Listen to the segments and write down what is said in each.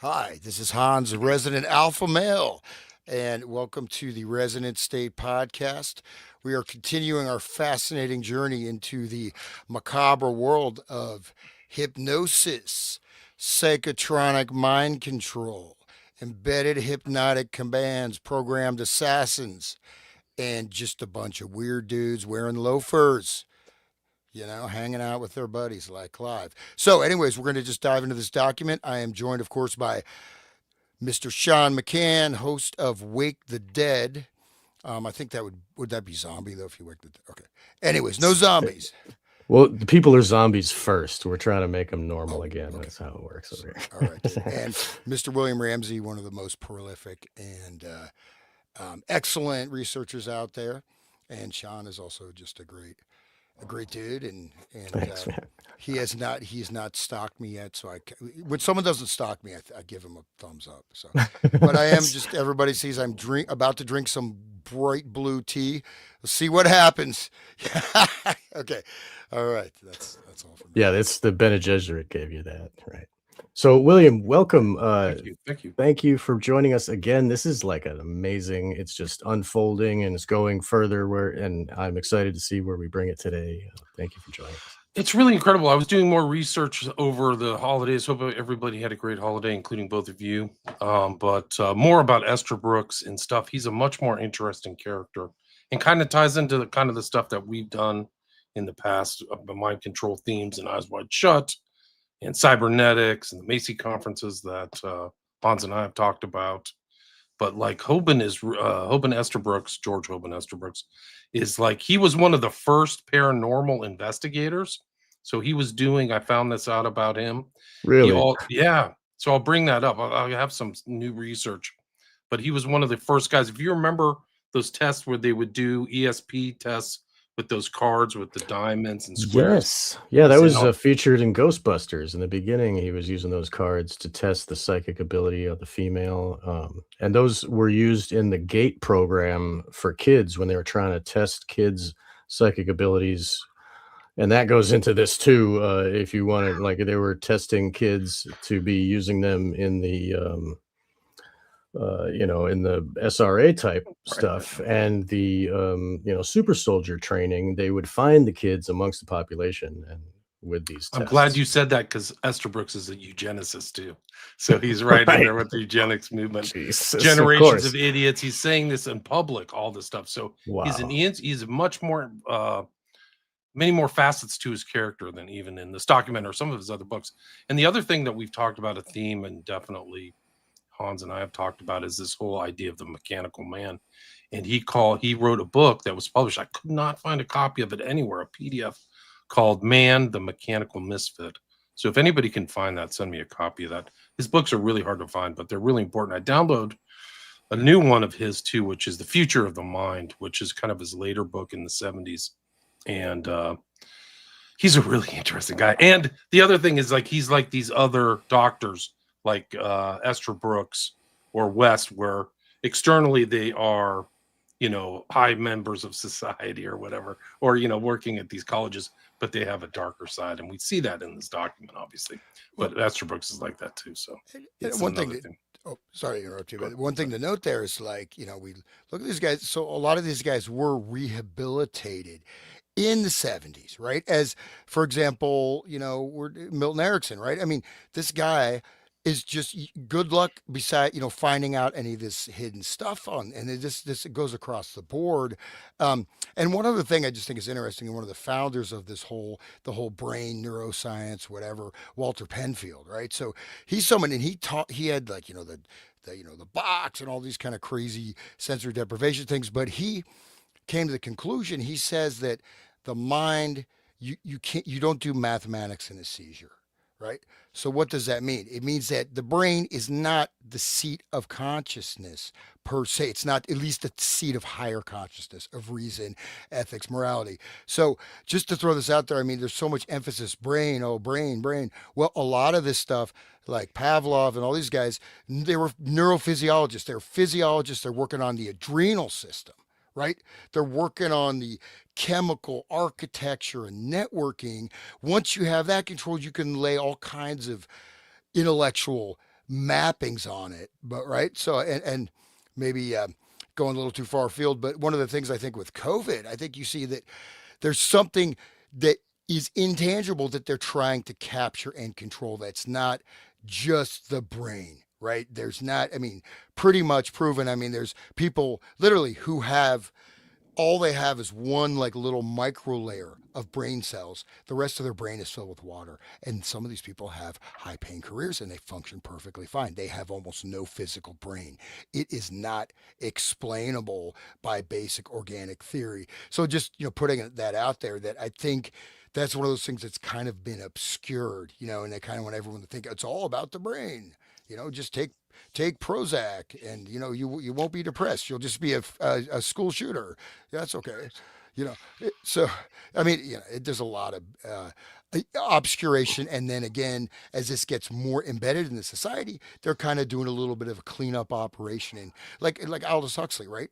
Hi, this is Hans, the resident alpha male, and welcome to the Resonant State podcast. We are continuing our fascinating journey into the macabre world of hypnosis, psychotronic mind control, embedded hypnotic commands, programmed assassins, and just a bunch of weird dudes wearing loafers, hanging out with their buddies like Clive. So, anyways, we're going to just dive into this document. I am joined, of course, by Mr. Sean McCann, host of Wake the Dead. I think that would that be zombie though if you wake the dead? Okay. Anyways, no zombies. Well, the people are zombies first. We're trying to make them normal Oh, again. okay. That's how it works over All right, dude. here. And Mr. William Ramsey, one of the most prolific and excellent researchers out there. And Sean is also just a great dude, and Thanks, man. he's not stalked me yet. So when someone doesn't stalk me, I give him a thumbs up. So, but I am just everybody sees I'm about to drink some bright blue tea. Let's see what happens. Okay, all right. That's all for me. Yeah, that's the Bene Gesserit gave you that, right? So, William, welcome. Thank you. Thank you. Thank you for joining us again. This is like an amazing. It's just unfolding and it's going further. And I'm excited to see where we bring it today. Thank you for joining us. It's really incredible. I was doing more research over the holidays. Hope everybody had a great holiday, including both of you. But more about Esther Brooks and stuff. He's a much more interesting character, and kind of ties into the kind of the stuff that we've done in the past, the mind control themes and Eyes Wide Shut, and cybernetics, and the Macy conferences that Hans and I have talked about. But like Hoban Estabrooks, George Hoban Estabrooks, is like he was one of the first paranormal investigators. So he was doing. I found this out about him. He Really? all yeah. So I'll bring that up. I'll have some new research. But he was one of the first guys. If you remember those tests where they would do ESP tests with those cards with the diamonds and squares, Yes. Yeah, that he's in was featured in Ghostbusters. In the beginning, he was using those cards to test the psychic ability of the female. And those were used in the GATE program for kids when they were trying to test kids' psychic abilities. And that goes into this too. If you wanted, like, they were testing kids to be using them in the in the SRA type stuff and the super soldier training, they would find the kids amongst the population and with these I'm tests. glad you said that because Esther Brooks is a eugenicist too. So he's right in there with the eugenics movement. Jesus, Generations of idiots. He's saying this in public, all this stuff. So wow. he's much more many more facets to his character than even in this document or some of his other books. And the other thing that we've talked about, a theme, and definitely Hans and I have talked about, is this whole idea of the mechanical man. And he wrote a book that was published. I could not find a copy of it anywhere, a PDF called Man, the Mechanical Misfit. So if anybody can find that, send me a copy of that. His books are really hard to find, but they're really important. I download a new one of his too, which is The Future of the Mind, which is kind of his later book in the 70s. And he's a really interesting guy. And the other thing is, like, he's like these other doctors like Esther Brooks or West, where externally they are, high members of society or whatever, or, working at these colleges, but they have a darker side. And we see that in this document, obviously. But Esther Brooks is like that too. So it's one another thing. thing. Oh, sorry to interrupt you, but one thing to note there is like, we look at these guys. So a lot of these guys were rehabilitated in the 70s, right? As, for example, we're Milton Erickson, right? I mean, this guy is just good luck beside, finding out any of this hidden stuff and this it goes across the board. And one other thing I just think is interesting, and one of the founders of the whole brain neuroscience, whatever, Walter Penfield, right? So he's someone, and he had, like, the box and all these kind of crazy sensory deprivation things, but he came to the conclusion. He says that the mind, you don't do mathematics in a seizure, right? So what does that mean? It means that the brain is not the seat of consciousness per se. It's not, at least, the seat of higher consciousness, of reason, ethics, morality. So just to throw this out there, I mean, there's so much emphasis, brain, oh, brain, brain. Well, a lot of this stuff, like Pavlov and all these guys, they were neurophysiologists. They're physiologists. They're working on the adrenal system, right? They're working on the chemical architecture and networking. Once you have that controlled, you can lay all kinds of intellectual mappings on it, but right. So and maybe going a little too far afield, but one of the things I think with COVID, I think you see that there's something that is intangible that they're trying to capture and control. That's not just the brain, right? There's not, I mean, pretty much proven. I mean, there's people literally who have all they have is one like little micro layer of brain cells. The rest of their brain is filled with water. And some of these people have high paying careers and they function perfectly fine. They have almost no physical brain. It is not explainable by basic organic theory. So just, putting that out there, that I think that's one of those things that's kind of been obscured, and they kind of want everyone to think it's all about the brain. Just take Prozac, and you won't be depressed. You'll just be a school shooter. That's okay. So I mean, there's a lot of obscuration, and then again, as this gets more embedded in the society, they're kind of doing a little bit of a cleanup operation, and like Aldous Huxley, right?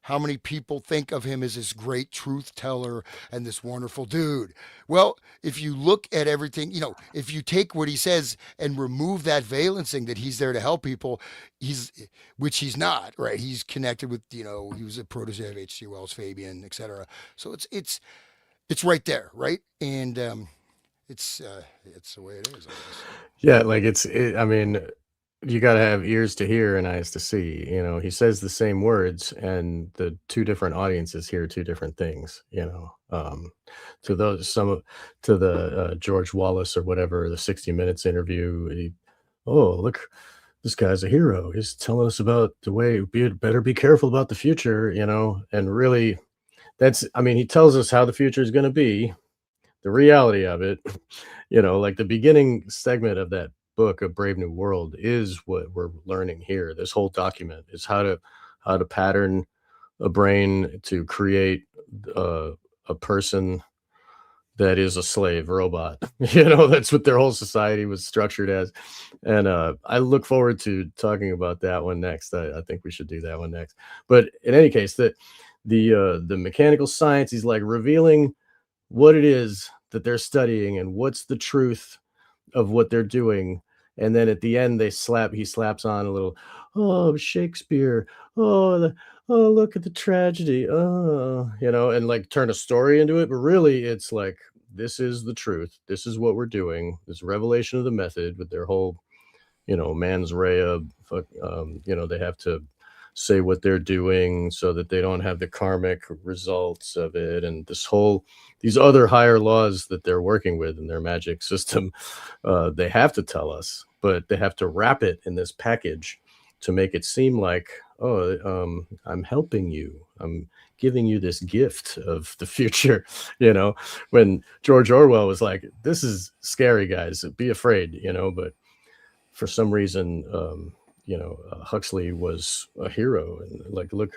How many people think of him as this great truth teller and this wonderful dude? Well, if you look at everything, if you take what he says and remove that valencing that he's there to help people, which he's not, right? He's connected with, he was a protege of H.G. Wells, Fabian, etc. So it's right there, right? And it's the way it is, I guess. Yeah, like I mean, you got to have ears to hear and eyes to see. He says the same words, and the two different audiences hear two different things. To the George Wallace or whatever, the 60 Minutes interview. Oh, look, this guy's a hero. He's telling us about the way better be careful about the future. And really, he tells us how the future is going to be, the reality of it. Like the beginning segment of that book, A Brave New World, is what we're learning here. This whole document is how to pattern a brain to create a person that is a slave robot. That's what their whole society was structured as. And I look forward to talking about that one next. I think we should do that one next. But in any case, the mechanical science is like revealing what it is that they're studying and what's the truth of what they're doing. And then at the end, he slaps on a little, oh, Shakespeare. Oh, look at the tragedy. Oh, and like turn a story into it. But really, it's like, this is the truth. This is what we're doing. This revelation of the method with their whole, mens rea. They have to say what they're doing so that they don't have the karmic results of it. And these other higher laws that they're working with in their magic system, they have to tell us, but they have to wrap it in this package to make it seem like, I'm helping you. I'm giving you this gift of the future. When George Orwell was like, this is scary, guys, be afraid, but for some reason, Huxley was a hero, and like, look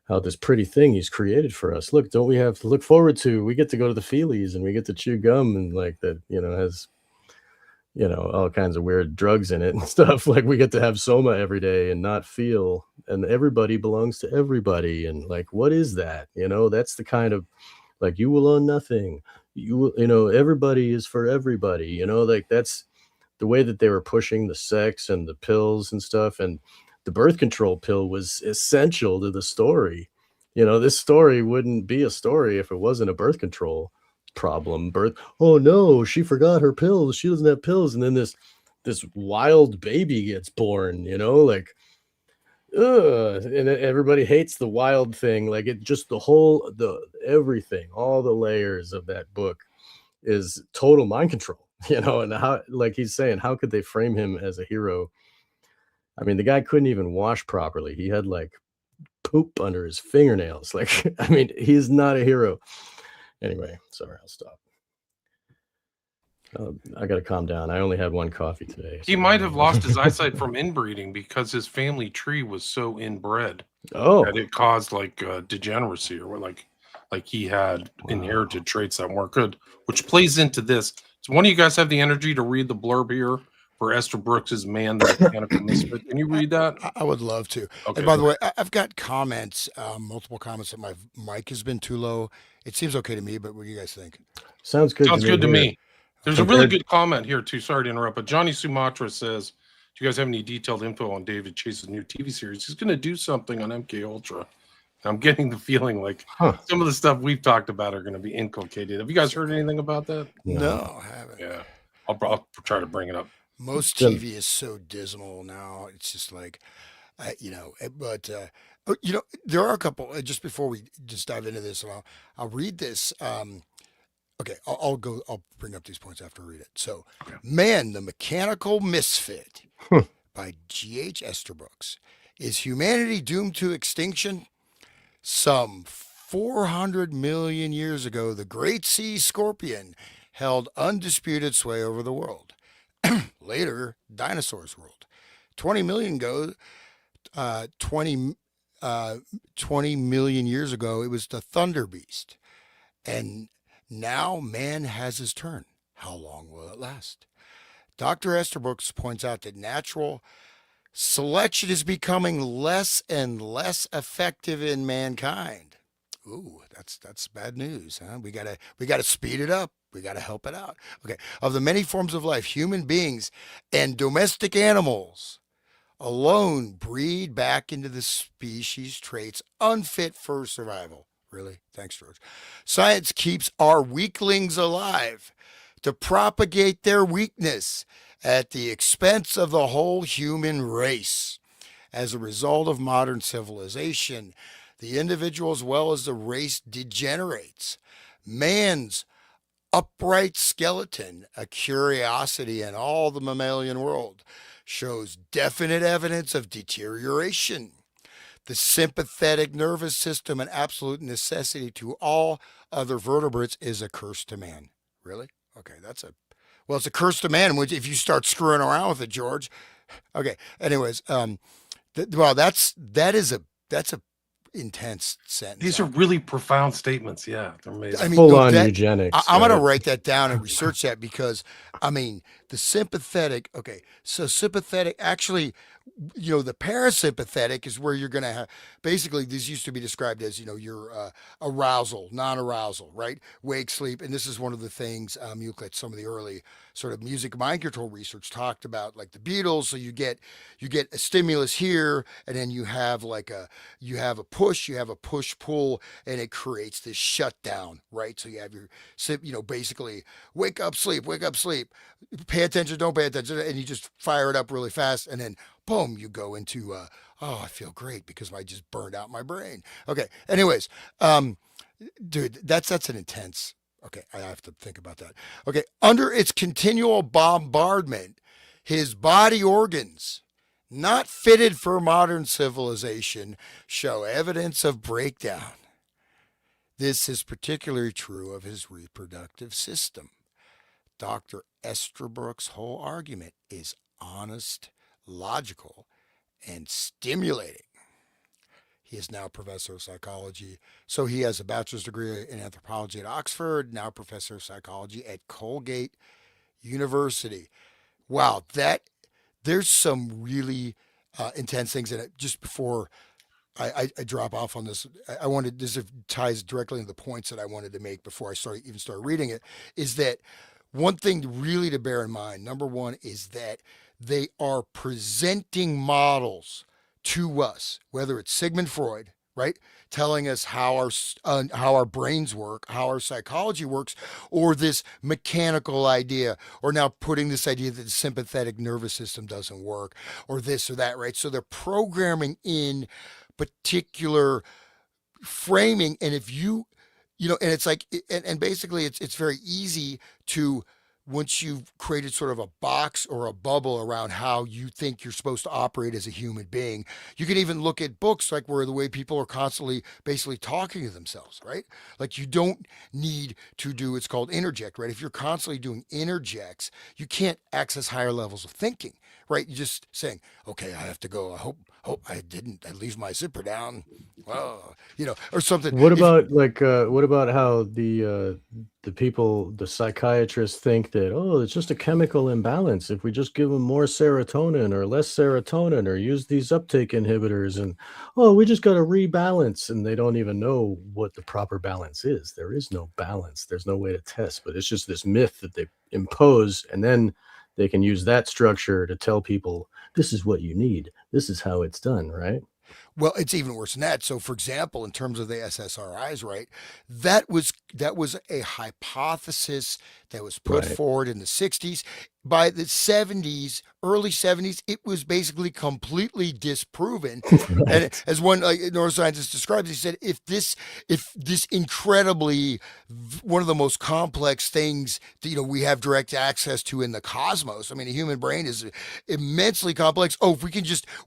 how this pretty thing he's created for us. Look, don't we have to look forward to, we get to go to the Feelies and we get to chew gum, and like that, has, all kinds of weird drugs in it and stuff. Like we get to have Soma every day and not feel, and everybody belongs to everybody. And like, what is that? That's the kind of, like, you will own nothing. Everybody is for everybody, like that's the way that they were pushing the sex and the pills and stuff. And the birth control pill was essential to the story. This story wouldn't be a story if it wasn't a birth control problem. Oh no, she forgot her pills. She doesn't have pills. And then this wild baby gets born, like, and everybody hates the wild thing. Like it just, everything, all the layers of that book is total mind control. And how, like he's saying, how could they frame him as a hero? I mean, the guy couldn't even wash properly. He had like poop under his fingernails. Like, I mean, he's not a hero. Anyway, sorry, I'll stop. I got to calm down. I only had one coffee today. He might have lost his eyesight from inbreeding because his family tree was so inbred that it caused like degeneracy, or like he had inherited traits that weren't good, which plays into this. So one of you guys have the energy to read the blurb here for Esther Brooks's Man, the Mechanical Misfit? Can you read that? I would love to. Okay. And by the way, I've got comments, multiple comments that my mic has been too low. It seems okay to me, but what do you guys think? Sounds good to me. There's a really good comment here too. Sorry to interrupt, but Johnny Sumatra says, Do you guys have any detailed info on David Chase's new TV series? He's going to do something on MK Ultra. I'm getting the feeling like some of the stuff we've talked about are going to be inculcated. Have you guys heard anything about that? No, I haven't. Yeah, I'll try to bring it up. Most TV is so dismal now. It's just like, but there are a couple. Just before we just dive into this, and I'll read this. Okay, I'll bring up these points after I read it. So, Man, the Mechanical Misfit by G.H. Esterbrooks. Is humanity doomed to extinction? Some 400 million years ago, the great sea scorpion held undisputed sway over the world. Later, dinosaurs ruled. 20 million years ago, it was the thunder beast. And now man has his turn. How long will it last? Dr. Esterbrooks points out that natural selection is becoming less and less effective in mankind. Ooh, that's bad news, huh? We gotta speed it up. We gotta help it out. Okay. Of the many forms of life, human beings and domestic animals alone breed back into the species traits unfit for survival. Really? Thanks, George. Science keeps our weaklings alive to propagate their weakness at the expense of the whole human race. As a result of modern civilization, the individual as well as the race degenerates. Man's upright skeleton, a curiosity in all the mammalian world, shows definite evidence of deterioration. The sympathetic nervous system, an absolute necessity to all other vertebrates, is a curse to man. Really? Okay, it's a curse to man if you start screwing around with it, George. Okay. Anyways, that's a intense sentence. These are really profound statements. Yeah, they're amazing. I mean, full-on eugenics. I'm going to write that down and research that because, the sympathetic. Okay, so sympathetic actually. The parasympathetic is where you're going to have, basically, these used to be described as, your arousal, non-arousal, right? Wake, sleep. And this is one of the things you look at some of the early sort of music mind control research talked about, like the Beatles. So you get a stimulus here, and then you have a push pull, and it creates this shutdown, right? So you have your, basically wake up, sleep, pay attention, don't pay attention. And you just fire it up really fast. And then boom, you go into, I feel great because I just burned out my brain. Okay. Anyways, dude, that's an intense. Okay. I have to think about that. Okay. Under its continual bombardment, his body organs, not fitted for modern civilization, show evidence of breakdown. This is particularly true of his reproductive system. Dr. Esterbrooks' whole argument is honest, logical, and stimulating. He is now a professor of psychology. So he has a bachelor's degree in anthropology at Oxford, now professor of psychology at Colgate University. Wow, there's some really intense things in it. Just before I drop off on this, this ties directly into the points that I wanted to make before I start reading it, is that one thing really to bear in mind, number one, is that they are presenting models to us, whether it's Sigmund Freud, right, telling us how our brains work, how our psychology works, or this mechanical idea, or now putting this idea that the sympathetic nervous system doesn't work, or this or that, right? So they're programming in particular framing, and if you and it's like, and basically it's very easy to, once you've created sort of a box or a bubble around how you think you're supposed to operate as a human being, you can even look at books like where the way people are constantly basically talking to themselves, right? Like you don't need to do, it's called interject, right? If you're constantly doing interjects, you can't access higher levels of thinking, right? You're just saying, okay, I have to go. I hope I leave my zipper down. Well, or something. What about what about how the people, the psychiatrists think that, it's just a chemical imbalance. If we just give them more serotonin or less serotonin or use these uptake inhibitors and, we just got to rebalance, and they don't even know what the proper balance is. There is no balance. There's no way to test, but it's just this myth that they impose. And then they can use that structure to tell people this is what you need. This is how it's done, right? Well, it's even worse than that. So, for example, in terms of the SSRIs, right, that was a hypothesis that was put Right. forward in the 60s. By the 70s, early 70s, it was basically completely disproven. And Right. as one neuroscientist describes, he said, if this incredibly one of the most complex things that we have direct access to in the cosmos. I mean, the human brain is immensely complex. Oh, if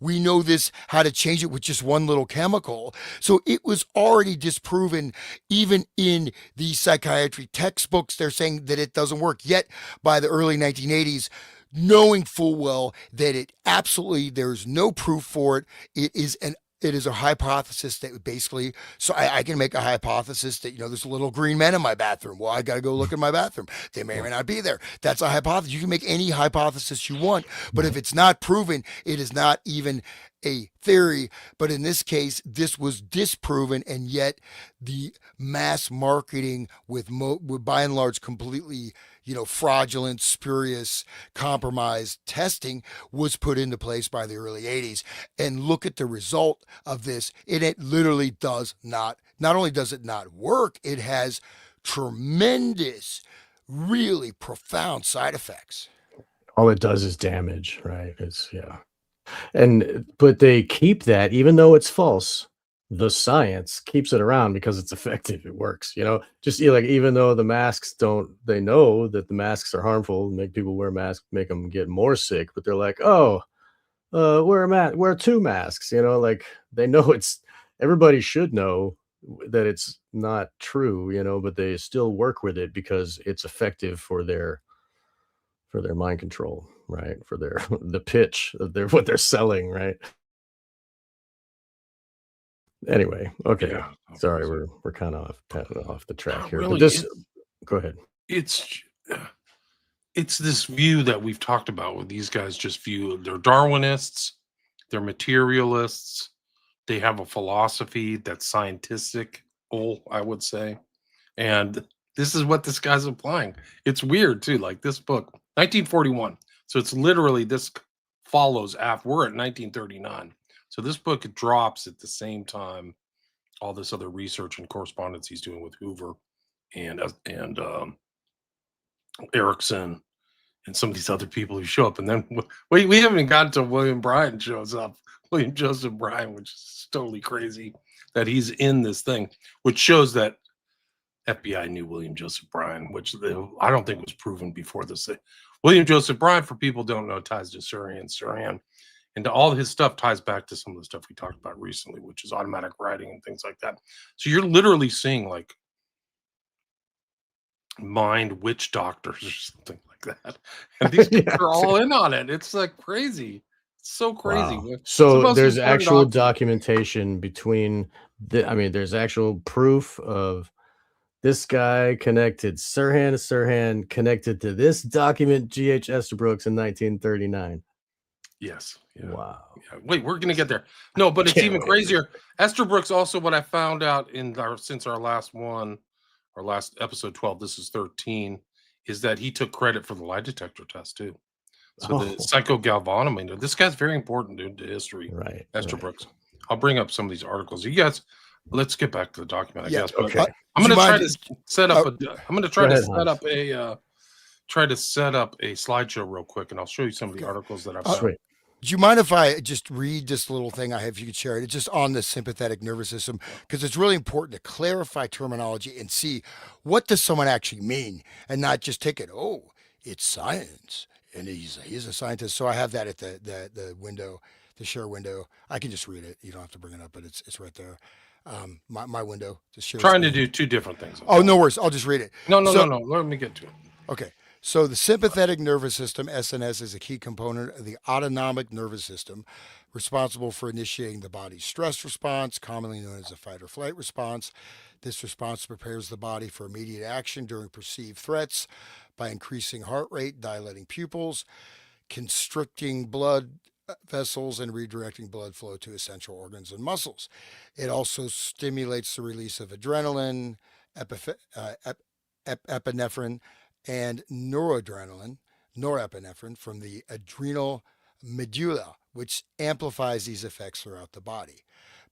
we know this, how to change it with just one little chemical. So it was already disproven, even in the psychiatry textbooks. They're saying that it doesn't work. Yet by the early 1980s, knowing full well that there's no proof for it. It is a hypothesis that basically, so I can make a hypothesis that, there's little green men in my bathroom. Well, I got to go look in my bathroom. They may or may not be there. That's a hypothesis. You can make any hypothesis you want, but if it's not proven, it is not even a theory. But in this case, this was disproven, and yet the mass marketing with by and large completely, fraudulent, spurious, compromised testing was put into place by the early 80s. And look at the result of this. It literally does not only does it not work, it has tremendous, really profound side effects. All it does is damage, right? Yeah. But they keep that even though it's false. The science keeps it around because it's effective. It works, Just like even though the masks don't, they know that the masks are harmful, make people wear masks, make them get more sick. But they're like, oh, wear two masks. Like they know everybody should know that it's not true, but they still work with it because it's effective for their mind control, right? For their the pitch of what they're selling, right? Anyway, okay. Yeah. Sorry, we're kind of off the track Not here. really. But this go ahead. It's this view that we've talked about where these guys just view they're Darwinists, they're materialists, they have a philosophy that's scientific, I would say. And this is what this guy's applying. It's weird too. Like this book, 1941. So it's literally this follows after we're at 1939. So this book drops at the same time all this other research and correspondence he's doing with Hoover and Erickson and some of these other people who show up. And then we haven't gotten to William Bryan shows up, William Joseph Bryan, which is totally crazy that he's in this thing, which shows that FBI knew William Joseph Bryan, which I don't think was proven before this. William Joseph Bryan, for people who don't know, ties to Sirhan, and all his stuff ties back to some of the stuff we talked about recently, which is automatic writing and things like that. So you're literally seeing like mind witch doctors or something like that, and these Yeah, people are all in on it. It's like crazy. It's so crazy. wow. It's the So most there's important actual document. documentation between there's actual proof of this guy connected Sirhan to Sirhan connected to this document G.H. Estabrooks in 1939. Yes. Yeah. Wow. Yeah. Wait, we're gonna get there. No, but it's Can't even wait. crazier. Estabrooks also, what I found out since our last episode 12, this is 13, is that he took credit for the lie detector test too. So the Oh, psychogalvanometer, this guy's very important, dude, to history. right. Estabrooks. I'll bring up some of these articles. You guys, let's get back to the document, I Yeah, guess. But Okay. I'm do you gonna try mind? to set up I'm gonna try Go to ahead, set Hans. up a slideshow real quick, and I'll show you some of the Okay. articles that I've found. Sweet. Do you mind if I just read this little thing I have? If you could share it, it's just on the sympathetic nervous system, because it's really important to clarify terminology and see what does someone actually mean, and not just take it. Oh, it's science, and he's a scientist. So I have that at the window, the share window. I can just read it. You don't have to bring it up, but it's right there. My window to share. Trying to screen. do two different things. Oh, no worries. I'll just read it. No. So- Let me get to it. Okay. So the sympathetic nervous system, SNS, is a key component of the autonomic nervous system, responsible for initiating the body's stress response, commonly known as a fight or flight response. This response prepares the body for immediate action during perceived threats by increasing heart rate, dilating pupils, constricting blood vessels, and redirecting blood flow to essential organs and muscles. It also stimulates the release of adrenaline, epinephrine, and noradrenaline, norepinephrine from the adrenal medulla, which amplifies these effects throughout the body.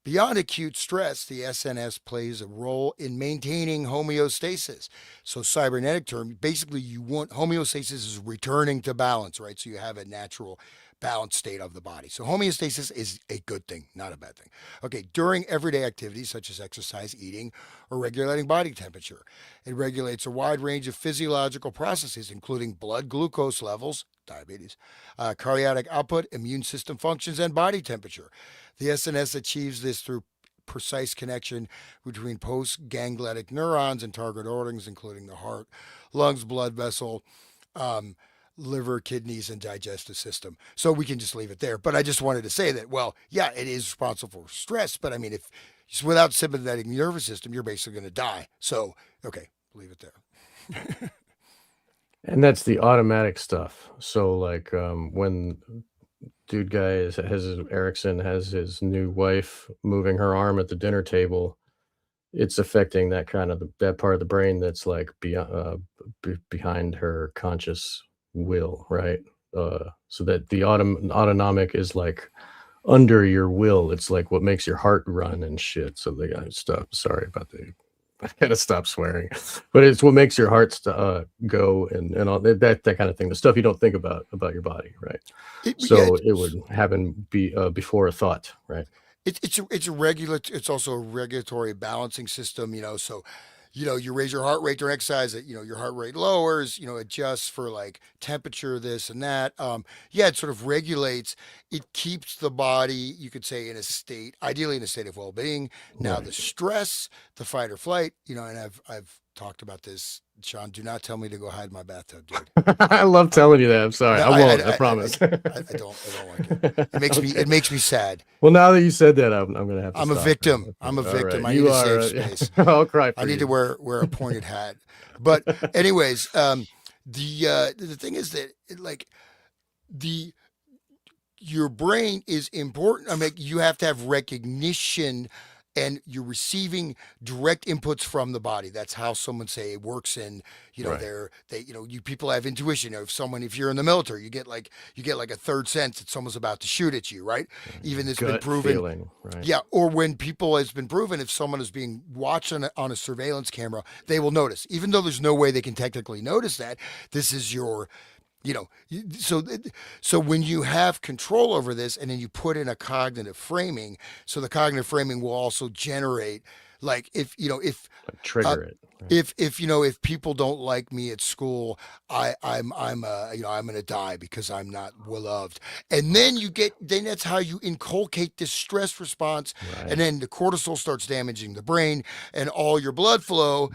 Beyond acute stress, the SNS plays a role in maintaining homeostasis. So, cybernetic term, basically, you want homeostasis is returning to balance, right? So you have a natural balanced state of the body. So homeostasis is a good thing, not a bad thing. Okay, during everyday activities such as exercise, eating, or regulating body temperature, it regulates a wide range of physiological processes, including blood glucose levels, diabetes, cardiac output, immune system functions, and body temperature. The SNS achieves this through precise connection between post-ganglionic neurons and target organs, including the heart, lungs, blood vessel, um, liver, kidneys, and digestive system. So we can just leave it there. But I just wanted to say that, well, yeah, it is responsible for stress. But I mean, if without sympathetic nervous system, you're basically going to die. So, okay, leave it there. And that's the automatic stuff. So like when dude guy Erickson has his new wife moving her arm at the dinner table, it's affecting that kind of that part of the brain that's like behind her conscious will, right? So that the autonomic is like under your will. It's like what makes your heart run and shit. So they got stop. Sorry about I gotta stop swearing, but it's what makes your heart go and all that kind of thing. The stuff you don't think about your body, right? So it would happen before a thought, right? It's also a regulatory balancing system, so you raise your heart rate during exercise, your heart rate lowers, adjusts for like temperature, this and that. Yeah, it sort of regulates, it keeps the body, you could say, ideally in a state of well-being. Now Right. the stress, the fight or flight, and I've talked about this. Sean, do not tell me to go hide in my bathtub, dude. I love telling you that. I'm sorry. No, I won't. I promise. I don't like it. It makes me sad. Well, now that you said that, I'm gonna have to. I'm a stop victim. now. I'm a All victim. right. I need a safe space. I'll cry for I need you. to wear a pointed hat. But anyways, the thing is that your brain is important. I mean, you have to have recognition, and you're receiving direct inputs from the body. That's how someone say it works in, Right. you people have intuition. If you're in the military, you get like a third sense that someone's about to shoot at you, right? Even it's been Gut proven. feeling, right? Yeah, or when it's been proven, if someone is being watched on a surveillance camera, they will notice, even though there's no way they can technically notice that. This is your, so when you have control over this, and then you put in a cognitive framing, so the cognitive framing will also generate, like, if Trigger it. Right. if people don't like me at school, I'm gonna die because I'm not well loved. And then that's how you inculcate this stress response. Right. And then the cortisol starts damaging the brain, and all your blood flow,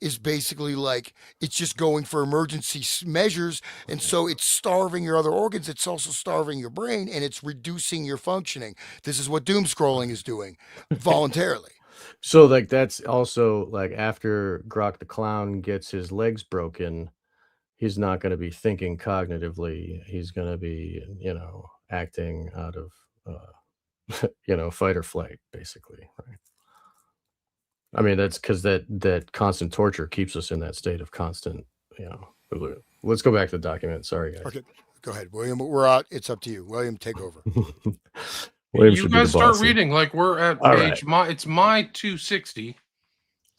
is basically like, it's just going for emergency measures. And so it's starving your other organs. It's also starving your brain, and it's reducing your functioning. This is what doom scrolling is doing voluntarily. So like that's also like after Grok the Clown gets his legs broken, he's not going to be thinking cognitively. He's going to be, acting out of, fight or flight, basically. Right. I mean, that's because that constant torture keeps us in that state of constant, Let's go back to the document. Sorry, guys. Okay, go ahead, William. We're out. It's up to you, William. Take over. William You guys start reading. Like, we're at All page it's my 260.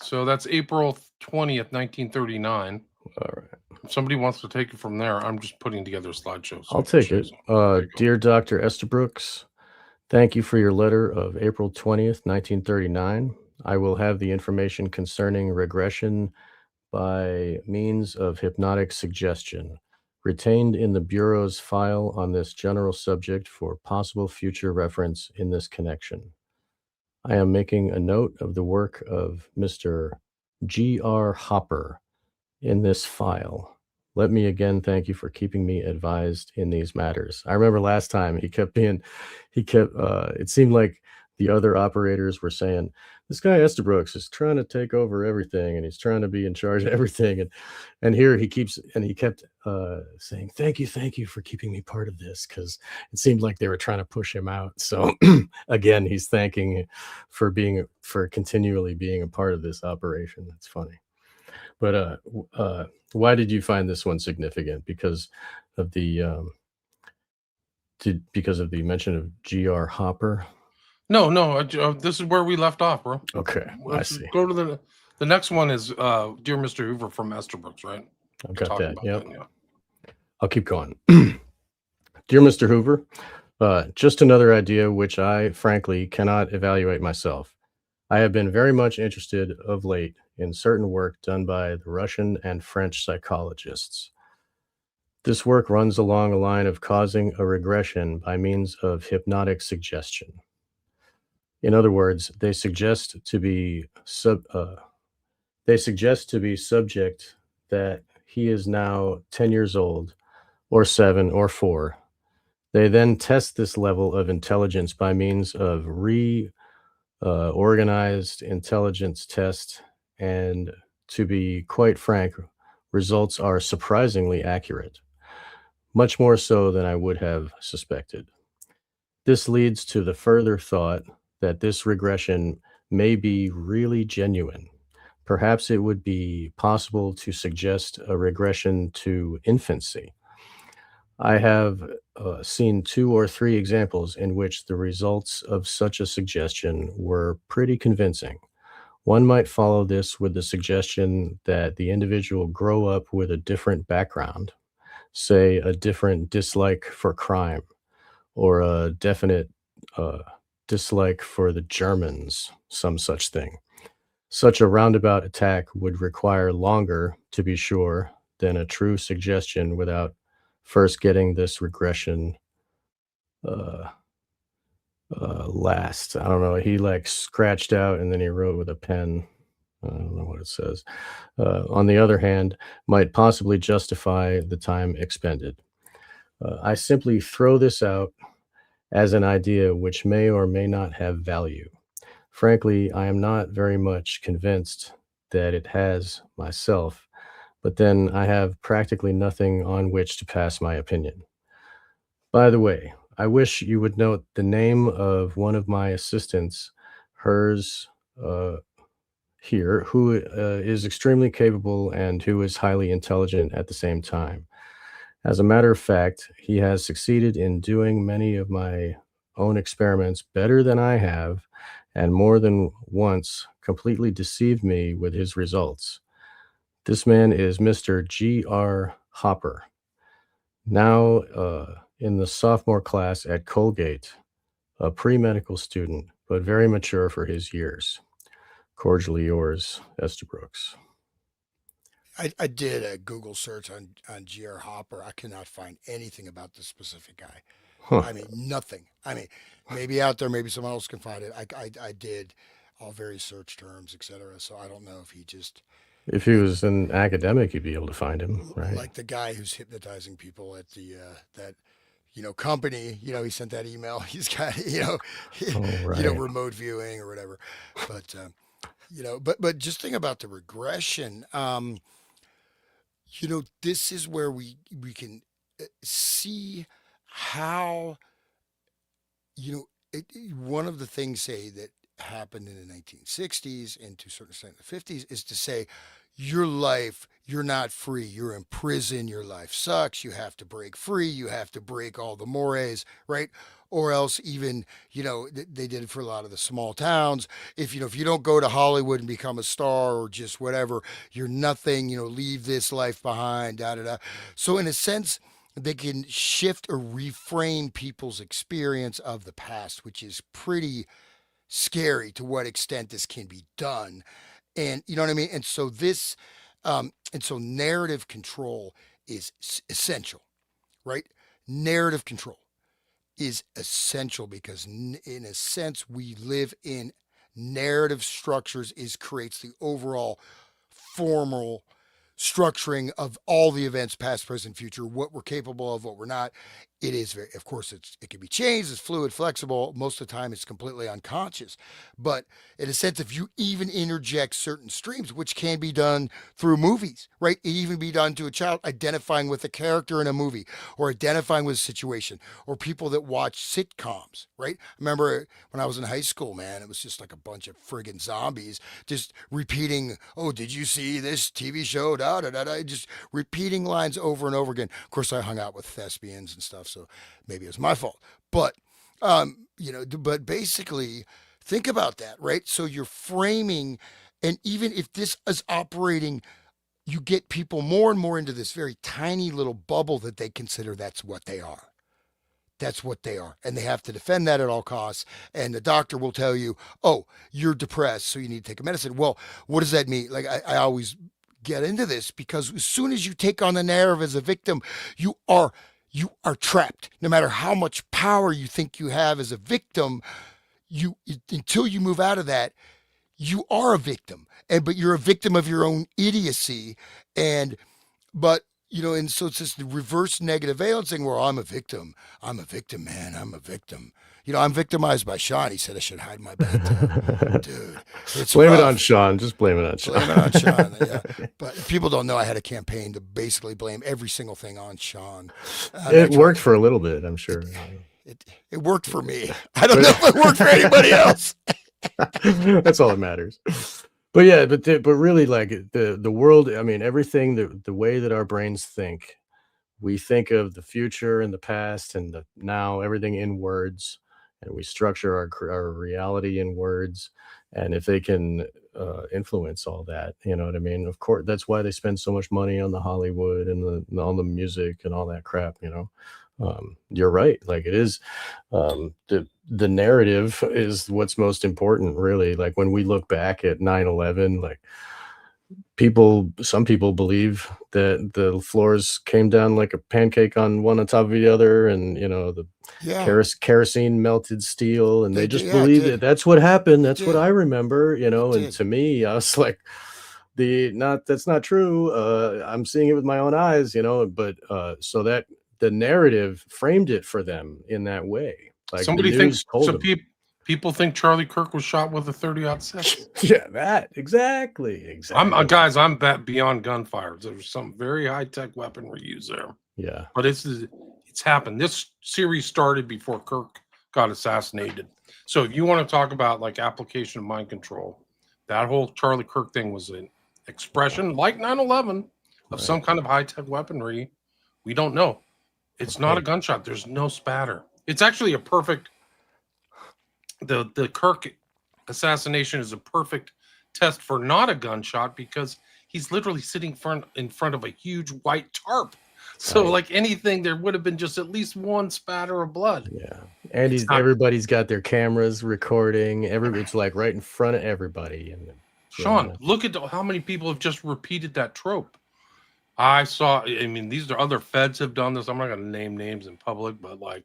So that's April 20th, 1939. All right. If somebody wants to take it from there, I'm just putting together a slideshow. So I'll take it. Dear Dr. Estabrooks, thank you for your letter of April 20th, 1939. I will have the information concerning regression by means of hypnotic suggestion retained in the Bureau's file on this general subject for possible future reference in this connection. I am making a note of the work of Mr. G.R. Hopper in this file. Let me again thank you for keeping me advised in these matters. I remember last time it seemed like the other operators were saying, this guy Estabrooks is trying to take over everything and he's trying to be in charge of everything. And here he kept saying, thank you for keeping me part of this, because it seemed like they were trying to push him out. So again, he's thanking for continually being a part of this operation. That's funny. But Why did you find this one significant? Because of the because of the mention of G.R. Hopper? No, no, this is where we left off, bro. Okay, I Let's see. go to the next one is Dear Mr. Hoover from Esterbrook's, right? I've We got talked that. about Yep. that, yeah. I'll keep going. Dear Mr. Hoover, just another idea which I frankly cannot evaluate myself. I have been very much interested of late in certain work done by the Russian and French psychologists. This work runs along a line of causing a regression by means of hypnotic suggestion. In other words, they suggest to be subject that he is now 10 years old, or 7 or 4. They then test this level of intelligence by means of organized intelligence test, and to be quite frank, results are surprisingly accurate, much more so than I would have suspected. This leads to the further thought that this regression may be really genuine. Perhaps it would be possible to suggest a regression to infancy. I have seen 2 or 3 examples in which the results of such a suggestion were pretty convincing. One might follow this with the suggestion that the individual grow up with a different background, say a different dislike for crime, or a definite uh, dislike for the Germans, some such thing. Such a roundabout attack would require longer, to be sure, than a true suggestion without first getting this regression uh, last. I don't know. He like scratched out and then he wrote with a pen. I don't know what it says. On the other hand, might possibly justify the time expended. I simply throw this out as an idea which may or may not have value. Frankly, I am not very much convinced that it has myself, but then I have practically nothing on which to pass my opinion. By the way, I wish you would note the name of one of my assistants, hers uh, here, who is extremely capable and who is highly intelligent at the same time. As a matter of fact, he has succeeded in doing many of my own experiments better than I have, and more than once completely deceived me with his results. This man is Mr. G.R. Hopper, now in the sophomore class at Colgate, a pre-medical student, but very mature for his years. Cordially yours, Estabrooks. I did a Google search on G.R. Hopper. I could not find anything about this specific guy. Huh. I mean, nothing. I mean, maybe out there, maybe someone else can find it. I did all various search terms, etc. So I don't know if he just If he was an academic, you'd be able to find him, right? like the guy who's hypnotizing people at the that company. He sent that email. He's got Oh, right. remote viewing or whatever. But but just think about the regression. This is where we can see how one of the things say that happened in the 1960s and to a certain extent in the 50s is to say your life, you're not free, you're in prison, your life sucks, you have to break free, you have to break all the mores, right? Or else even they did it for a lot of the small towns. If you don't go to Hollywood and become a star or just whatever, you're nothing. Leave this life behind, da da da. So in a sense, they can shift or reframe people's experience of the past, which is pretty scary to what extent this can be done. And you know what I mean? And so narrative control is essential, right? Narrative control is essential because in a sense we live in narrative structures is creates the overall formal structuring of all the events past present future, what we're capable of, what we're not. it is very, of course, it can be changed, it's fluid, flexible. Most of the time, it's completely unconscious. But in a sense, if you even interject certain streams, which can be done through movies, right? It even be done to a child identifying with a character in a movie or identifying with a situation, or people that watch sitcoms, right? I remember when I was in high school, man, it was just like a bunch of friggin' zombies just repeating, oh, did you see this TV show? Da da da da. Just repeating lines over and over again. Of course, I hung out with thespians and stuff, so maybe it was my fault. But but basically, think about that, right? So you're framing, and even if this is operating, you get people more and more into this very tiny little bubble that they consider that's what they are. That's what they are. And they have to defend that at all costs. And the doctor will tell you, oh, you're depressed, so you need to take a medicine. Well, what does that mean? Like, I always get into this because as soon as you take on the narrative as a victim, you are trapped. No matter how much power you think you have as a victim, until you move out of that, you are a victim. But you're a victim of your own idiocy. But and so it's this reverse negative valencing where I'm a victim. I'm a victim, man. I'm a victim. I'm victimized by Sean. He said I should hide my bathtub. Dude, it's Blame it rough. on Sean. Just blame it on Sean. Blame it on Sean. Yeah. But people don't know I had a campaign to basically blame every single thing on Sean. It worked for a little bit, I'm sure. It worked for me. I don't know if it worked for anybody else. That's all that matters. But yeah, but really, like the world. I mean, everything, the way that our brains think, we think of the future and the past and the now, everything in words, and we structure our reality in words. And if they can influence all that, you know what I mean? Of course, that's why they spend so much money on the Hollywood and on the music and all that crap. You're right. Like, it is, the narrative is what's most important, really. Like, when we look back at 9/11, like, some people believe that the floors came down like a pancake on one on top of the other, and the Yeah. kerosene melted steel, and they just Yeah, it believe did. that that's what happened. That's It what did. I remember, It and did. to me, I was like, that's not true. I'm seeing it with my own eyes, but so that the narrative framed it for them in that way. Like, Somebody the thinks news told them. people think Charlie Kirk was shot with a 30-06. Yeah, that exactly. Guys, I'm beyond gunfire. There's some very high-tech weaponry used there. Yeah. But it's happened. This series started before Kirk got assassinated. So if you want to talk about like application of mind control, that whole Charlie Kirk thing was an expression like 9/11 of some kind of high-tech weaponry. We don't know. It's not a gunshot. There's no spatter. It's actually a perfect. The Kirk assassination is a perfect test for not a gunshot, because he's literally sitting in front of a huge white tarp. So like anything, there would have been just at least one spatter of blood. Yeah. And everybody's got their cameras recording. It's like right in front of everybody. And Sean, look at how many people have just repeated that trope. I mean, these are other feds have done this. I'm not going to name names in public, but like,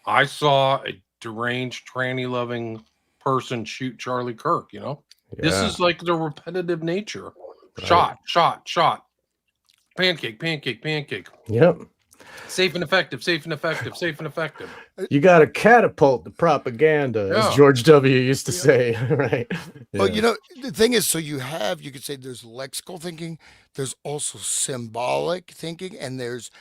I saw a deranged, tranny-loving person shoot Charlie Kirk. This is like the repetitive nature. Right. Shot. Pancake. Yep. Safe and effective. You got to catapult the propaganda, as George W. used to say, right? Well, the thing is, so you could say there's lexical thinking, there's also symbolic thinking, and there's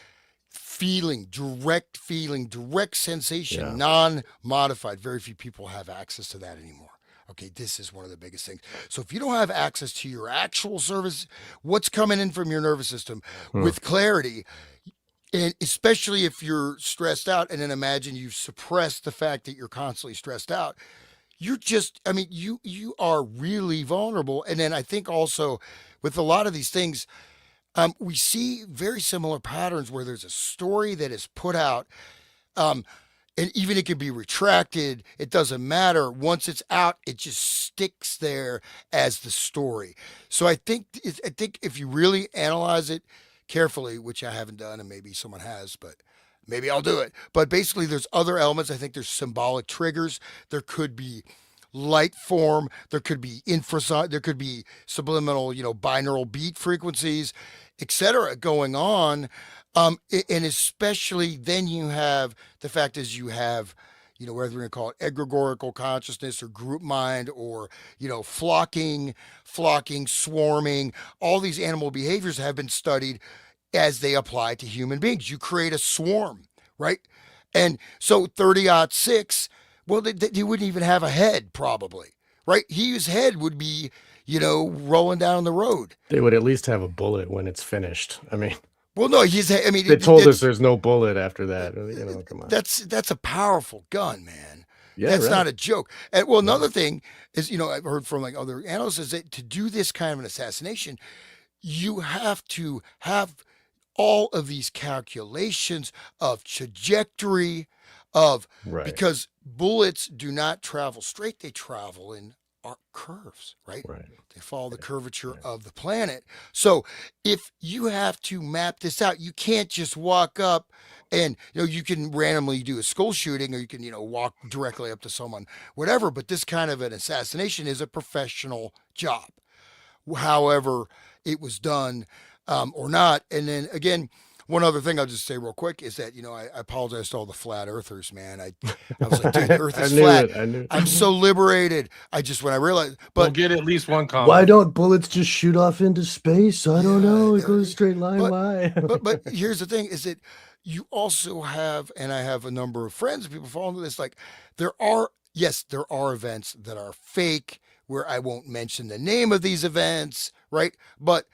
direct sensation, non-modified. Very few people have access to that anymore. Okay, this is one of the biggest things. So if you don't have access to your actual service, what's coming in from your nervous system with clarity, and especially if you're stressed out, and then imagine you've suppressed the fact that you're constantly stressed out, you are really vulnerable. And then I think also with a lot of these things, we see very similar patterns where there's a story that is put out, and even it can be retracted. It doesn't matter. Once it's out, it just sticks there as the story. So I think if you really analyze it carefully, which I haven't done, and maybe someone has, but maybe I'll do it. But basically, there's other elements. I think there's symbolic triggers. There could be light form. There could be infrasound. There could be subliminal, binaural beat frequencies, etc. going on. And especially then you have the fact is you have, whether we're going to call it egregorical consciousness or group mind or, flocking, swarming, all these animal behaviors have been studied as they apply to human beings. You create a swarm, right? And so 30-06, well, he wouldn't even have a head probably, right? His head would be, rolling down the road. They would at least have a bullet when it's finished. I mean, Well, no, I mean, they told us there's no bullet after that. Come on. that's a powerful gun, man. Yeah, That's right. not a joke. And well, No. another thing is, I've heard from like other analysts is that to do this kind of an assassination, you have to have all of these calculations of trajectory of Right. because bullets do not travel straight, they travel in arc curves, right? Right. They follow the curvature Right. of the planet. So if you have to map this out, you can't just walk up and you can randomly do a school shooting or you can walk directly up to someone, whatever. But this kind of an assassination is a professional job. However, it was done or not. And then again, one other thing I'll just say real quick is that I apologize to all the flat earthers, man. I was like, dude, the Earth is flat. I knew it. I'm so liberated. I just when I realized, We'll but get at least one comment. Why don't bullets just shoot off into space? I don't Yeah, know. It goes a straight line. but- Why? but here's the thing: is that you also have, and I have a number of friends, people following this. Like, there are events that are fake where I won't mention the name of these events, right? But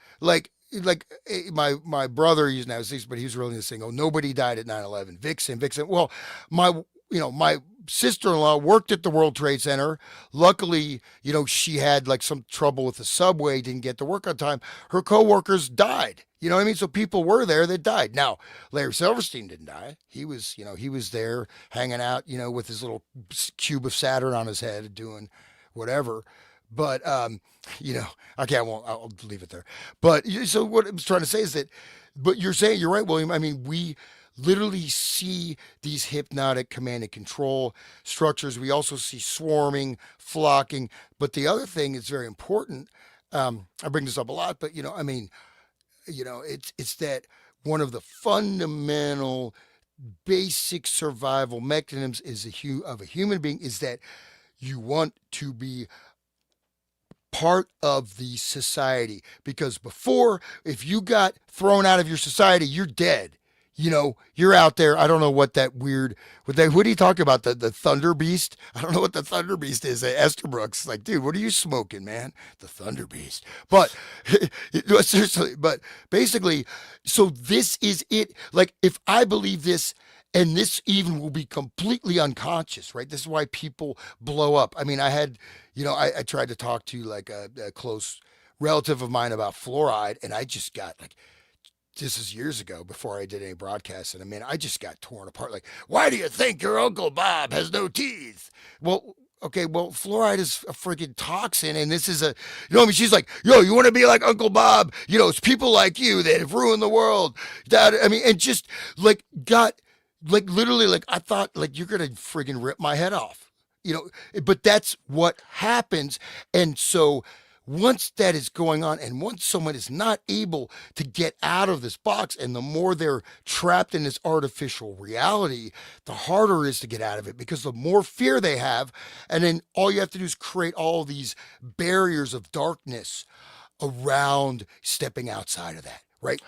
my brother, he's now deceased, but he was really this thing. Oh, nobody died at 9/11. Vixen. Well, my sister-in-law worked at the World Trade Center. Luckily, she had like some trouble with the subway, didn't get to work on time. Her coworkers died. You know what I mean? So people were there that died. Now, Larry Silverstein didn't die. He was there hanging out, with his little cube of Saturn on his head doing whatever. But okay, I'll leave it there. But so what I'm trying to say is that, but you're right, William. I mean, we literally see these hypnotic command and control structures. We also see swarming, flocking. But the other thing is very important. I bring this up a lot, but it's that one of the fundamental basic survival mechanisms of a human being is that you want to be part of the society, because before, if you got thrown out of your society, you're dead. You're out there. I don't know what that weird, what do you talk about? The Thunder Beast? I don't know what the Thunder Beast is. Esterbrooks, like, dude, what are you smoking, man? The Thunder Beast. But seriously, but basically, so this is it. Like, if I believe this, and this even will be completely unconscious, right? This is why people blow up. I mean, I had, I tried to talk to like a close relative of mine about fluoride, and I just got like, this is years ago before I did any broadcasts. And I mean, I just got torn apart. Like, why do you think your Uncle Bob has no teeth? Well, okay, well, fluoride is a freaking toxin. And this is she's like, yo, you want to be like Uncle Bob? It's people like you that have ruined the world. And just like literally, like, I thought like you're going to friggin' rip my head off, but that's what happens. And so once that is going on, and once someone is not able to get out of this box, and the more they're trapped in this artificial reality, the harder it is to get out of it, because the more fear they have. And then all you have to do is create all these barriers of darkness around stepping outside of that, right?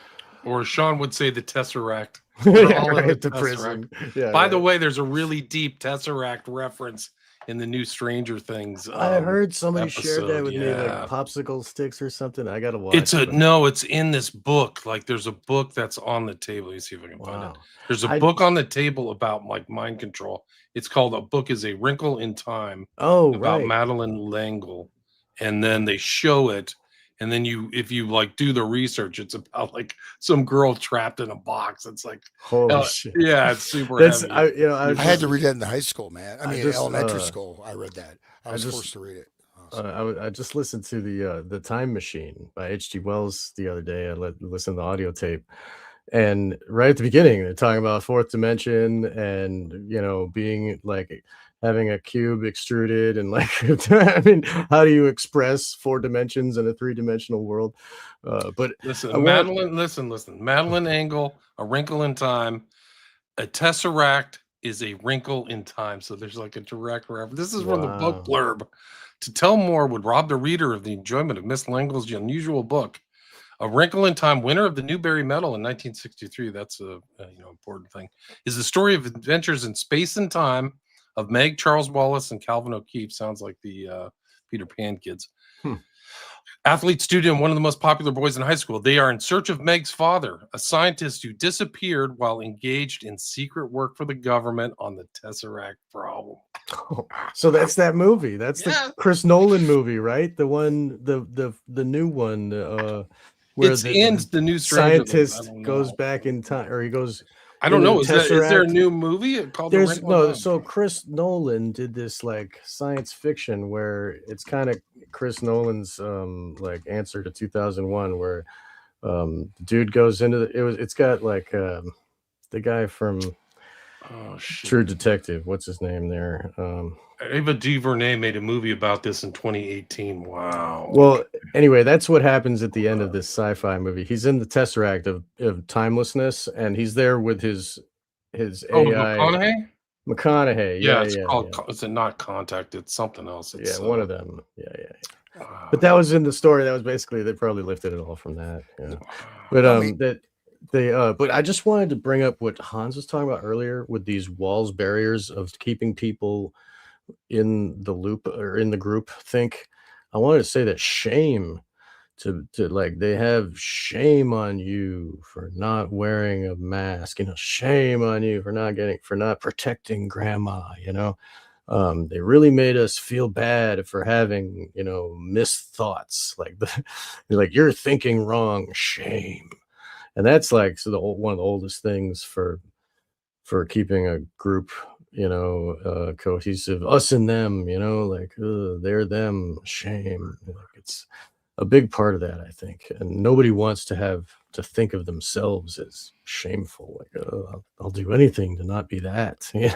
Or Sean would say the Tesseract. Yeah, all in right, the the prison. Yeah, By the right. way, there's a really deep Tesseract reference in the new Stranger Things. I heard somebody shared that episode, with me, yeah. like popsicle sticks or something. I gotta watch. It's it's in this book. Like, there's a book that's on the table. Let me see if I can find it. Wow. There's a book on the table about like mind control. It's called A Book is a Wrinkle in Time, Oh, about right. Madeline L'Engle. And then they show it. And then if you like do the research, it's about like some girl trapped in a box. It's like, Holy shit. yeah, it's super That's heavy. I I had to read that in the high school, man. I mean, just, elementary school. I read that. I was just- forced to read it. Oh, I just listened to the Time Machine by H.G. Wells the other day. I listened to the audio tape, And right at the beginning, they're talking about fourth dimension and, being like having a cube extruded and like, I mean, how do you express four dimensions in a three-dimensional world? But I Listen, want, Madeline, listen. Madeline Angle, A Wrinkle in Time. A tesseract is a wrinkle in time. So there's like a direct reference. This is from the book wow. blurb. To tell more would rob the reader of the enjoyment of Miss Langle's unusual book. A Wrinkle in Time, winner of the Newbery Medal in 1963. That's a important thing. Is the story of adventures in space and time of Meg, Charles Wallace, and Calvin O'Keefe. Sounds like the Peter Pan kids. Hmm. Athlete, student, one of the most popular boys in high school. They are in search of Meg's father, a scientist who disappeared while engaged in secret work for the government on the Tesseract problem. So that's that movie. That's Yeah. the Chris Nolan movie, right? The one, the new one, where It's the in the new Stranger Things. I scientist don't goes know. back in time, or he goes. I don't into know. the Is there a Tesseract. new movie called The There's Wrinkle in no. Time? So Chris Nolan did this like science fiction where it's kind of Chris Nolan's like answer to 2001, where the dude goes into it's got like the guy from Oh shit. True Detective. What's his name there? Ava DuVernay made a movie about this in 2018. Wow. Well, anyway, that's what happens at the end of this sci-fi movie. He's in the Tesseract of timelessness, and he's there with his with AI. McConaughey? McConaughey. Yeah, it's called. Is it not Contact? It's something else. It's, one of them. Yeah. wow. But that was in the story. That was basically, they probably lifted it all from that. Yeah. Wow. But I mean- but I just wanted to bring up what Hans was talking about earlier with these walls, barriers of keeping people in the loop or in the group think. I wanted to say that shame to like, they have shame on you for not wearing a mask, shame on you for not protecting grandma, they really made us feel bad for having, missed thoughts, like like you're thinking wrong, shame. And that's like one of the oldest things for keeping a group, cohesive, us and them, like they're them, shame. Like, it's a big part of that, I think. And nobody wants to have to think of themselves as shameful. Like, I'll do anything to not be that, It's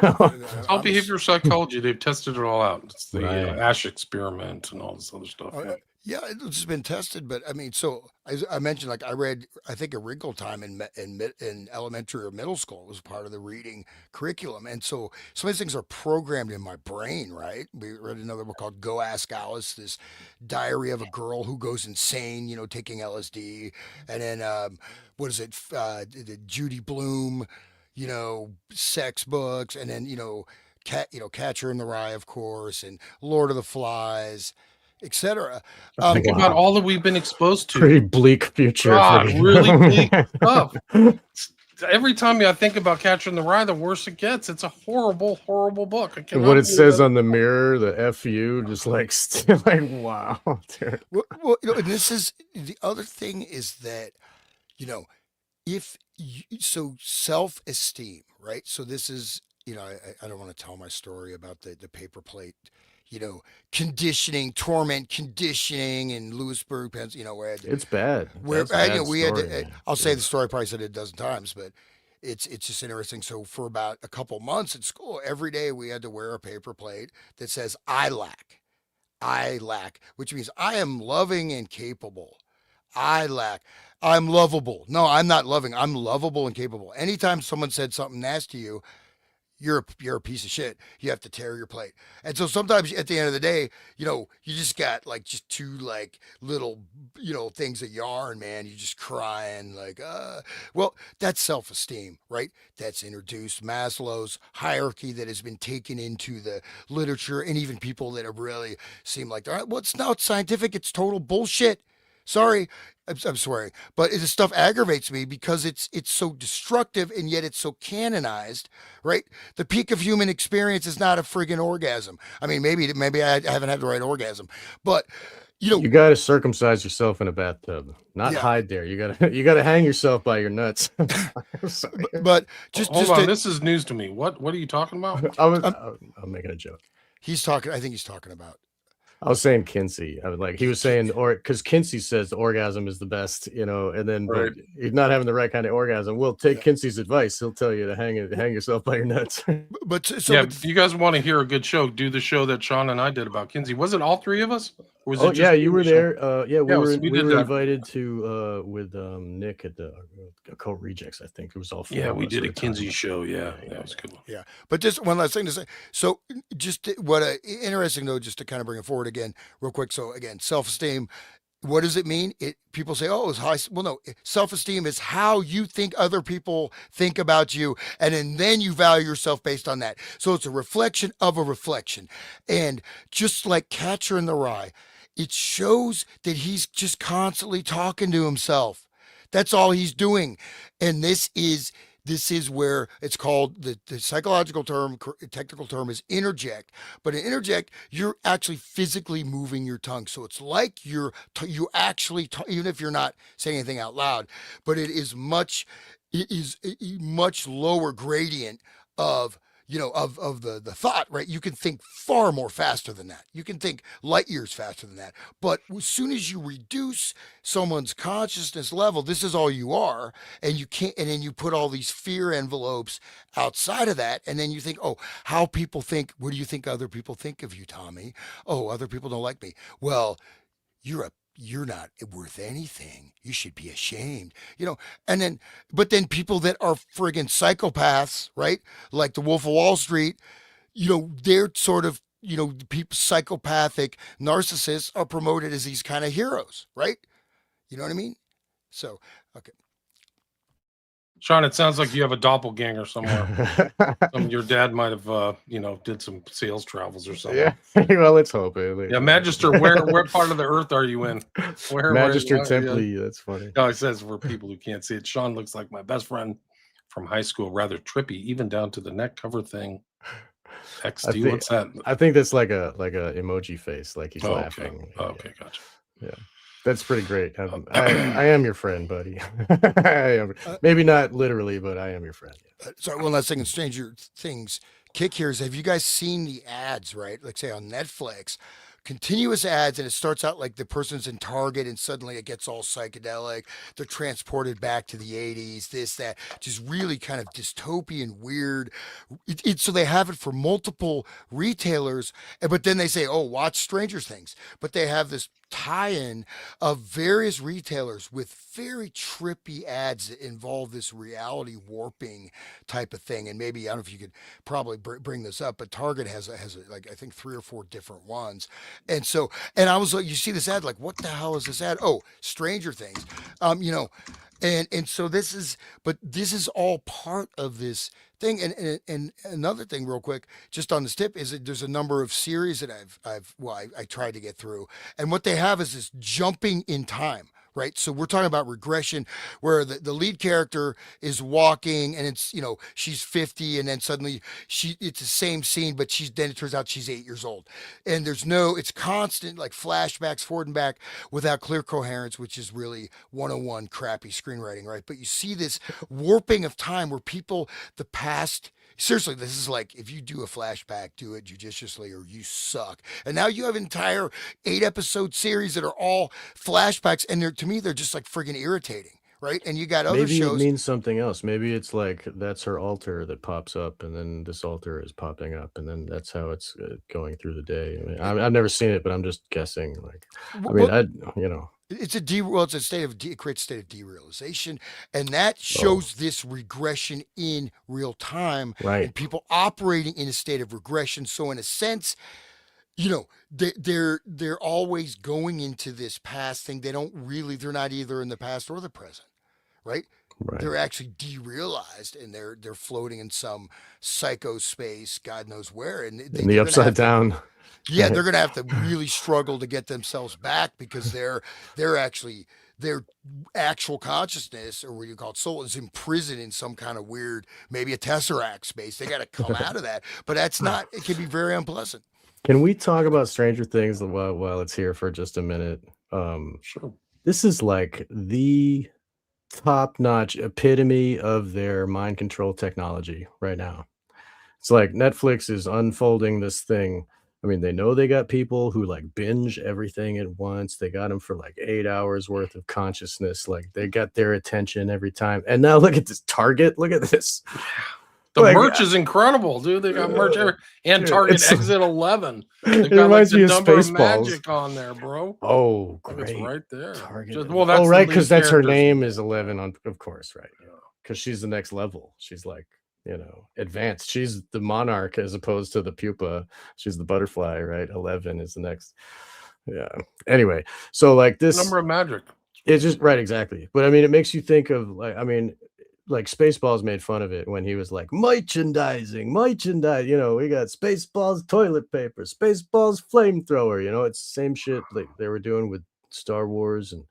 all behavioral psychology. They've tested it all out. It's the Right. Ash experiment and all this other stuff. Yeah. Yeah, it's been tested, but I mean, so as I mentioned, like I read, I think A Wrinkle Time in elementary or middle school. It was part of the reading curriculum, and so some of these things are programmed in my brain. Right? We read another book called Go Ask Alice, this diary of a girl who goes insane, taking LSD, and then what is it? The Judy Blume, sex books, and then Catcher in the Rye, of course, and Lord of the Flies, etc. Think about all that we've been exposed to. Pretty bleak future. God, really bleak stuff. Every time I think about Catcher in the Rye, the worse it gets. It's a horrible, horrible book. I And cannot what it believe says that. on the mirror, the FU, just like, still like, wow. Dude. Well, and this is the other thing is that, if so self-esteem, right? So this is, I don't want to tell my story about the paper plate, conditioning, torment conditioning in Lewisburg, Pennsylvania, where I had to, It's bad. where That's a bad we had story, to, man. I'll say Yeah. the story, probably said it a dozen times, but it's just interesting. So for about a couple months at school, every day we had to wear a paper plate that says I lack, which means I am loving and capable. I lack. I'm lovable. No, I'm not loving. I'm lovable and capable. Anytime someone said something nasty to you, you're a piece of shit. You have to tear your plate. And so sometimes at the end of the day, you just got like just two like little, things of yarn, man. You just crying like, well, that's self-esteem, right? That's introduced Maslow's hierarchy that has been taken into the literature, and even people that have really seem like, all right, well, it's not scientific. It's total bullshit. Sorry, I'm swearing, but this stuff aggravates me because it's so destructive, and yet it's so canonized, right? The peak of human experience is not a friggin' orgasm. I mean, maybe I haven't had the right orgasm, but You got to circumcise yourself in a bathtub, not Yeah. hide there. You gotta hang yourself by your nuts. but just Hold just on, to, this is news to me. What are you talking about? I'm making a joke. he's talking. I think he's talking about I was saying Kinsey. I was like, he was saying, or because Kinsey says the orgasm is the best, and then, but Right. he's not having the right kind of orgasm. Well, take Yeah. Kinsey's advice. He'll tell you to hang yourself by your nuts. But so Yeah, but if you guys want to hear a good show, do the show that Sean and I did about Kinsey. Was it all three of us? Or was Oh it just yeah, you and were Sean? there. Yeah, Yeah, we we were did that. invited to with Nick at the Occult Rejects. I think it was all four Yeah, of we us did at a the time. Kinsey show. Yeah, Yeah, that was a good one. yeah, but just one last thing to say. So just what interesting though, just to kind of bring it forward again, real quick. So again, self-esteem. What does it mean? People say, "Oh, it's high." Well, no, self-esteem is how you think other people think about you, and then you value yourself based on that. So it's a reflection of a reflection, and just like Catcher in the Rye, it shows that he's just constantly talking to himself. That's all he's doing, and this is where it's called the psychological term, technical term is interject. But in interject, you're actually physically moving your tongue, so it's like you actually even if you're not saying anything out loud, but it is a much lower gradient of of the thought, right? You can think far more faster than that. You can think light years faster than that. But as soon as you reduce someone's consciousness level, this is all you are, and you can't, and then you put all these fear envelopes outside of that, and then you think, oh, how people think, what do you think other people think of you, Tommy? Oh, other people don't like me. Well, you're not worth anything. You should be ashamed. And then but then people that are friggin' psychopaths, right? Like the Wolf of Wall Street, they're sort of, people psychopathic narcissists are promoted as these kind of heroes, right? You know what I mean? So, okay. Sean, it sounds like you have a doppelganger somewhere. Your dad might have, did some sales travels or something. Yeah, well, let's hope it. Yeah, Magister, where part of the earth are you in? Magister yeah. Temple. That's funny. No, it says for people who can't see it, Sean looks like my best friend from high school, rather trippy, even down to the neck cover thing. XD, what's that? I think that's like a emoji face, like he's Oh, laughing. okay. Okay, gotcha. Yeah. That's pretty great. I am your friend, buddy. I am. Maybe not literally, but I am your friend. Sorry, one last thing in Stranger Things. Kick here is, have you guys seen the ads, right? Like say on Netflix, continuous ads, and it starts out like the person's in Target and suddenly it gets all psychedelic. They're transported back to the 80s, this, that, just really kind of dystopian, weird. So they have it for multiple retailers, but then they say, oh, watch Stranger Things. But they have this tie-in of various retailers with very trippy ads that involve this reality warping type of thing. And maybe I don't know if you could probably bring this up, but Target has like I think 3 or 4 different ones. And I was like, you see this ad, like, what the hell is this ad? Oh, Stranger Things. And so this is all part of this thing. And another thing, real quick, just on this tip, is that there's a number of series that I tried to get through, and what they have is this jumping in time. Right. So we're talking about regression where the lead character is walking and it's, she's 50 and then suddenly it's the same scene, but then it turns out she's 8 years old. And it's constant like flashbacks forward and back without clear coherence, which is really 101 crappy screenwriting. Right. But you see this warping of time where the past, seriously, this is like if you do a flashback, do it judiciously or you suck. And now you have an entire 8-episode series that are all flashbacks, and to me they're just like friggin' irritating, right? And you got other Maybe shows. it means something else. Maybe it's like that's her altar that pops up, and then this altar is popping up, and then that's how it's going through the day. I mean, I've never seen it, but I'm just guessing. Like, I mean, it's a state of it creates a state of derealization, and that shows this regression in real time, right? And people operating in a state of regression. So in a sense, they're always going into this past thing. They're not either in the past or the present, right? Right. They're actually derealized, and they're floating in some psycho space, God knows where, and in the upside down. Yeah, they're gonna have to really struggle to get themselves back because their actual consciousness, or what you call it, soul, is imprisoned in some kind of weird, maybe a tesseract space. They got to come out of that, but that's not. It can be very unpleasant. Can we talk about Stranger Things while it's here for just a minute? Sure. This is like the top-notch epitome of their mind control technology right now. It's like Netflix is unfolding this thing I mean, they know they got people who like binge everything at once. They got them for like 8 hours worth of consciousness. Like they got their attention every time. And now look at this Target. Look at this. The Like, merch is incredible, dude. They got merch and dude, Target it's- Exit 11. They've It got like reminds the me of number of Spaceballs. magic on there, bro. Oh, Look, it's great. right there. Target. Well, that's oh, the right, lead because that's her character's name name. is 11 on, of course, right? Because she's the next level. She's like, advanced. She's the monarch as opposed to the pupa. She's the butterfly, right? 11 is the next. Yeah. Anyway, so like this Number of magic. it's just right, exactly. But I mean, it makes you think of like Spaceballs made fun of it when he was like merchandising, we got Spaceballs toilet paper, Spaceballs flamethrower, it's the same shit like they were doing with Star Wars. And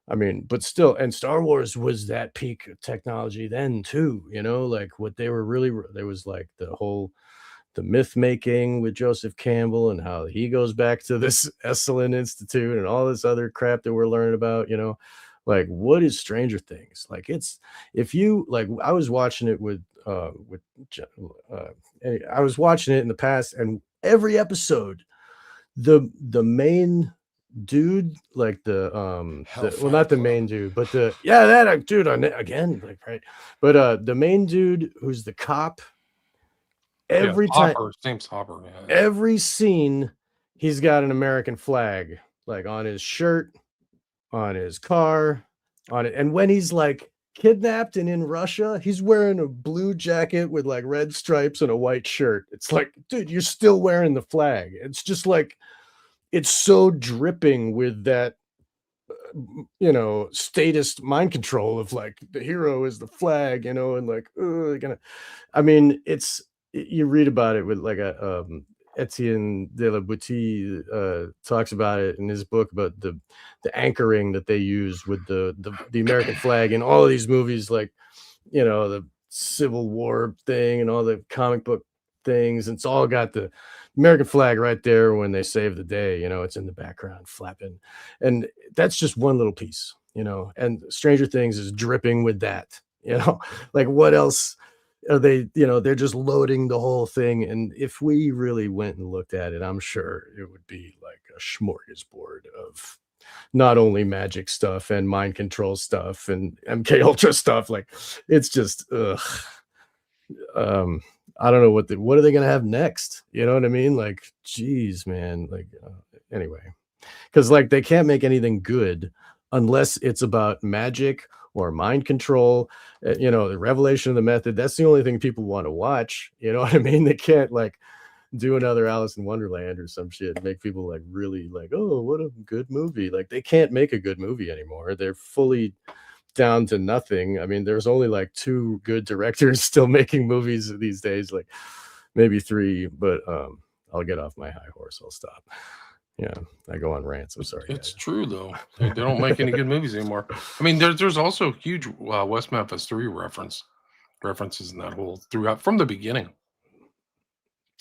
I mean, but still, and Star Wars was that peak technology then too, like what they were really, there was like the myth making with Joseph Campbell and how he goes back to this Esalen Institute and all this other crap that we're learning about, like what is Stranger Things? Like if you like, I was watching it I was watching it in the past, and every episode, the main dude, like well, not the main dude, but that dude again, like, right, but the main dude who's the cop, every time, James Hopper, yeah. every scene, he's got an American flag like on his shirt, on his car, on it. And when he's like kidnapped and in Russia, he's wearing a blue jacket with like red stripes and a white shirt. It's like, dude, you're still wearing the flag. It's just like, it's so dripping with that, statist mind control of like the hero is the flag, and like, I mean, you read about it with like Etienne de la Boutie talks about it in his book about the anchoring that they use with the American flag in all of these movies, like the Civil War thing and all the comic book things. It's all got the American flag right there when they save the day. It's in the background flapping, and that's just one little piece. And Stranger Things is dripping with that. Like what else? Are they, they're just loading the whole thing. And if we really went and looked at it, I'm sure it would be like a smorgasbord of not only magic stuff and mind control stuff and MK Ultra stuff. Like it's just, I don't know what are they going to have next? You know what I mean? Like, geez, man, like, anyway, because like they can't make anything good unless it's about magic or mind control, the revelation of the method. That's the only thing people want to watch. You know what I mean? They can't like do another Alice in Wonderland or some shit and make people like really like, oh, what a good movie. Like they can't make a good movie anymore. They're fully down to nothing. I mean, there's only like 2 good directors still making movies these days, like maybe 3, but I'll get off my high horse. I'll stop. Yeah, I go on rants. I'm sorry. It's true though. They don't make any good movies anymore. I mean, there's also huge West Memphis 3 references in that whole throughout from the beginning.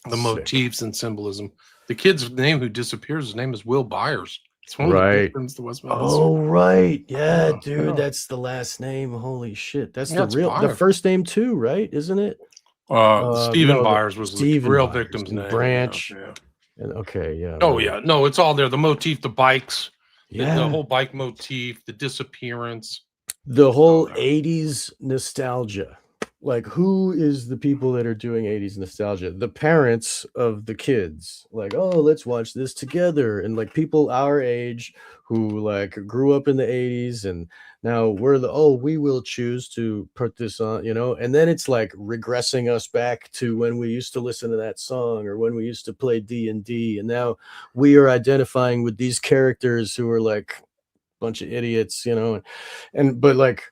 The Sick. motifs and symbolism. The kid's name who disappears, his name is Will Byers. It's one of the Right. victims to West Memphis. Oh, right. Yeah, Yeah, dude, yeah. that's the last name. Holy shit. That's Yeah, it's the Byers. first name too, right? Isn't it? Stephen no, Byers was Stephen the real Byers victim's and name. Branch. Yeah. And okay, yeah. Oh right. yeah, no, it's all there. The motif, the bikes, Yeah. the whole bike motif, the disappearance. The whole there. 80s nostalgia. Like, who is the people that are doing 80s nostalgia? The parents of the kids. Like, oh, let's watch this together. And like people our age who like grew up in the 80s and now we will choose to put this on, and then it's like regressing us back to when we used to listen to that song or when we used to play D&D, and now we are identifying with these characters who are like a bunch of idiots, but like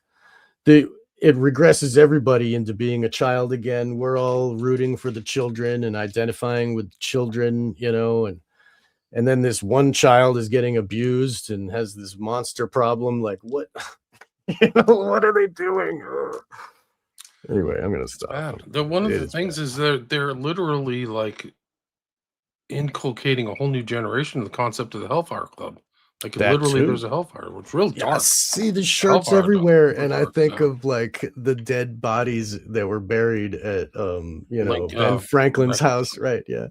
it regresses everybody into being a child again. We're all rooting for the children and identifying with children, and then this one child is getting abused and has this monster problem. Like what, what are they doing? Ugh. Anyway, I'm going to stop. Bad. One of the things is they're literally like inculcating a whole new generation of the concept of the Hellfire Club. Like That literally too. there's a Hellfire, which is real Yeah, dark. see the shirts Hellfire everywhere, does. and I Dark, think yeah. of like the dead bodies that were buried at Like, Ben Franklin's house, right? Yeah,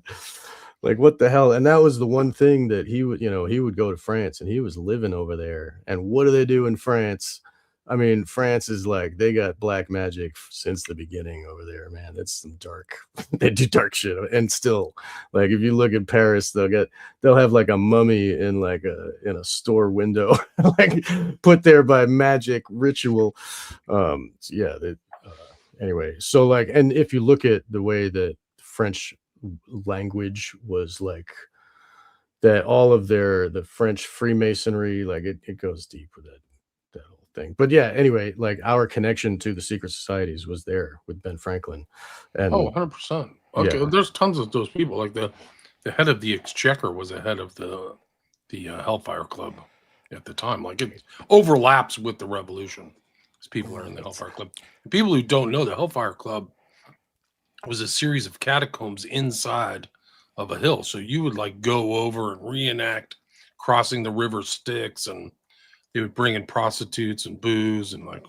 Like, what the hell? And that was the one thing that he would, he would go to France and he was living over there. And what do they do in France? I mean, France is like they got black magic since the beginning over there, man. It's some dark. They do dark shit, and still, like if you look at Paris, they'll have like a mummy in a store window, like put there by magic ritual. Yeah. Anyway, so like, and if you look at the way that French language was like that, all of the French Freemasonry, like it goes deep with that whole thing. But yeah, anyway, like our connection to the secret societies was there with Ben Franklin. And Oh, 100%. Okay, yeah. there's tons of those people. Like the head of the Exchequer was the head of the Hellfire Club at the time. Like it overlaps with the Revolution. Because people are in the Hellfire Club. And people who don't know, the Hellfire Club was a series of catacombs inside of a hill. So you would like go over and reenact crossing the river Styx, and they would bring in prostitutes and booze and like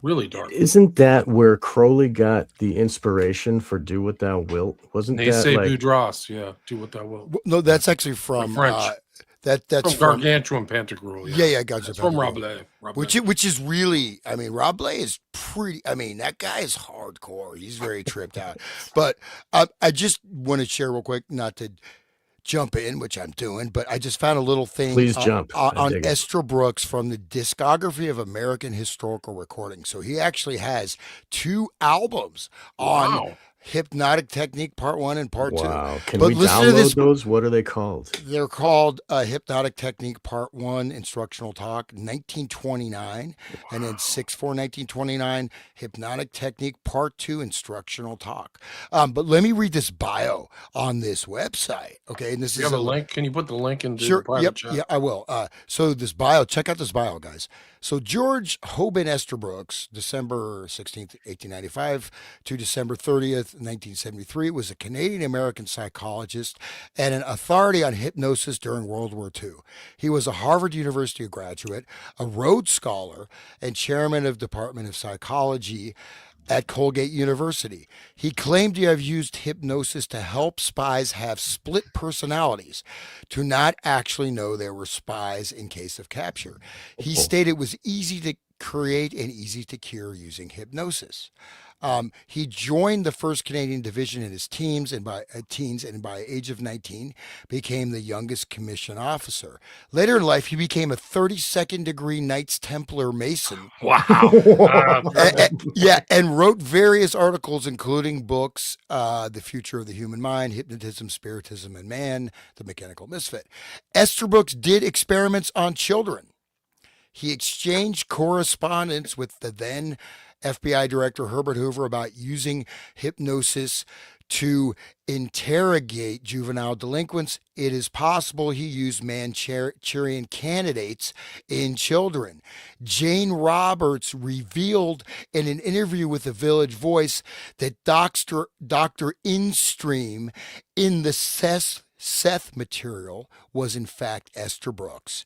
really dark. Isn't that where Crowley got the inspiration for "Do What Thou Wilt"? Wasn't They that say like Boudras, yeah, do what thou wilt. No, that's actually from French. that's From from Gargantua and Pantagruel. yeah, gotcha. It's from Pantagruel. Rabelais. Which is really, I mean, Rabelais is pretty. I mean, that guy is hardcore. He's very tripped out. But I just want to share real quick, not to jump in, which I'm doing, but I just found a little thing. Please jump. I on dig it. Esther Brooks from the Discography of American Historical Recording. So he actually has 2 albums on Wow. Hypnotic Technique Part 1 and Part 2. Wow. Can But we listen to download this- those? What are they called? They're called Hypnotic Technique Part 1, Instructional Talk, 1929, and then 6/4/1929, Hypnotic Technique Part 2, Instructional Talk. But let me read this bio on this website, okay? And this You is have a link? Can you put the link in the Sure. private Yep. chat? Yeah, I will. So this bio, check out this bio, guys. So George Hoban Estabrooks, December 16th, 1895 to December 30th, 1973, was a Canadian-American psychologist and an authority on hypnosis during World War II. He was a Harvard University graduate, a Rhodes Scholar, and chairman of Department of Psychology at Colgate University. He claimed to have used hypnosis to help spies have split personalities, to not actually know they were spies in case of capture. He stated it was easy to create and easy to cure using hypnosis. He joined the 1st Canadian Division in his teens, and by age of 19 became the youngest commissioned officer. Later in life, he became a 32nd degree Knights Templar Mason. Wow. And wrote various articles, including books, The Future of the Human Mind, Hypnotism, Spiritism, and Man, The Mechanical Misfit. Estabrooks did experiments on children. He exchanged correspondence with the then FBI Director Herbert Hoover about using hypnosis to interrogate juvenile delinquents. It is possible he used Manchurian candidates in children. Jane Roberts revealed in an interview with the Village Voice that Dr. Instream in the Seth material was in fact Esther Brooks.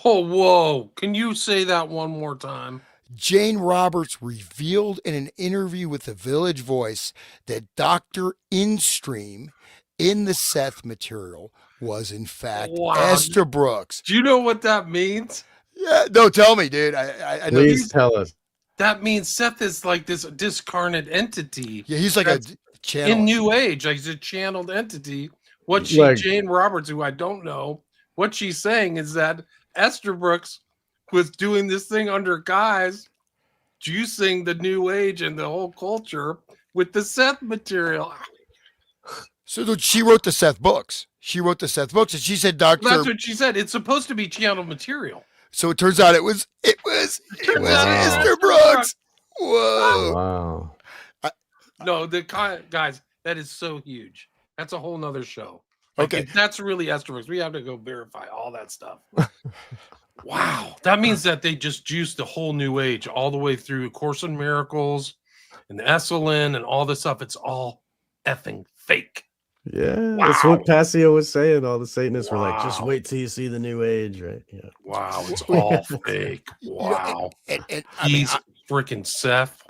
Oh, whoa. Can you say that one more time? Jane Roberts revealed in an interview with the Village Voice that Dr. Instream in the Seth material was in fact Wow. Esther Brooks. Do you know what that means? Yeah, no, tell me, dude. I know Please he's, tell us. That means Seth is like this discarnate entity yeah, he's like that's a channel. in New Age. Like he's a channeled entity. What Jane Roberts, who I don't know, what she's saying is that Esther Brooks was doing this thing under guise, juicing the New Age and the whole culture with the Seth material. So dude, she wrote the Seth books. And she said, Doctor. That's what she said. It's supposed to be channeled material. So it turns out it was Wow. Esther Brooks. Whoa. Wow. No, guys, that is so huge. That's a whole nother show. Okay. If that's really Esther Brooks, we have to go verify all that stuff. Wow. That means that they just juiced the whole New Age all the way through Course in Miracles and the Esalen and all this stuff. It's all effing fake. Yeah, that's what Passio was saying. All the Satanists were like, just Wow. wait till you see the New Age, right? Yeah. Wow. It's all fake. Wow. And I mean, He's freaking Seth.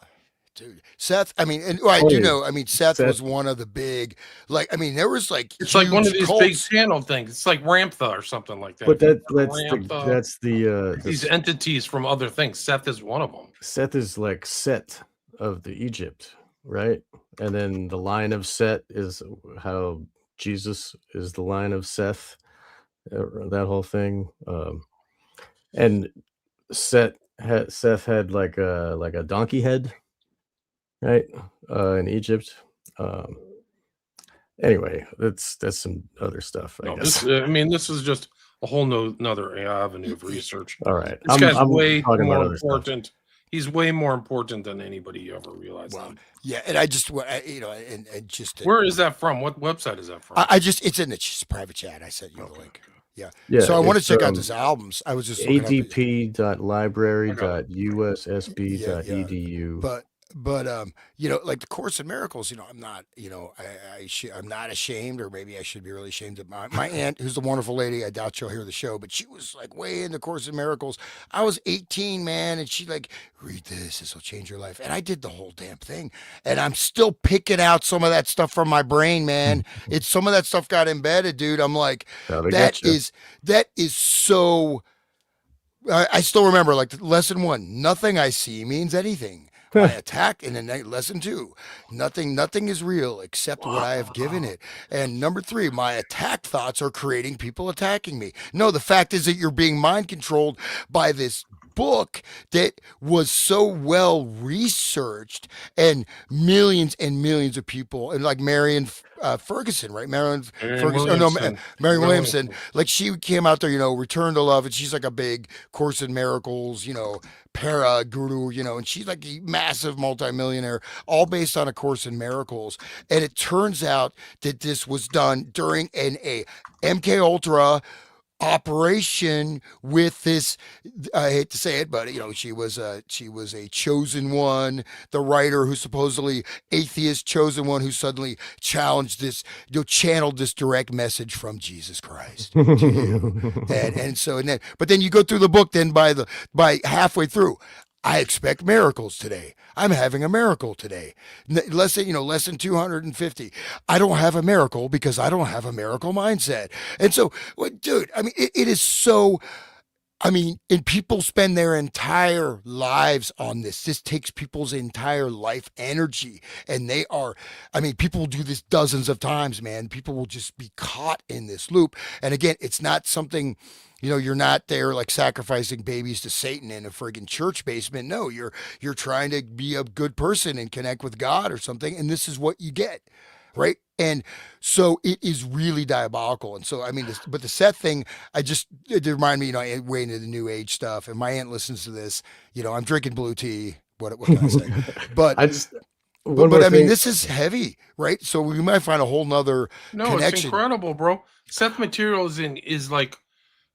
dude. Seth, I mean, and I Oh, do yeah. know, I mean, Seth Seth. was one of the big, like, I mean, there was like It's like one of huge these big cults. channel things. It's like Ramtha or something like that. But If you that's remember the Ramtha, that's the these s- entities from other things. Seth is one of them. Seth is like Set of the Egypt, right? And then the line of Set is how Jesus is the line of Seth, that whole thing. And Seth had like a donkey head, right? In Egypt. Um, anyway, that's some other stuff, I No, guess. I mean, this is just a whole another avenue of research. All right, This guy's I'm way talking more about other stuff. important. He's way more important than anybody you ever realized. Well, yeah, and I just, you know, and just, Where is that from? What website is that from? I just, it's in the private chat. I sent you the link. Yeah. Yeah, So I want to it's, check out this albums. I was just looking up. adp.library.ussb.edu. But you know, like the Course in Miracles, you know, I'm not, you know, I'm not ashamed, or maybe I should be really ashamed of my aunt, who's a wonderful lady. I doubt she'll hear the show, but she was like way in the Course in Miracles. I was 18, man, and she like, read this will change your life, and I did the whole damn thing, and I'm still picking out some of that stuff from my brain, man. It's some of that stuff got embedded, dude. I'm like, that is so. I still remember, like, lesson 1, nothing I see means anything. My attack, and then lesson 2, nothing is real except what I have given it. And number 3, my attack thoughts are creating people attacking me. No, the fact is that you're being mind controlled by this book that was so well researched, and millions of people, and like Marion Ferguson, right? Marion Ferguson. Oh no, Marion Williamson. Like, she came out there, you know, Return to Love, and she's like a big Course in Miracles, you know, para guru, you know, and she's like a massive multimillionaire, all based on A Course in Miracles. And it turns out that this was done during a MK Ultra operation with this. I hate to say it, but you know, she was a chosen one, the writer who supposedly atheist chosen one, who suddenly challenged this, you know, channeled this direct message from Jesus Christ to you. But then you go through the book, then by halfway through, I expect miracles today. I'm having a miracle today. Lesson 250. I don't have a miracle because I don't have a miracle mindset. And so, dude, I mean, it is so. I mean, and people spend their entire lives on this. This takes people's entire life energy. And they are, I mean, people do this dozens of times, man. People will just be caught in this loop. And again, it's not something, you know, you're not there like sacrificing babies to Satan in a friggin' church basement. No, you're trying to be a good person and connect with God or something. And this is what you get. Right. And so it is really diabolical. And so, I mean, but the Seth thing, it reminded me, you know, I way into the new age stuff, and my aunt listens to this, you know, I'm drinking blue tea. What can I say? But I mean, this is heavy, right? So we might find a whole nother connection. It's incredible, bro. Seth material is like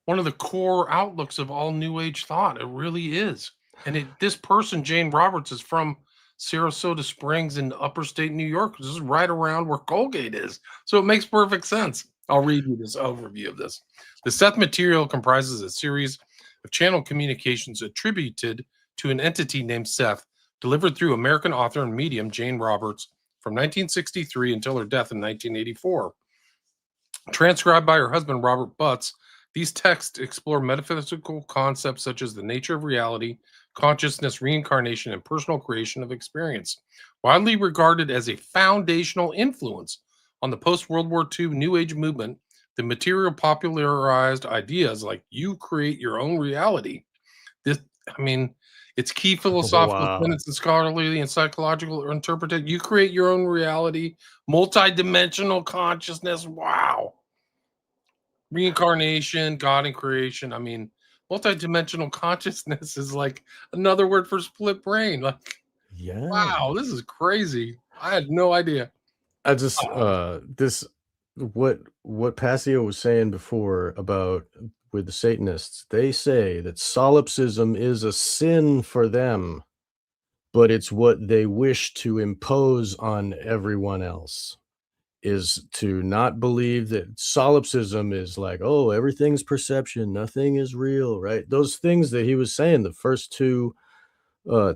one of the core outlooks of all new age thought. It really is. And this person, Jane Roberts, is from Sarasota Springs in upper state New York. This is right around where Colgate is. So it makes perfect sense. I'll read you this overview of this. The Seth material comprises a series of channel communications attributed to an entity named Seth, delivered through American author and medium Jane Roberts from 1963 until her death in 1984. Transcribed by her husband, Robert Butts, these texts explore metaphysical concepts such as the nature of reality, consciousness, reincarnation, and personal creation of experience. Widely regarded as a foundational influence on the post-World War II New Age movement, the material popularized ideas like you create your own reality. Its key philosophical tenets and scholarly and psychological interpretation. You create your own reality, multi-dimensional consciousness. Wow. Reincarnation, God and creation. I mean, multi-dimensional consciousness is like another word for split brain. Like, yeah, wow, this is crazy. I had no idea. I just what Passio was saying before about with the Satanists, they say that solipsism is a sin for them, but it's what they wish to impose on everyone else, is to not believe that solipsism is like, oh, everything's perception, nothing is real, right? Those things that he was saying, the first two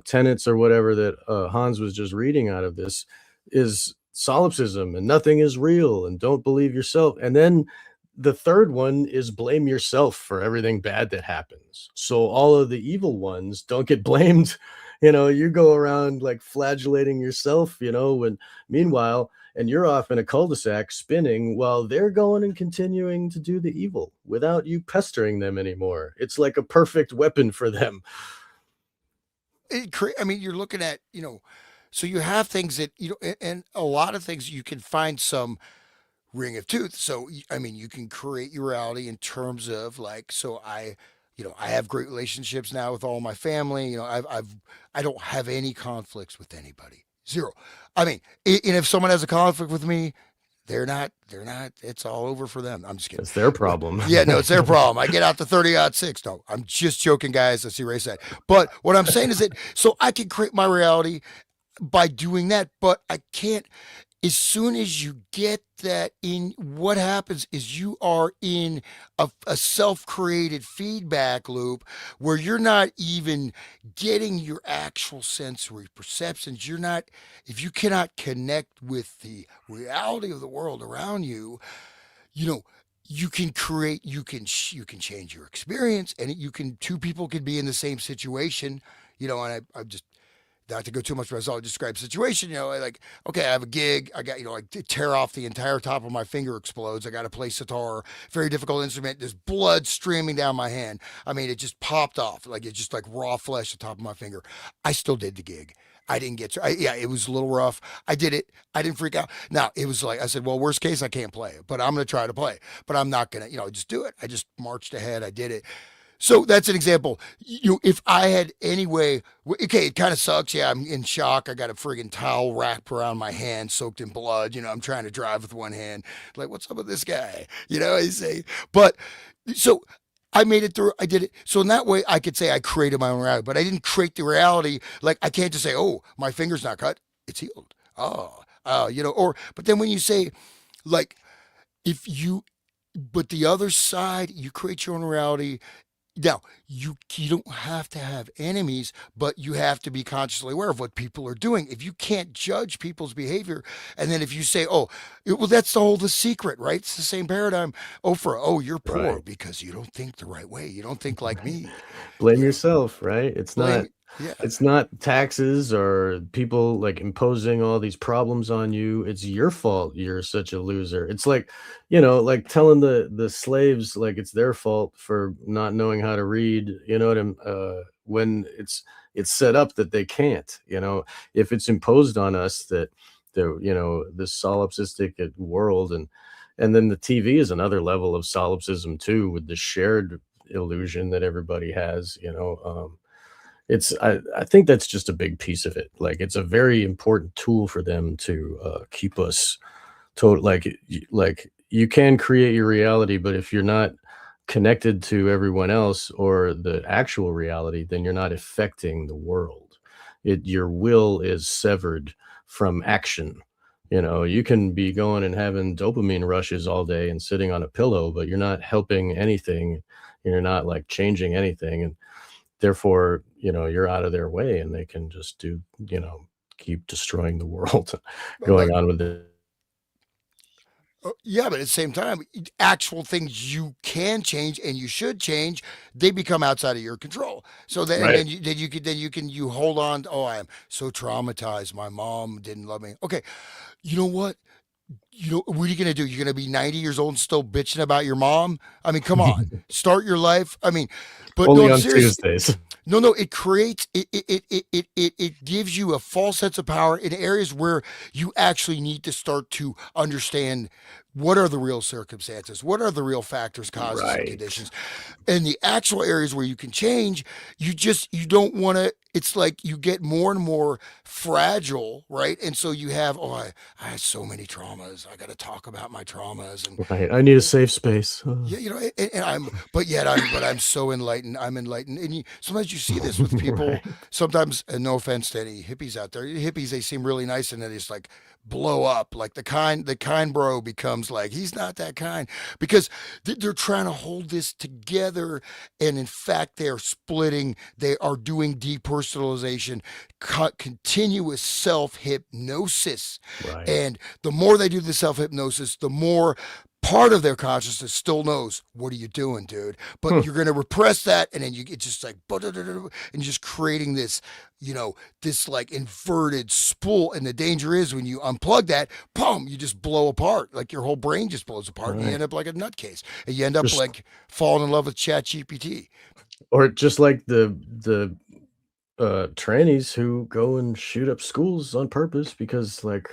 tenets or whatever that Hans was just reading out of this is solipsism and nothing is real and don't believe yourself. And then the third one is blame yourself for everything bad that happens. So all of the evil ones don't get blamed. You go around like flagellating yourself, when meanwhile, and you're off in a cul-de-sac spinning while they're going and continuing to do the evil without you pestering them anymore. It's like a perfect weapon for them. I mean, you're looking at, so you have things that, and a lot of things you can find some ring of truth. So, I mean, you can create your reality in terms of like, so I have great relationships now with all my family. I don't have any conflicts with anybody. Zero. I mean, and if someone has a conflict with me, they're not, it's all over for them. I'm just kidding. It's their But problem. yeah, no, it's their problem. I get out to 30-06. No, I'm just joking, guys. I see Ray said. But what I'm saying is that so I can create my reality by doing that, but I can't. As soon as you get that in, what happens is you are in a self created feedback loop where you're not even getting your actual sensory perceptions. You're not, if you cannot connect with the reality of the world around you, you know, you can create, you can change your experience, and two people can be in the same situation, and I just, not to go too much, but I'll describe the situation. Like, okay, I have a gig. I got, like tear off the entire top of my finger explodes. I got to play sitar, very difficult instrument. There's blood streaming down my hand. I mean, it just popped off. Like it's just like raw flesh at the top of my finger. I still did the gig. I didn't get to, yeah, it was a little rough. I did it. I didn't freak out. Now it was like, I said, well, worst case, I can't play it, but I'm going to try to play, but I'm not going to, just do it. I just marched ahead. I did it. So that's an example. If I had any way, okay, it kind of sucks. Yeah, I'm in shock. I got a friggin' towel wrapped around my hand, soaked in blood. I'm trying to drive with one hand. Like, what's up with this guy? I say, but so I made it through. I did it. So in that way, I could say I created my own reality, but I didn't create the reality. Like, I can't just say, oh, my finger's not cut. It's healed. But then when you say, like, if you, but the other side, you create your own reality. Now, you don't have to have enemies, but you have to be consciously aware of what people are doing. If you can't judge people's behavior, and then if you say, "Oh, well, that's the secret, right?" It's the same paradigm. Oh, you're poor Right. because you don't think the right way. You don't think like me. Blame You know, yourself, right? It's not blame. Yeah, it's not taxes or people like imposing all these problems on you. It's your fault you're such a loser. It's like, like telling the slaves like it's their fault for not knowing how to read, when it's set up that they can't, if it's imposed on us that this solipsistic world and then the TV is another level of solipsism too, with the shared illusion that everybody has, I think that's just a big piece of it. Like it's a very important tool for them to keep us total. Like you can create your reality, but if you're not connected to everyone else or the actual reality, then you're not affecting the world. Your will is severed from action. You can be going and having dopamine rushes all day and sitting on a pillow, but you're not helping anything. You're not like changing anything. And therefore, you're out of their way and they can just keep destroying the world, but going on with it. yeah, but at the same time, actual things you can change and you should change, they become outside of your control. So then, and Right. you hold on. Oh, I am so traumatized. My mom didn't love me. Okay, you know what? What are you gonna do? You're gonna be 90 years old and still bitching about your mom? I mean, come on, start your life. I mean, but no, Only I'm on serious. Tuesdays. No, it creates it gives you a false sense of power in areas where you actually need to start to understand what are the real circumstances, what are the real factors, causes, and Right. conditions. And the actual areas where you can change, you don't want to, it's like you get more and more fragile, right? And so you have, oh, I had so many traumas. I got to talk about my traumas. And Right. I need a safe space. yeah, and I'm so enlightened. I'm enlightened, and sometimes you see this with people. Right. Sometimes, and no offense to any hippies out there, hippies they seem really nice, and then it's like blow up. Like the kind bro becomes like, he's not that kind, because they're trying to hold this together. And in fact, they are splitting, they are doing depersonalization, continuous self hypnosis. Right. And the more they do the self hypnosis, the more part of their consciousness still knows, what are you doing, dude? But you're going to repress that, and then it's just like, and you're just creating this, this like inverted spool. And the danger is when you unplug that, boom, you just blow apart. Like your whole brain just blows apart, and you Right. end up like a nutcase, and you end up Just like falling in love with Chat GPT. or just like the trannies who go and shoot up schools on purpose because like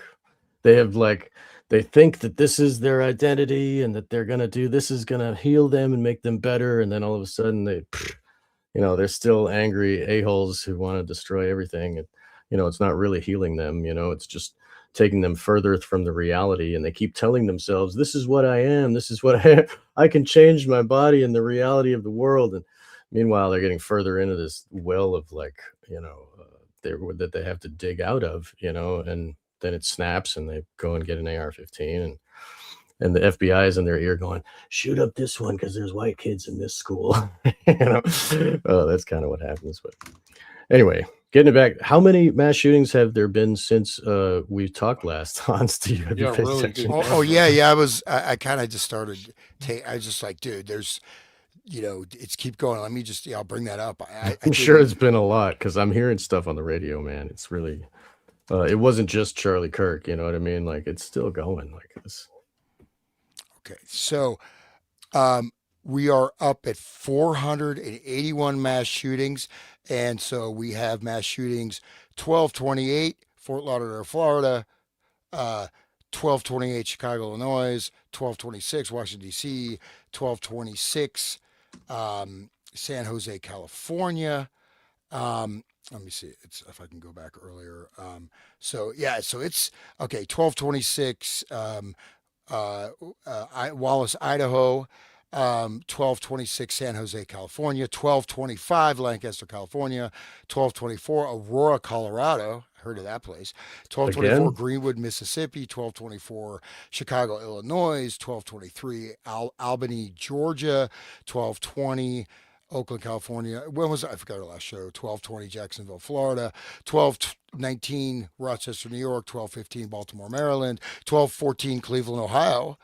they have like they think that this is their identity and that they're gonna do this is gonna heal them and make them better, and then all of a sudden they're still angry a-holes who want to destroy everything, and it's not really healing them, it's just taking them further from the reality, and they keep telling themselves, this is what I am, this is what I am. I can change my body and the reality of the world, and meanwhile they're getting further into this well of like that they have to dig out of, and then it snaps and they go and get an AR-15, and the FBI is in their ear going, shoot up this one because there's white kids in this school. Oh, that's kind of what happens. But anyway, getting it back, how many mass shootings have there been since we talked last? Hans, do you have your Yeah, face really section? good Oh yeah. I kind of just started. I was just like, dude, there's, it's keep going. Let me just, I'll bring that up. I'm sure it's been a lot because I'm hearing stuff on the radio, man. It's really, it wasn't just Charlie Kirk, you know what I mean? Like it's still going like this. Okay, so we are up at 481 mass shootings, and so we have mass shootings 1228 Fort Lauderdale, Florida, 1228 Chicago, Illinois, 1226 Washington D.C., 1226 San Jose, California. Let me see. It's if I can go back earlier. So it's okay. 1226. Wallace, Idaho, 1226 San Jose, California, 1225 Lancaster, California, 1224 Aurora, Colorado. Heard of that place. 1224 Again? Greenwood, Mississippi, 1224 Chicago, Illinois, 1223 Albany, Georgia, 1220 Oakland, California. When was I forgot our last show? 1220 Jacksonville, Florida. 1219 Rochester, New York. 1215 Baltimore, Maryland. 1214 Cleveland, Ohio.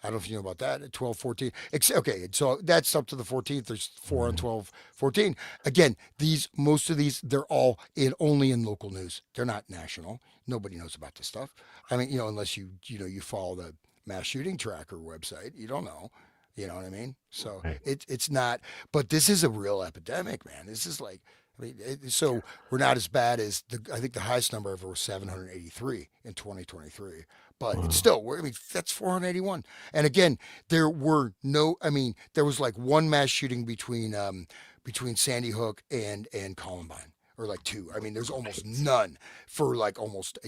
I don't know if you know about that. 1214. Okay, so that's up to the 14th. There's 4 on 1214. Again, most of these, they're all only in local news. They're not national. Nobody knows about this stuff. I mean, unless you follow the mass shooting tracker website, you don't know. You know what I mean? So Right. it's not, but this is a real epidemic, man. This is like, I mean, so we're not as bad as I think the highest number ever was 783 in 2023, but Wow. it's still, I mean, that's 481. And again, there were there was like one mass shooting between Sandy Hook and Columbine. Or like two. I mean, there's almost none for like almost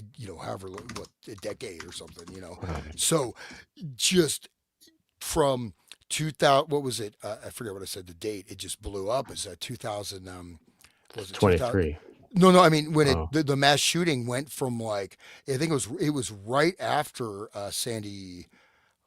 however what a decade or something. Wow. So just from 2000, what was it? I forget what I said. The date it just blew up. Is 2000? Was it 2000? 23. No. I mean, when Oh. the mass shooting went from like I think it was right after Sandy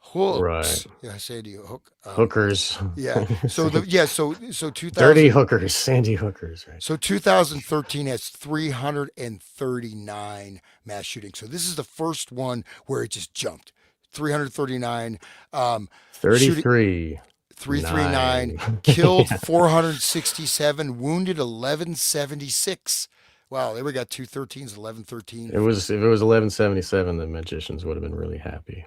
Hooks. Right. Yeah, Sandy Hook. Hookers. Yeah. So so 2000. Dirty hookers, Sandy Hookers, right? So 2013 has 339 mass shootings. So this is the first one where it just jumped. 339. Shooting 33. 339, 9. killed Yeah. 467, wounded 1176. Wow, there we got 213s, 1113. If it was 1177, the magicians would have been really happy.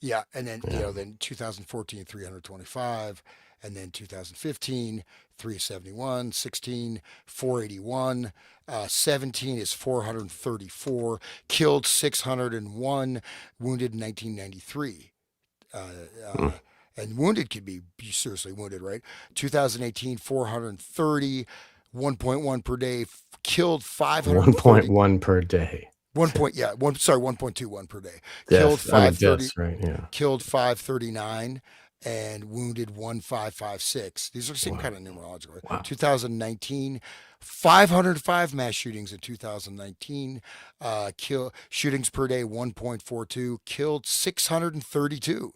Yeah, and then Yeah. then 2014 325, and then 2015 371, 16 481, 17 is 434, killed 601, wounded 1993. Hmm. And wounded could be seriously wounded, right? 2018 430, 1.1 per day, killed 530. 1.1 per day. 1.21 per day. Killed Death. I mean 530. deaths, right? Yeah. Killed 539. and wounded 1556. These are the same Wow. kind of numerological. Wow. 2019, 505 mass shootings in 2019. Shootings per day 1.42. Killed 632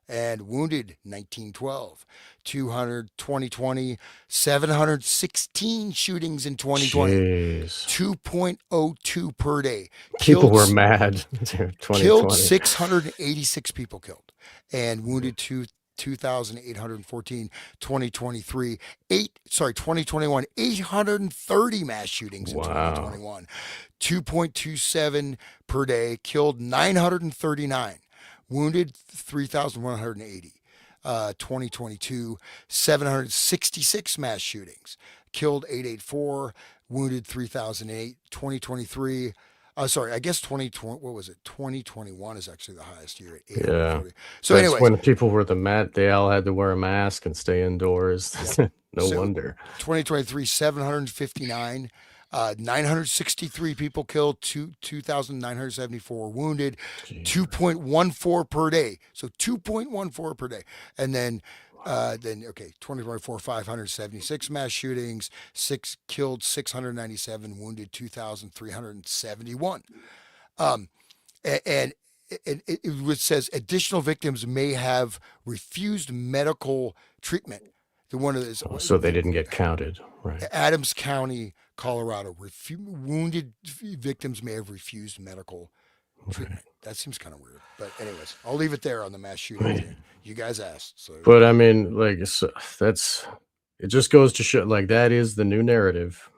and wounded 1912. 2020, 716 shootings in 2020. Jeez. 2.02 per day. People Killed were mad. killed 2020. 686 people killed and wounded 2,814. 2023 2021 830 mass shootings in Wow. 2021. 2.27 per day. Killed 939, wounded 3,180. 2022 766 mass shootings, killed 884, wounded 3,008. 2023 sorry, I guess 2020, what was it? 2021 is actually the highest year at Yeah. 840. So, That's anyways, when people were they all had to wear a mask and stay indoors. No so wonder. 2023, 759, 963 people killed, 2,974 wounded, Jeez. 2.14 per day. So 2.14 per day. And then, 2024, 576 mass shootings, killed 697, wounded 2,371. Um, and it says additional victims may have refused medical treatment. The one of this, So they didn't get counted, right? Adams County, Colorado, wounded victims may have refused medical treatment. That seems kind of weird, but anyways, I'll leave it there on the mass shooting Right. thing. You guys asked, so But I mean, like, it just goes to show, like, that is the new narrative.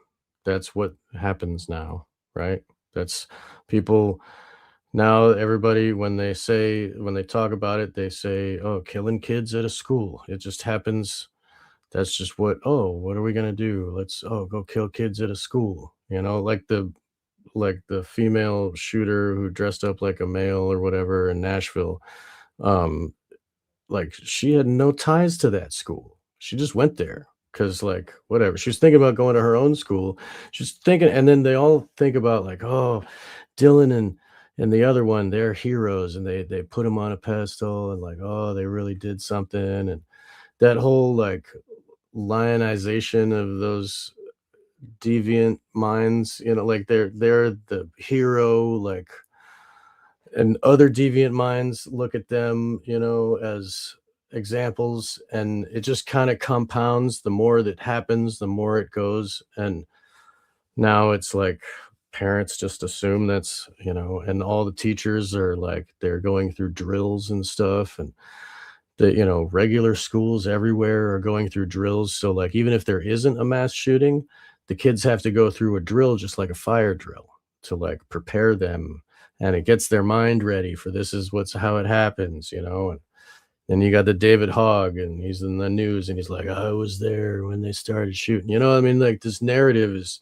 That's what happens now, right? That's people now, everybody, when they talk about it, they say, oh, killing kids at a school. It just happens. That's just what are we gonna do? Let's go kill kids at a school. Like the female shooter who dressed up like a male or whatever in Nashville. Um, like, she had no ties to that school. She just went there because, like, whatever. She was thinking about going to her own school. She's thinking, and then they all think about, like, oh, Dylan and the other one, they're heroes, and they put them on a pedestal, and, like, oh, they really did something, and that whole, like, lionization of those deviant minds, like they're the hero, like, and other deviant minds look at them, as examples, and it just kind of compounds. The more that happens, the more it goes, and now it's like parents just assume that's, and all the teachers are like, they're going through drills and stuff, and the regular schools everywhere are going through drills. So, like, even if there isn't a mass shooting, the kids have to go through a drill, just like a fire drill, to, like, prepare them, and it gets their mind ready for this is how it happens. And then you got the David Hogg, and he's in the news, and he's like, I was there when they started shooting. I mean, like, this narrative is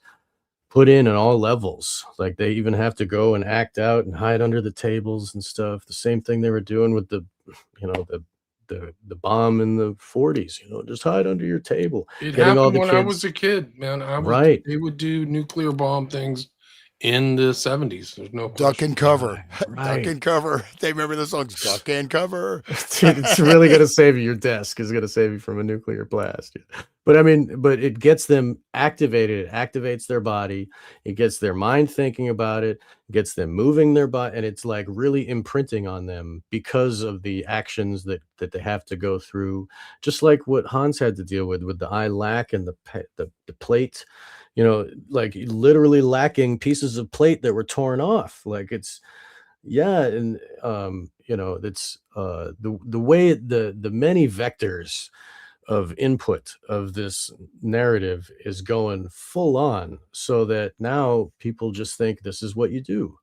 put in at all levels. Like, they even have to go and act out and hide under the tables and stuff. The same thing they were doing with the bomb in the 40s, just hide under your table. It Getting all happened the when I kids was a kid, man. right. They would do nuclear bomb things in the 70s. There's no duck question. and cover, duck Right. and cover. They remember the songs, duck and cover. It's really going to save you. Your desk is going to save you from a nuclear blast. But I mean, it gets them activated. It activates their body. It gets their mind thinking about it, gets them moving their body, and it's like really imprinting on them because of the actions that they have to go through. Just like what Hans had to deal with the eye lac and the plate, like literally lacking pieces of plate that were torn off. Like, it's, yeah. And it's the way the many vectors of input of this narrative is going full on, so that now people just think this is what you do.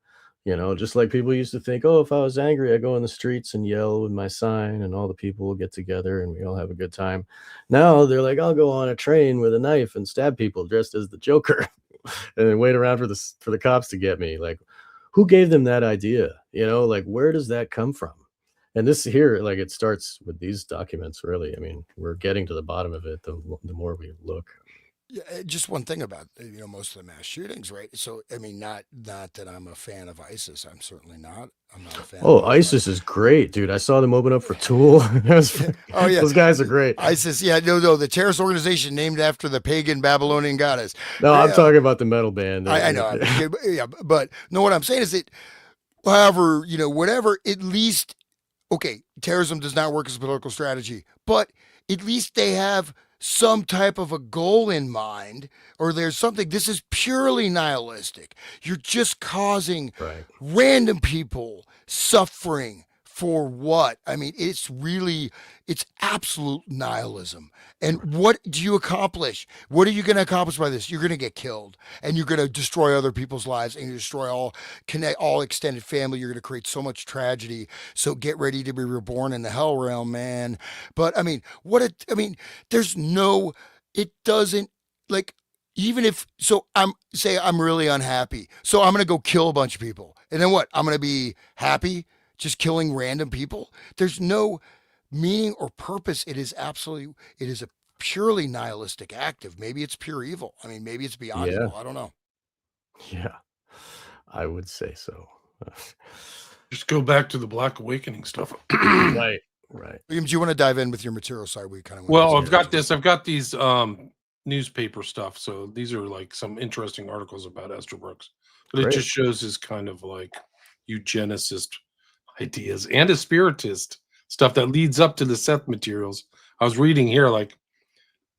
Just like people used to think, oh, if I was angry, I go in the streets and yell with my sign, and all the people will get together and we all have a good time. Now they're like, I'll go on a train with a knife and stab people dressed as the Joker and then wait around for the cops to get me. Like, who gave them that idea? Like, where does that come from? And this here, like, it starts with these documents, really. I mean, we're getting to the bottom of it the more we look. Yeah, just one thing about most of the mass shootings, right? So I mean, not that I'm a fan of ISIS. I'm certainly not. I'm not a fan of Oh, those ISIS guys. is great, dude. I saw them open up for Tool. Oh yeah, Those guys are great. ISIS. Yeah, no, the terrorist organization named after the pagan Babylonian goddess. No, I'm Yeah, talking about the metal band. I know. I'm just kidding. Yeah, but no, what I'm saying is that, however, whatever, at least okay, terrorism does not work as a political strategy, but at least they have some type of a goal in mind, or there's something. This is purely nihilistic. You're just causing Right. random people suffering for what? I mean, it's absolute nihilism. And what do you accomplish? What are you going to accomplish by this? You're going to get killed, and you're going to destroy other people's lives, and you destroy all extended family. You're going to create so much tragedy. So get ready to be reborn in the hell realm, man. But I mean, there's no, it doesn't like, even if, so I'm really unhappy. So I'm going to go kill a bunch of people. And then what? I'm going to be happy just killing random people. There's no meaning or purpose. It is a purely nihilistic active. Maybe it's pure evil. I mean, maybe it's beyond Yeah. evil. I don't know. Yeah. I would say so. Just go back to the Black Awakening stuff. Right. Right. William, do you want to dive in with your material? Sorry, we kind of Well, I've got these newspaper stuff. So these are like some interesting articles about Estabrooks, but it Great. just shows his kind of like eugenicist ideas and his spiritist stuff that leads up to the Seth materials. I was reading here, like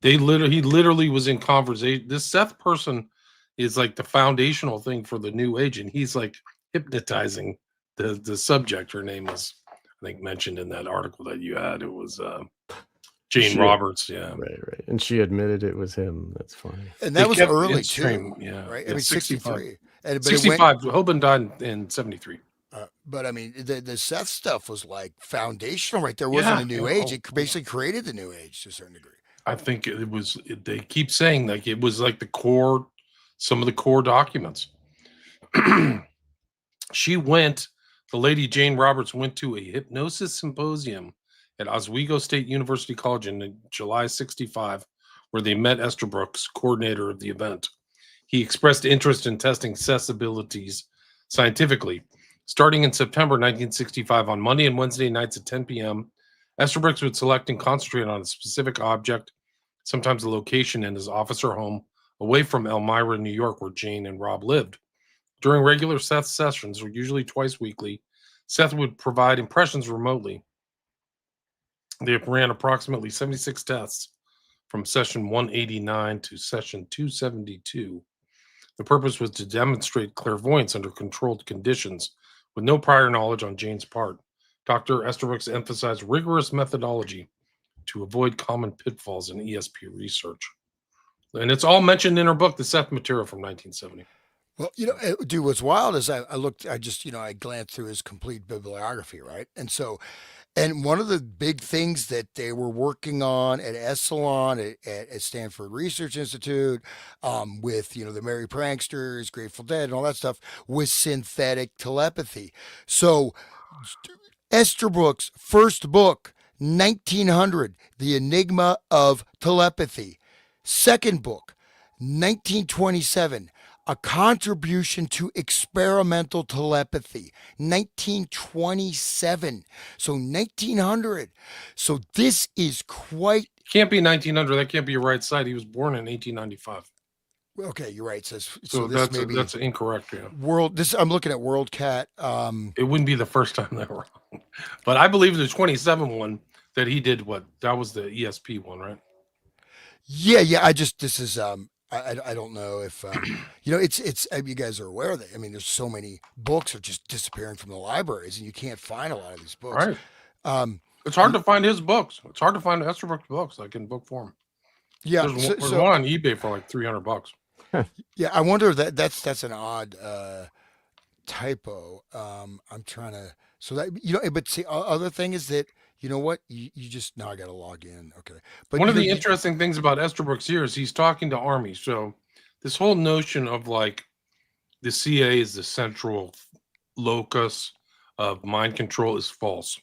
he literally was in conversation. This Seth person is like the foundational thing for the New Age, and he's like hypnotizing the subject. Her name was, I think, mentioned in that article that you had. It was Jane Roberts. Yeah. Right. And she admitted it was him. That's funny. And that was early too, yeah. right? Yeah, I mean, 63. But 65. Hoban died in 73. But I mean, the Seth stuff was like foundational, right? There wasn't a new age. It basically created the new age to a certain degree. I think it was. They keep saying like it was like the core, some of the core documents. The lady Jane Roberts went to a hypnosis symposium at Oswego State University College in July 65, where they met Estabrooks, coordinator of the event. He expressed interest in testing Seth's abilities scientifically. Starting in September 1965, on Monday and Wednesday nights at 10 p.m., Estabrooks would select and concentrate on a specific object, sometimes a location in his office or home, away from Elmira, New York, where Jane and Rob lived. During regular Seth sessions, or usually twice weekly, Seth would provide impressions remotely. They ran approximately 76 tests from session 189 to session 272. The purpose was to demonstrate clairvoyance under controlled conditions with no prior knowledge on Jane's part. Dr. Estabrooks emphasized rigorous methodology to avoid common pitfalls in ESP research. And it's all mentioned in her book, The Seth Material from 1970. Well, dude, what's wild is I glanced through his complete bibliography, right? And one of the big things that they were working on at Esalen, at Stanford Research Institute, with, the Merry Pranksters, Grateful Dead, and all that stuff, was synthetic telepathy. So Estabrooks' first book, 1900, The Enigma of Telepathy. Second book, 1927, A Contribution to Experimental Telepathy, 1927. So 1900. So this is quite. Can't be 1900. That can't be your right side. He was born in 1895. Okay, you're right. So that's incorrect. Yeah. I'm looking at WorldCat. It wouldn't be the first time they're wrong, but I believe the 27 one that he did. That was the ESP one, right? Yeah. This is I don't know if it's you guys are aware that, I mean, there's so many books are just disappearing from the libraries, and you can't find a lot of these books. Right. It's hard to find his books. It's hard to find Estabrooks books like in book form. Yeah. There's one on eBay for like $300. Yeah, I wonder that's an odd typo. I'm trying to, so that, but see, other thing is that, you know what, you just, now I got to log in. Okay. But one of the interesting things about Estabrooks here is he's talking to Army. So this whole notion of like the CIA is the central locus of mind control is false.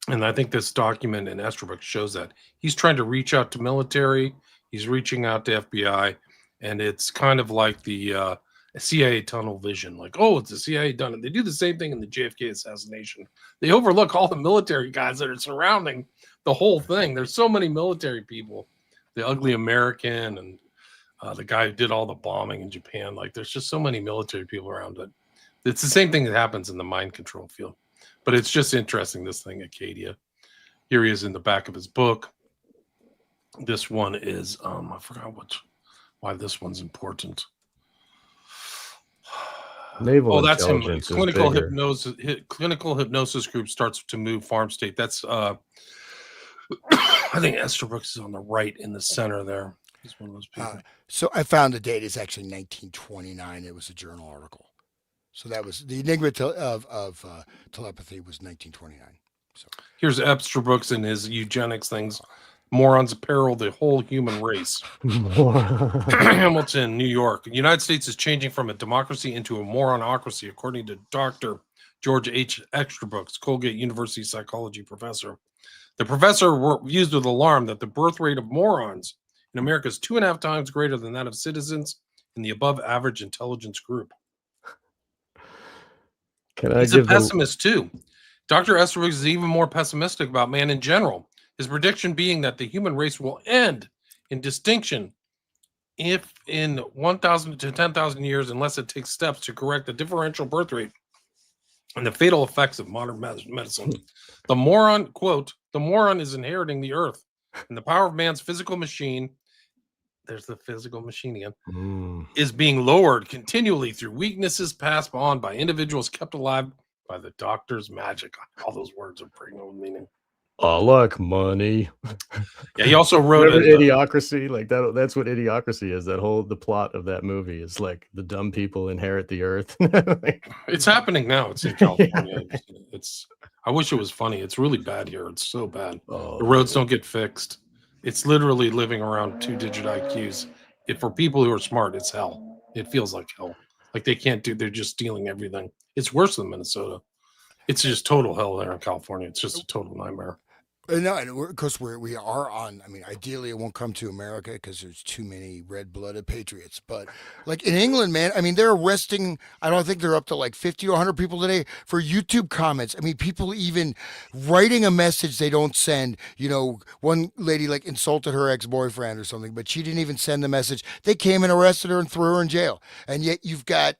And I think this document in Esterbrook shows that he's trying to reach out to military, he's reaching out to FBI, and it's kind of like the CIA tunnel vision. Like, oh, it's the CIA done it. They do the same thing in the JFK assassination. They overlook all the military guys that are surrounding the whole thing. There's so many military people. The ugly American and the guy who did all the bombing in Japan. Like, there's just so many military people around it. It's the same thing that happens in the mind control field. But it's just interesting, this thing, Acadia. Here he is in the back of his book. This one is, I forgot why this one's important. Naval That's him. intelligence is Clinical bigger. clinical hypnosis group starts to move farm state. That's I think Esterbrook's is on the right in the center there. He's one of those people. So I found the date is actually 1929. It was a journal article. So that was the enigma of telepathy was 1929. So Here's Esterbrook's and his eugenics things. Morons peril the whole human race. Hamilton, New York. The United States is changing from a democracy into a moronocracy, according to Dr. George H. Esterbrook, Colgate University psychology professor. The professor views with alarm that the birth rate of morons in America is 2.5 times greater than that of citizens in the above average intelligence group. He's a pessimist too. Dr. Esterbrook is even more pessimistic about man in general. His prediction being that the human race will end in distinction if in 1,000 to 10,000 years, unless it takes steps to correct the differential birth rate and the fatal effects of modern medicine. The moron, quote, the moron is inheriting the earth and the power of man's physical machine. There's the physical machine again, is being lowered continually through weaknesses passed on by individuals kept alive by the doctor's magic. All those words are pregnant with meaning. I like money. Yeah, he also wrote Idiocracy. Like that's what Idiocracy is. The plot of that movie is like the dumb people inherit the earth. It's happening now. It's in California. Yeah. I wish it was funny. It's really bad here. It's so bad. The roads don't get fixed. It's literally living around 2-digit IQs. For people who are smart, it's hell. It feels like hell. Like they're just stealing everything. It's worse than Minnesota. It's just total hell there in California. It's just a total nightmare. No, and of course we are on. I mean, ideally it won't come to America because there's too many red-blooded patriots. But like in England, man, I mean, they're arresting. I don't think they're up to like 50 to 100 people today for YouTube comments. I mean, people even writing a message they don't send. You know, one lady like insulted her ex-boyfriend or something, but she didn't even send the message. They came and arrested her and threw her in jail. And yet you've got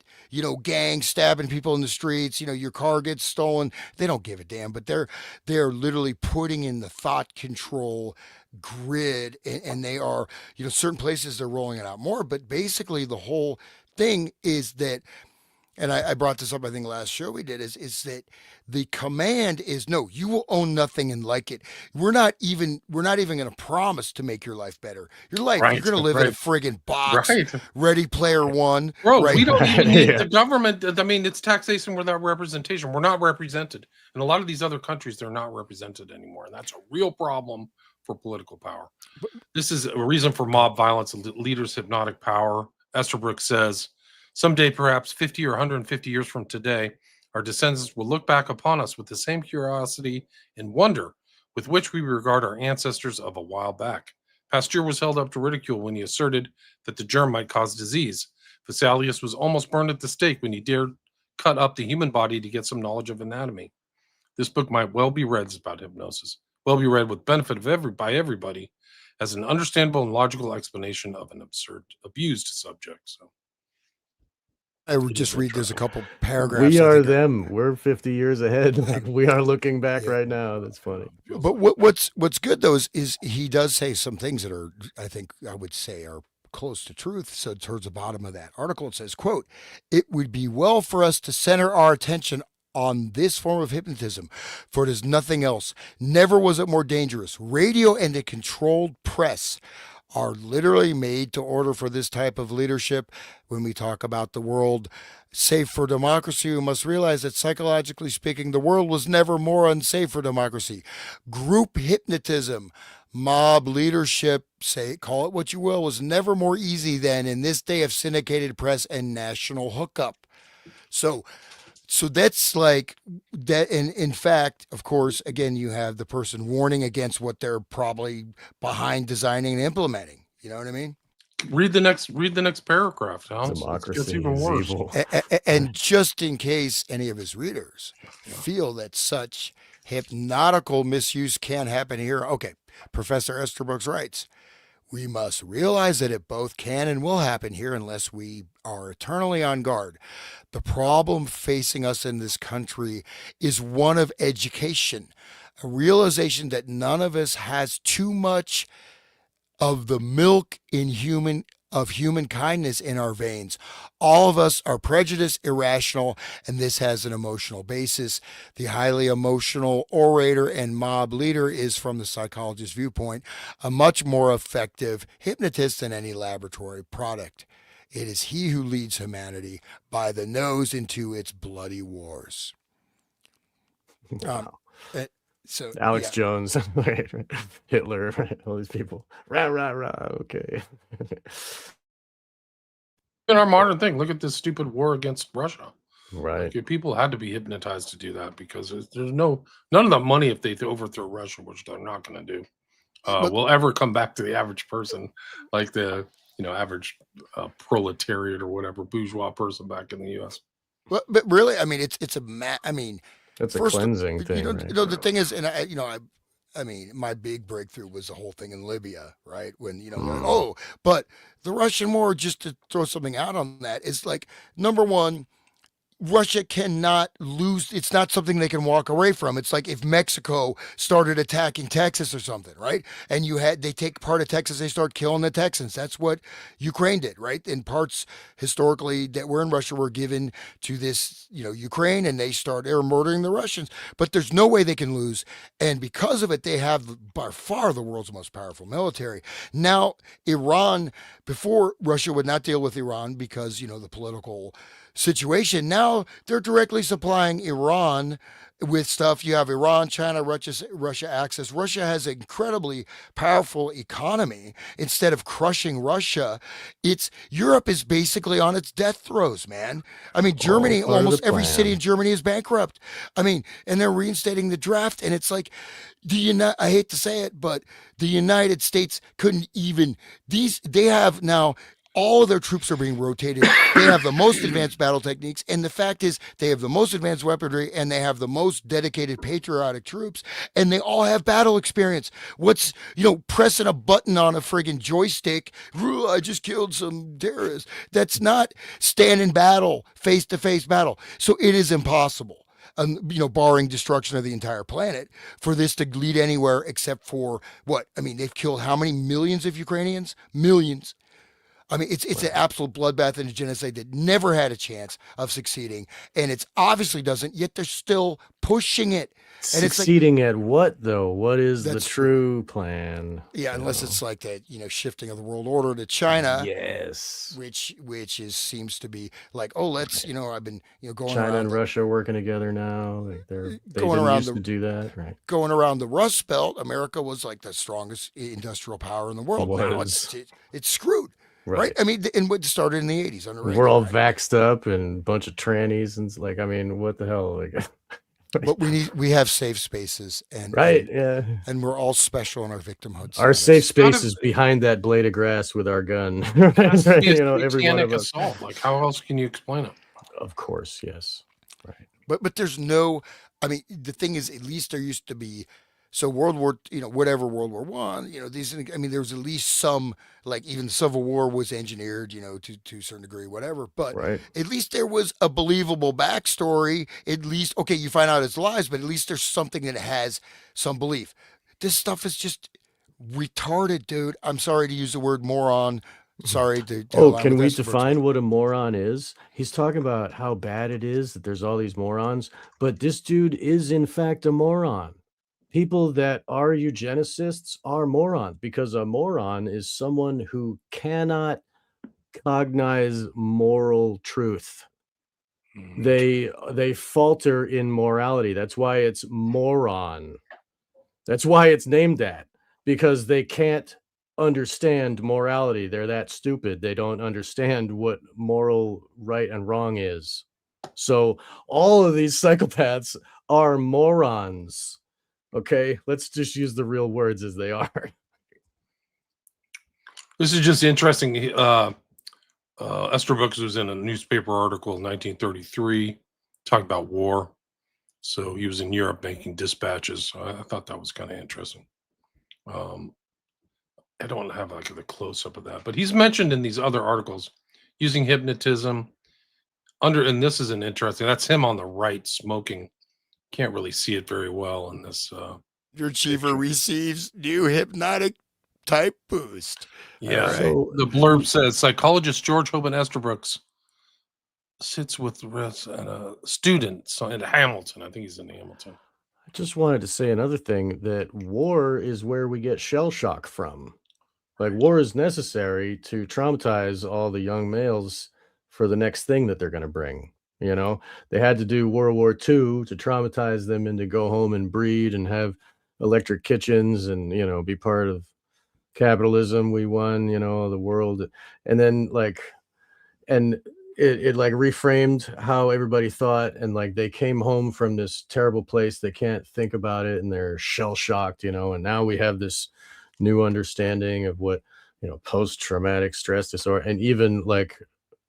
gangs stabbing people in the streets. Your car gets stolen. They don't give a damn. But they're literally putting in the thought control grid, and they are, certain places they're rolling it out more, but basically the whole thing is that, and I brought this up, I think last show we did, is that the command is no, you will own nothing and like it. We're not even going to promise to make your life better. Your life, you're going to live in a friggin' box. Ready Player One. Bro, we don't even need the government. I mean, it's taxation without representation. We're not represented. In a lot of these other countries, they're not represented anymore. And that's a real problem for political power. This is a reason for mob violence and leaders' hypnotic power. Esterbrook says, someday, perhaps 50 or 150 years from today, our descendants will look back upon us with the same curiosity and wonder with which we regard our ancestors of a while back. Pasteur was held up to ridicule when he asserted that the germ might cause disease. Vesalius was almost burned at the stake when he dared cut up the human body to get some knowledge of anatomy. This book might well be read about hypnosis, well be read with benefit by everybody as an understandable and logical explanation of an abused subject. So I would just read. There's a couple paragraphs. We are them. We're 50 years ahead. Like we are looking back right now. That's funny. But what's good though is he does say some things that are, I think I would say, are close to truth. So towards the bottom of that article, it says, quote, "It would be well for us to center our attention on this form of hypnotism, for it is nothing else. Never was it more dangerous. Radio and a controlled press are literally made to order for this type of leadership. When we talk about the world safe for democracy, we must realize that psychologically speaking, the world was never more unsafe for democracy. Group hypnotism, mob leadership, call it what you will, was never more easy than in this day of syndicated press and national hookup." So So that's like that. And in fact, of course, again, you have the person warning against what they're probably behind designing and implementing. You know what I mean? Read the next paragraph, Tom. It gets Democracy even is worse. evil. And just in case any of his readers feel that such hypnotical misuse can happen here, okay, Professor Esterbrooks writes, we must realize that it both can and will happen here unless we are eternally on guard. The problem facing us in this country is one of education, a realization that none of us has too much of the milk in human kindness in our veins. All of us are prejudiced, irrational, and this has an emotional basis. The highly emotional orator and mob leader is, from the psychologist's viewpoint, a much more effective hypnotist than any laboratory product. It is he who leads humanity by the nose into its bloody wars. Wow. So Alex yeah. Jones, right, Hitler, right, all these people. Rah, rah, rah. Okay. In our modern thing, look at this stupid war against Russia. Right. Like, people had to be hypnotized to do that because there's none of the money, if they overthrow Russia, which they're not going to do, But- will ever come back to the average person, like the average proletariat or whatever bourgeois person back in the U.S. But really, I mean, it's I mean, That's a first, cleansing thing, right? the thing is, and I mean, my big breakthrough was the whole thing in Libya, right? When they're like, oh, but the Russian war, just to throw something out on that, is like, number one, Russia cannot lose. It's not something they can walk away from. It's like if Mexico started attacking Texas or something, right? And they take part of Texas, they start killing the Texans. That's what Ukraine did, right? And parts historically that were in Russia were given to this, Ukraine, and they're murdering the Russians. But there's no way they can lose. And because of it, they have by far the world's most powerful military. Now, Iran, before Russia would not deal with Iran because, the political situation. Now they're directly supplying Iran with stuff. You have Iran, China, Russia access. Russia has an incredibly powerful economy. Instead of crushing Russia, Europe is basically on its death throes, man. I mean, Germany, part of the almost every city plan. in Germany is bankrupt. I mean, and they're reinstating the draft, and it's like, I hate to say it, but the United States couldn't even, they have now, all of their troops are being rotated. They have the most advanced battle techniques. And the fact is, they have the most advanced weaponry and they have the most dedicated patriotic troops. And they all have battle experience. What's, pressing a button on a friggin' joystick? I just killed some terrorists. That's not stand in battle, face to face battle. So it is impossible. Barring destruction of the entire planet, for this to lead anywhere except for what? I mean, they've killed how many millions of Ukrainians? Millions. I mean, it's an absolute bloodbath and a genocide that never had a chance of succeeding, and it's obviously doesn't. Yet they're still pushing it. And it's like, Succeeding at what though? What is the That's true plan? yeah, unless it's like that, shifting of the world order to China, Yes. which seems to be like, oh, let's, I've been, going China around and Russia working together now. Like they Going didn't around used the- to do that, right? going around the Rust Belt. America was like the strongest industrial power in the world. Now Was. it's screwed. Right. I mean, and what started in the 80s under Reagan, We're all right? vaxxed up and a bunch of trannies and like, I mean, what the hell? Like, But we have safe spaces, and right? Yeah. and we're all special in our victimhood. Our status. safe space Kind of- is behind that blade of grass with our gun. Has to be a Every one of satanic us. assault. Like, how else can you explain it? Of course, yes. Right. But there's no. I mean, the thing is, at least there used to be. So World War, whatever World War One, these. I mean, there was at least some, like even Civil War was engineered, to a certain degree, whatever. But Right. at least there was a believable backstory. At least, okay, you find out it's lies, but at least there's something that has some belief. This stuff is just retarded, dude. I'm sorry to use the word moron. Sorry to Oh, align can with we Esterberg's- define what a moron is? He's talking about how bad it is that there's all these morons, but this dude is in fact a moron. People that are eugenicists are morons because a moron is someone who cannot cognize moral truth. They falter in morality. That's why it's moron. That's why it's named that, because they can't understand morality. They're that stupid. They don't understand what moral right and wrong is. So all of these psychopaths are morons. Okay, let's just use the real words as they are. This is just interesting. Esther Brooks was in a newspaper article in 1933 talking about war. So he was in Europe making dispatches. I thought that was kind of interesting. I don't have like the close up of that, but he's mentioned in these other articles using hypnotism and this is an interesting, that's him on the right smoking. Can't really see it very well in this. Your achiever picture. receives new hypnotic type boost. Yeah. All right. So The blurb says psychologist George Hoban Esterbrook sits with the rest and a student in Hamilton. I think he's in Hamilton. I just wanted to say another thing, that war is where we get shell shock from. Like, war is necessary to traumatize all the young males for the next thing that they're going to bring. You know, they had to do World War II to traumatize them into go home and breed and have electric kitchens and, you know, be part of capitalism. We won, you know, the world. And then and it like reframed how everybody thought, and like they came home from this terrible place, they can't think about it, and they're shell shocked, you know. And now we have this new understanding of what, you know, post-traumatic stress disorder, and even like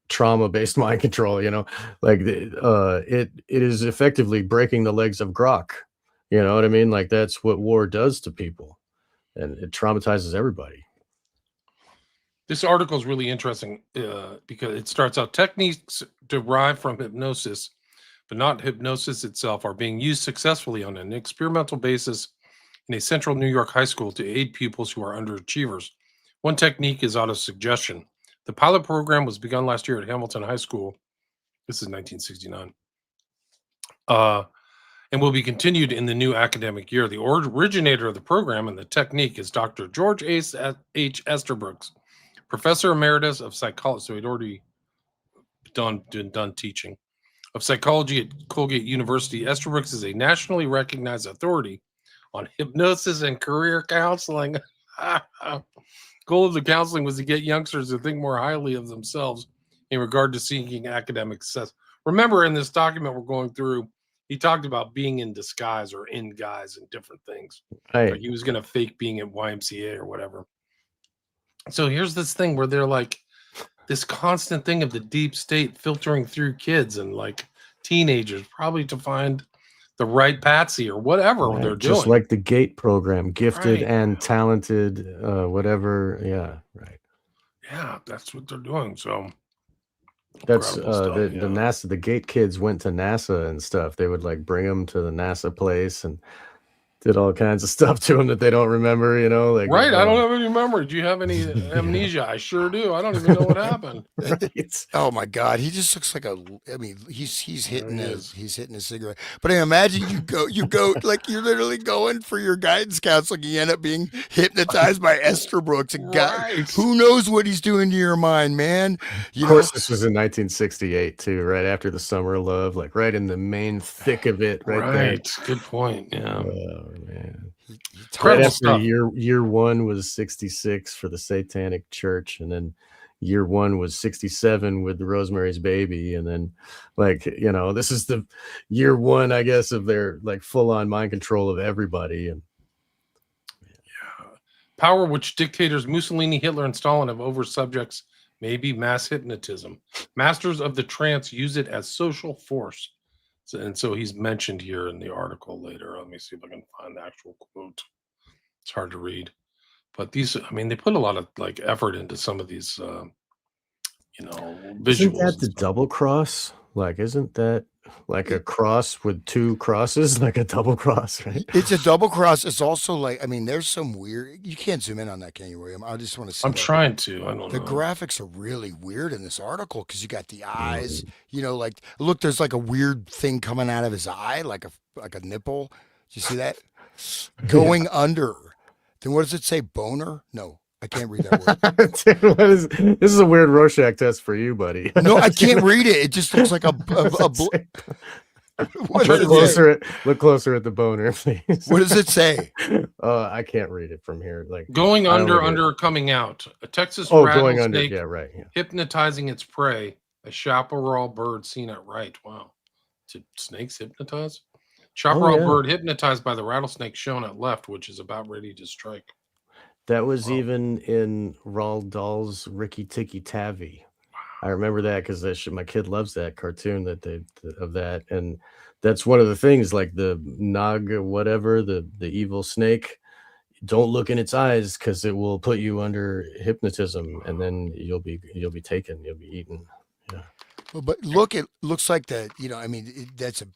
trauma-based mind control, you know, like it is effectively breaking the legs of Grok. You know what I mean? Like, that's what war does to people, and it traumatizes everybody. This article is really interesting because it starts out techniques derived from hypnosis, but not hypnosis itself, are being used successfully on an experimental basis in a central New York high school to aid pupils who are underachievers. One technique is auto-suggestion. The pilot program was begun last year at Hamilton High School. This is 1969. And will be continued in the new academic year. The originator of the program and the technique is Dr. George H. Esterbrook, Professor Emeritus of Psychology. So he'd already done teaching of psychology at Colgate University. Esterbrook is a nationally recognized authority on hypnosis and career counseling. Goal of the counseling was to get youngsters to think more highly of themselves in regard to seeking academic success. Remember, in this document we're going through, he talked about being in disguise or in guise and different things. Right. Like he was going to fake being at YMCA or whatever. So here's this thing where they're like this constant thing of the deep state filtering through kids and like teenagers, probably to find the right patsy or whatever Right, they're just doing. like the GATE program, gifted Right. and talented, whatever. Yeah, right. Yeah, that's what they're doing. So That's incredible stuff, the yeah. NASA, the GATE kids went to NASA and stuff. They would like bring them to the NASA place and did all kinds of stuff to them that they don't remember, you know, like Right. I don't have any memory. Do you have any amnesia? I sure do. I don't even know what happened. It's Oh my God, he just looks like I mean, he's hitting he a is. he's hitting a cigarette. But I imagine you go like you're literally going for your guidance counseling. You end up being hypnotized by Esterbrook. And God, Right. who knows what he's doing to your mind, man? You of know, course, this was in 1968 too, right after the Summer of Love, like right in the main thick of it, right there. Right. Good point. Yeah. Oh man. he Right Incredible after stuff. year one was 66 for the Satanic Church, and then year one was 67 with the Rosemary's Baby, and then like, you know, this is the year one, I guess, of their like full-on mind control of everybody. And Power which dictators Mussolini, Hitler, and Stalin have over subjects may be mass hypnotism. Masters of the trance use it as social force. And so he's mentioned here in the article later. Let me see if I can find the actual quote. It's hard to read. But these, I mean, they put a lot of like effort into some of these, you know, visuals. isn't that and the stuff. double cross? Like, isn't that like a cross with two crosses, like a double cross, right? it's a double cross. It's also like I mean, there's some weird. You can't zoom in on that, can you, William? I just want to see. I'm like, trying to. I don't the know. graphics are really weird in this article because you got the eyes, Mhm. you know, like look, there's like a weird thing coming out of his eye, like a nipple. Did you see that? Going under. Then what does it say? Boner? No, I can't read that word. Dude, this is a weird Rorschach test for you, buddy. No, I can't read it. It just looks like a what does it say? Look closer at the boner, please. What does it say? I can't read it from here. Like Going I don't under, look at it. under, coming out. A Texas Oh, going under. rattlesnake Yeah, right. Yeah. hypnotizing its prey. A chaparral bird seen at right. Wow. Did snakes hypnotize? Oh Chaparral yeah, bird hypnotized by the rattlesnake shown at left, which is about ready to strike. that was Wow. even in Roald Dahl's Ricky Tikki Tavi. I remember that because my kid loves that cartoon of that, and that's one of the things, like the Nag whatever, the evil snake. Don't look in its eyes because it will put you under hypnotism, and then you'll be taken, you'll be eaten. Yeah, Well, but look, it looks like the, I mean, that's a,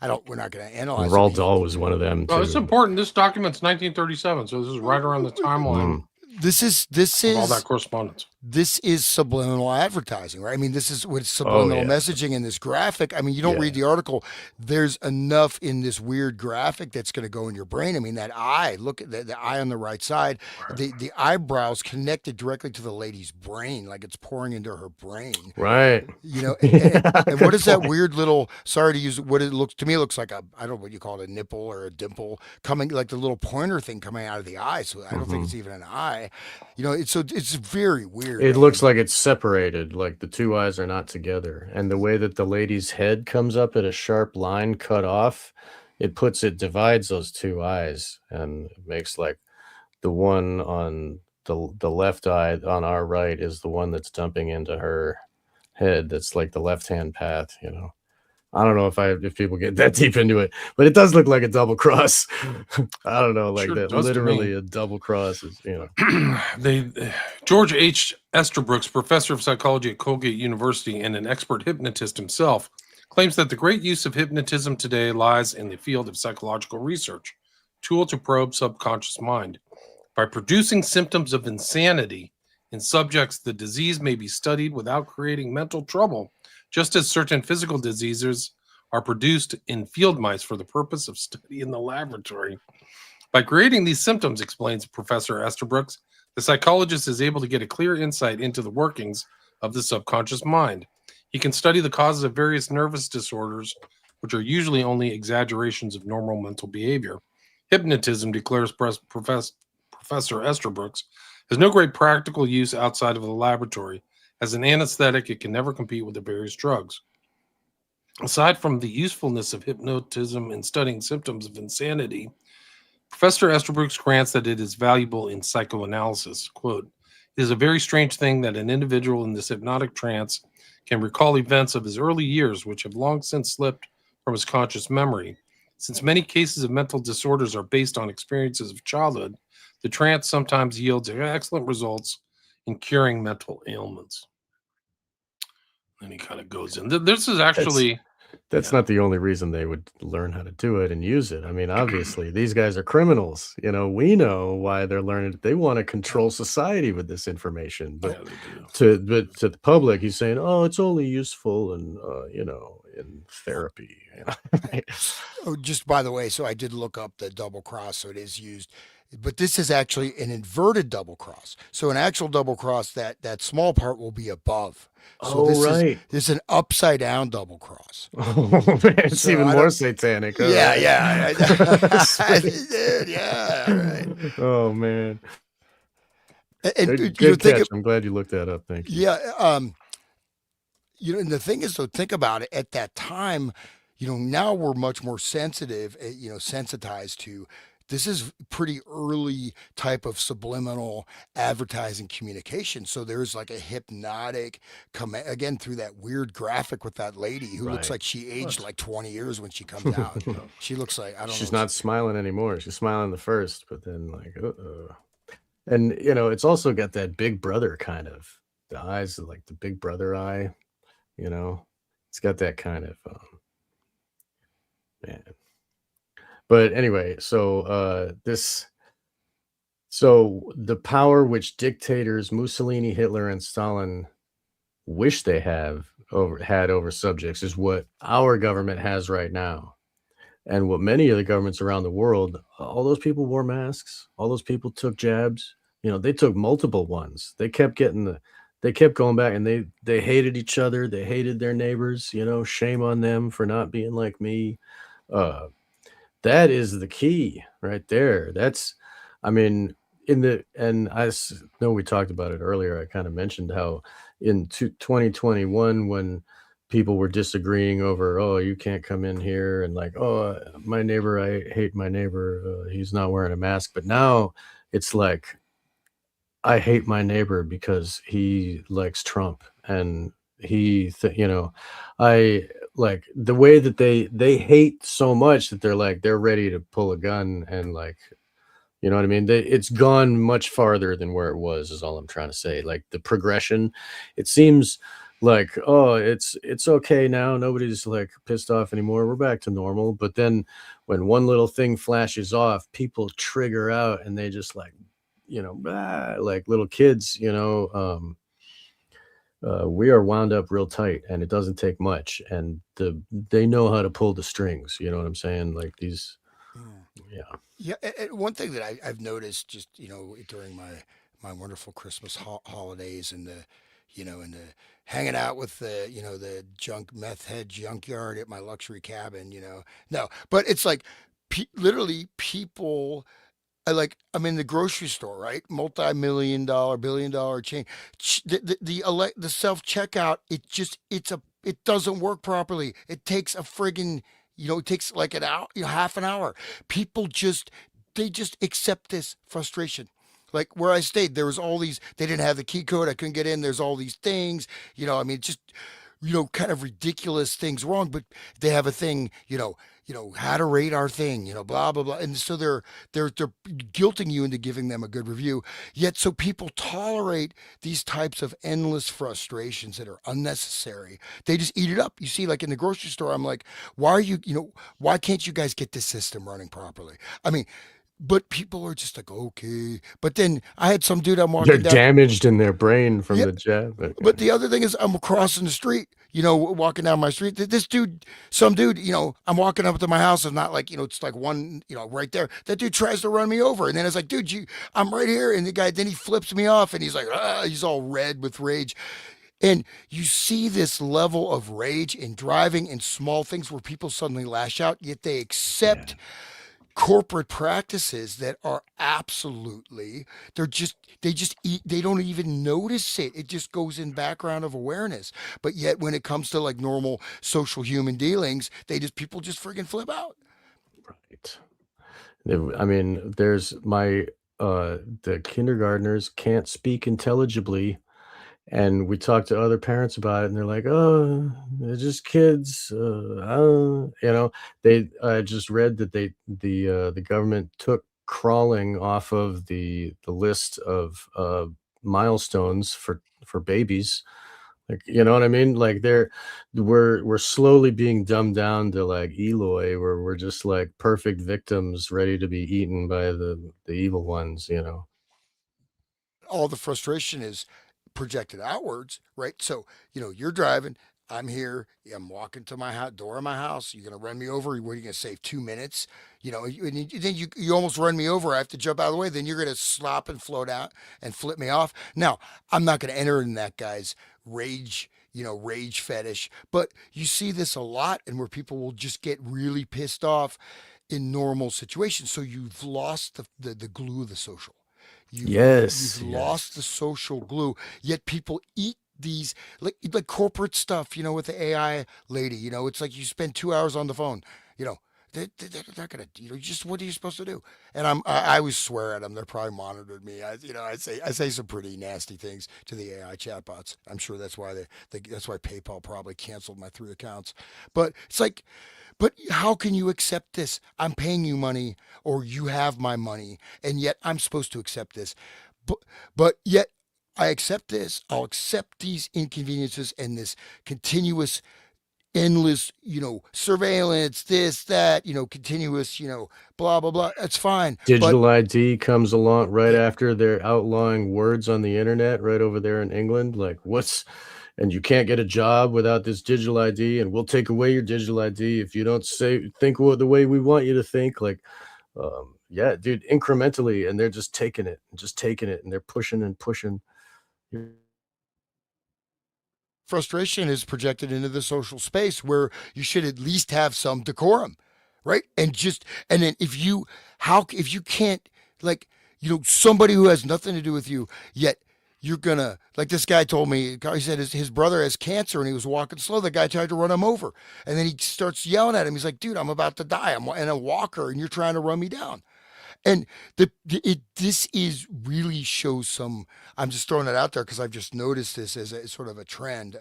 I don't, we're not going to and analyze it, Roald but Dahl was one of them Well, it's too. important. This document's 1937, so this is right around the timeline Mm, this is, of all that correspondence. this is subliminal advertising, right? I mean, this is what oh subliminal yeah, messaging in this graphic. I mean, you don't read yeah, the article. There's enough in this weird graphic that's going to go in your brain. I mean, that eye, look at the eye on the right side, the eyebrows connected directly to the lady's brain, like it's pouring into her brain. right. And what Good is that point. weird little, sorry to use what it looks to me, it looks like a, I don't know what you call it, a nipple or a dimple coming, like the little pointer thing coming out of the eye. So I don't think Hmm. it's even an eye. It's very weird, It man. looks like it's separated, like the two eyes are not together. And the way that the lady's head comes up at a sharp line cut off, it divides those two eyes and it makes like the one on the left eye on our right is the one that's dumping into her head. That's like the left-hand path, you know. I don't know if people get that deep into it, but it does look like a double cross. I don't know, like Sure that does to literally me. a double cross is, you know. George H. Estabrooks, professor of psychology at Colgate University and an expert hypnotist himself, claims that the great use of hypnotism today lies in the field of psychological research, tool to probe subconscious mind. By producing symptoms of insanity in subjects, the disease may be studied without creating mental trouble, just as certain physical diseases are produced in field mice for the purpose of study in the laboratory. By creating these symptoms, explains Professor Estabrooks, the psychologist is able to get a clear insight into the workings of the subconscious mind. He can study the causes of various nervous disorders, which are usually only exaggerations of normal mental behavior. Hypnotism, declares Professor Estabrooks, has no great practical use outside of the laboratory. As an anesthetic, it can never compete with the various drugs. Aside from the usefulness of hypnotism in studying symptoms of insanity, Professor Estabrooks grants that it is valuable in psychoanalysis. Quote, it is a very strange thing that an individual in this hypnotic trance can recall events of his early years which have long since slipped from his conscious memory. Since many cases of mental disorders are based on experiences of childhood, the trance sometimes yields excellent results in curing mental ailments. And he kind of goes in. This is That's actually, That's yeah, not the only reason they would learn how to do it and use it. I mean, obviously, these guys are criminals. You know, we know why they're learning. They want to control society with this information. yeah, But they do. to the public, he's saying, "Oh, it's only useful in in therapy." You know? Right? Oh, just by the way, so I did look up the double cross, so it is used, but this is actually an inverted double cross. So an actual double cross, that small part will be above. So Oh, right. this is an upside down double cross. Oh man, it's So even I more don't. satanic. All Yeah, right. yeah, Sweet. dude, yeah, right. Oh man, And good think catch. of, I'm glad you looked that up. Thank you. yeah, and the thing is, though, think about it. At that time, now we're much more sensitive, sensitized to. This is pretty early type of subliminal advertising communication. So there's like a hypnotic again through that weird graphic with that lady who looks Right. like she aged What? like 20 years when she comes out. She looks like, I don't know. She's not smiling anymore. She's smiling the first, but then like, and it's also got that Big Brother kind of the eyes, are like the Big Brother eye. You know, it's got that kind of man. But anyway, so the power which dictators Mussolini, Hitler, and Stalin wish they had over subjects is what our government has right now. And what many of the governments around the world, all those people wore masks, all those people took jabs, they took multiple ones. They kept going back and they hated each other, they hated their neighbors, shame on them for not being like me. Uh that is the key right there. I mean, and know we talked about it earlier. I kind of mentioned how in 2021, when people were disagreeing over, oh, you can't come in here, and like, oh, my neighbor, I hate my neighbor, he's not wearing a mask. But now it's like, I hate my neighbor because he likes Trump, and I like the way that they hate so much that they're ready to pull a gun, and like, you know what I mean? It's gone much farther than where it was, is all I'm trying to say. Like the progression, it seems like, oh, it's okay now. Nobody's like pissed off anymore. We're back to normal. But then when one little thing flashes off, people trigger out, and they just like, like little kids, we are wound up real tight, and it doesn't take much. And they know how to pull the strings. You know what I'm saying? Like these, Mm. yeah. Yeah, and one thing that I've noticed just, during my wonderful Christmas holidays and the hanging out with the junk meth head junkyard at my luxury cabin. No, but it's like literally people. I'm in the grocery store, right? Multi-million dollar, billion-dollar chain. The self checkout, it doesn't work properly. It takes a friggin', it takes like an hour, half an hour. People they just accept this frustration. Like where I stayed, there was all these. They didn't have the key code. I couldn't get in. There's all these things. I mean, just kind of ridiculous things wrong, but they have a thing, how to rate our thing, blah blah blah, and so they're guilting you into giving them a good review. Yet, so people tolerate these types of endless frustrations that are unnecessary. They just eat it up. You see, like in the grocery store, I'm like, why are why can't you guys get this system running properly? I mean, but people are just like, okay. But then I had some dude I'm They're walking down. damaged in their brain from Yeah, the jab. but Okay. the other thing is, I'm crossing the street, walking down my street. This dude, some dude, I'm walking up to my house. It's not like, it's like one, right there. That dude tries to run me over. And then it's like, dude, I'm right here. And the guy, then he flips me off and he's like, he's all red with rage. And you see this level of rage in driving in small things where people suddenly lash out, yet they Yeah. accept corporate practices that are absolutely they just eat, they don't even notice it. It just goes in background of awareness. But yet when it comes to like normal social human dealings, people just freaking flip out. Right. I mean, there's the kindergartners can't speak intelligibly, and we talk to other parents about it, and they're like, "Oh, they're just kids." They just read that the government took crawling off of the list of milestones for babies. Like, you know what I mean? Like we're slowly being dumbed down to like Eloy, where we're just like perfect victims ready to be eaten by the evil ones. All the frustration is projected outwards, right? So, you're driving, I'm here, I'm walking to my house, door of my house. You're going to run me over. What are you going to save 2 minutes? And then you almost run me over. I have to jump out of the way. Then you're going to slop and float out and flip me off. Now, I'm not going to enter in that guy's rage, rage fetish, but you see this a lot, and where people will just get really pissed off in normal situations. So you've lost the glue of the social. You've Yes, lost the yes. social glue. Yet people eat these like corporate stuff, with the AI lady. It's like you spend 2 hours on the phone. You know, they're not gonna. Just what are you supposed to do? And I always swear at them. They're probably monitored me. I say some pretty nasty things to the AI chatbots. I'm sure that's why that's why PayPal probably canceled my 3 accounts. But it's like, but how can you accept this? I'm paying you money, or you have my money, and yet I'm supposed to accept this. But, but yet I accept this. I'll accept these inconveniences and this continuous, endless, surveillance, this, that, continuous, blah, blah, blah. That's fine. But Digital ID comes along right yeah, after they're outlawing words on the internet right over there in England. Like, and you can't get a job without this digital ID, and we'll take away your digital ID if you don't think the way we want you to think. Like, yeah, dude, incrementally, and they're just taking it and just taking it, and they're pushing and pushing. frustration is projected into the social space where you should at least have some decorum, right? And then if you can't, like, somebody who has nothing to do with you, yet you're gonna, like this guy told me, he said his brother has cancer and he was walking slow. The guy tried to run him over. And then he starts yelling at him. He's like, dude, I'm about to die. I'm in a walker and you're trying to run me down. And this is really shows some, I'm just throwing it out there because I've just noticed this as a sort of a trend.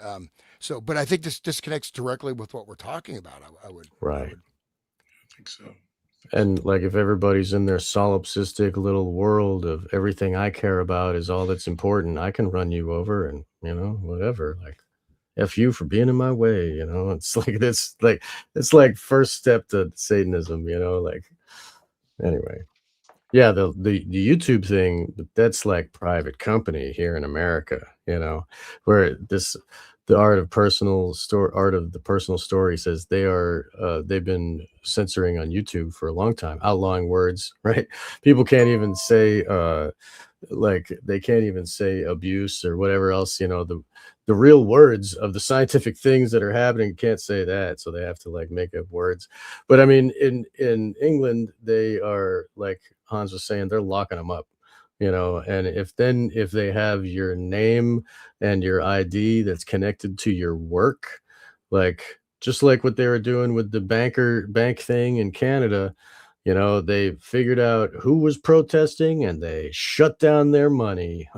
But I think this connects directly with what we're talking about. I would, Right. I think so. And like if everybody's in their solipsistic little world of everything I care about is all that's important, I can run you over and whatever. Like F you for being in my way, It's like this, like it's like first step to Satanism, like anyway. Yeah, the YouTube thing, that's like private company here in America, where the art of the personal story says they've been censoring on YouTube for a long time, outlawing words, right? People can't even say like they can't even say abuse or whatever else, the real words of the scientific things that are happening can't say that, so they have to like make up words. But I mean, in England, they are, like Hans was saying, they're locking them up, and if they have your name and your ID that's connected to your work, like just like what they were doing with the bank thing in Canada, they figured out who was protesting and they shut down their money,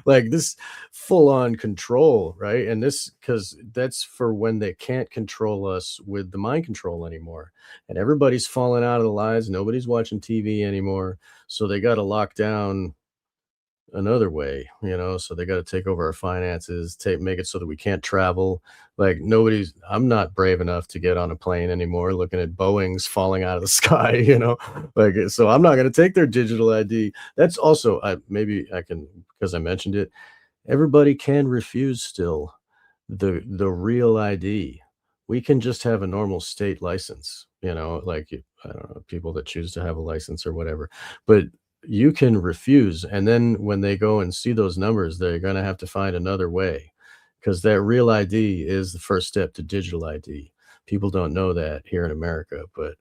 like this full on control, right? And this, because that's for when they can't control us with the mind control anymore. And everybody's falling out of the lies. Nobody's watching TV anymore. So they got to lock down another way, so they got to take over our finances, make it so that we can't travel. Like I'm not brave enough to get on a plane anymore looking at Boeings falling out of the sky, like, so I'm not going to take their digital ID. That's also, maybe I can, because I mentioned it, everybody can refuse still the real ID. We can just have a normal state license, like, I don't know, people that choose to have a license or whatever, but you can refuse. And then when they go and see those numbers, they're going to have to find another way, because that real ID is the first step to digital ID. People don't know that here in America, but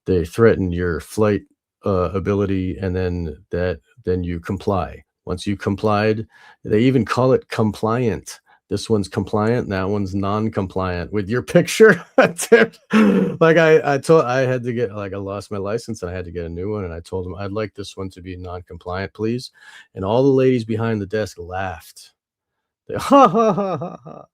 they threaten your flight ability, and then you comply. Once you complied, they even call it compliant. This one's compliant, and that one's non-compliant with your picture. Like I had to get, like, I lost my license and I had to get a new one, and I told them I'd like this one to be non-compliant, please. And all the ladies behind the desk laughed. They ha ha ha ha ha.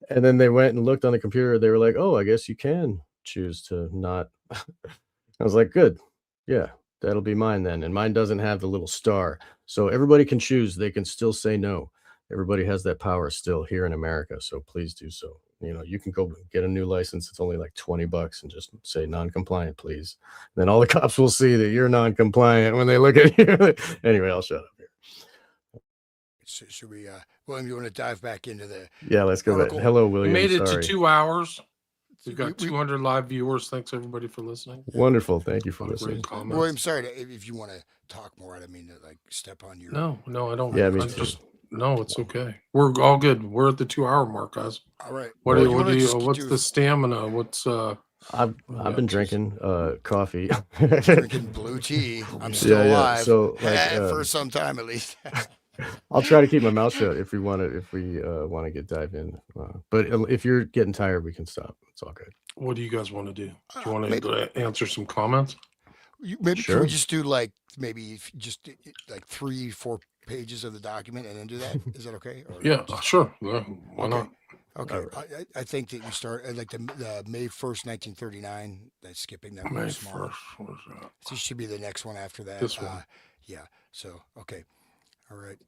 And then they went and looked on the computer. They were like, "Oh, I guess you can choose to not." I was like, "Good, yeah, that'll be mine then." And mine doesn't have the little star, so everybody can choose. They can still say no. Everybody has that power still here in America, so please do so. You can go get a new license. It's only like $20 and just say non-compliant, please. And then all the cops will see that you're non-compliant when they look at you. Anyway, I'll shut up here. So should we, William, you want to dive back into the? Yeah, let's go back. Article. Hello, We William. made it Sorry. to 2 hours. We've got We- 200 live viewers. Thanks everybody for listening. Wonderful. Thank you for A lot of great listening. comments. William, sorry if you want to talk more. I don't mean to like step on your. No, I don't. Yeah, me I'm too. no, it's okay. We're all good. We're at the 2-hour mark, guys. All right. What Well, do wanna you? just What's do the stamina? What's I've been drinking coffee. drinking blue tea? I'm still Yeah, yeah. alive. So, like, for some time at least. I'll try to keep my mouth shut if we want to get dive in. But if you're getting tired, we can stop. It's all good. what do you guys want to do? Do you want maybe- to answer some comments? Maybe can we Sure. just do like just like 3-4 pages of the document and then do that? Is that okay? Or Yeah, just- sure. Yeah, why not? Okay. All I think that you start at like the May 1st, 1939. That's skipping that May one small. 1st. What is that? This should be the next one after that. This one. Yeah. So okay. All right.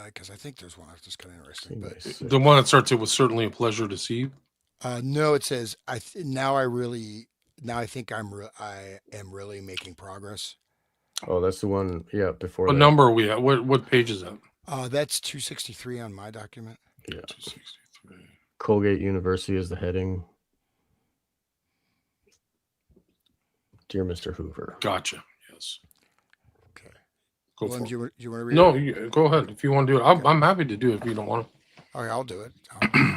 Because I think there's one that's just kind of interesting. But The one that starts, it was certainly a pleasure to see you. no, it says I think I am really making progress. Oh, that's the one. Yeah, before What that. number are we at? What page is that? That's 263 on my document. Yeah. 263. Colgate University is the heading. Dear Mr. Hoover. Gotcha. Yes. Okay. Go William, for do it. you want to read No, it? go ahead. If you want to do it, I'm happy to do it if you don't want to. All right, I'll do it.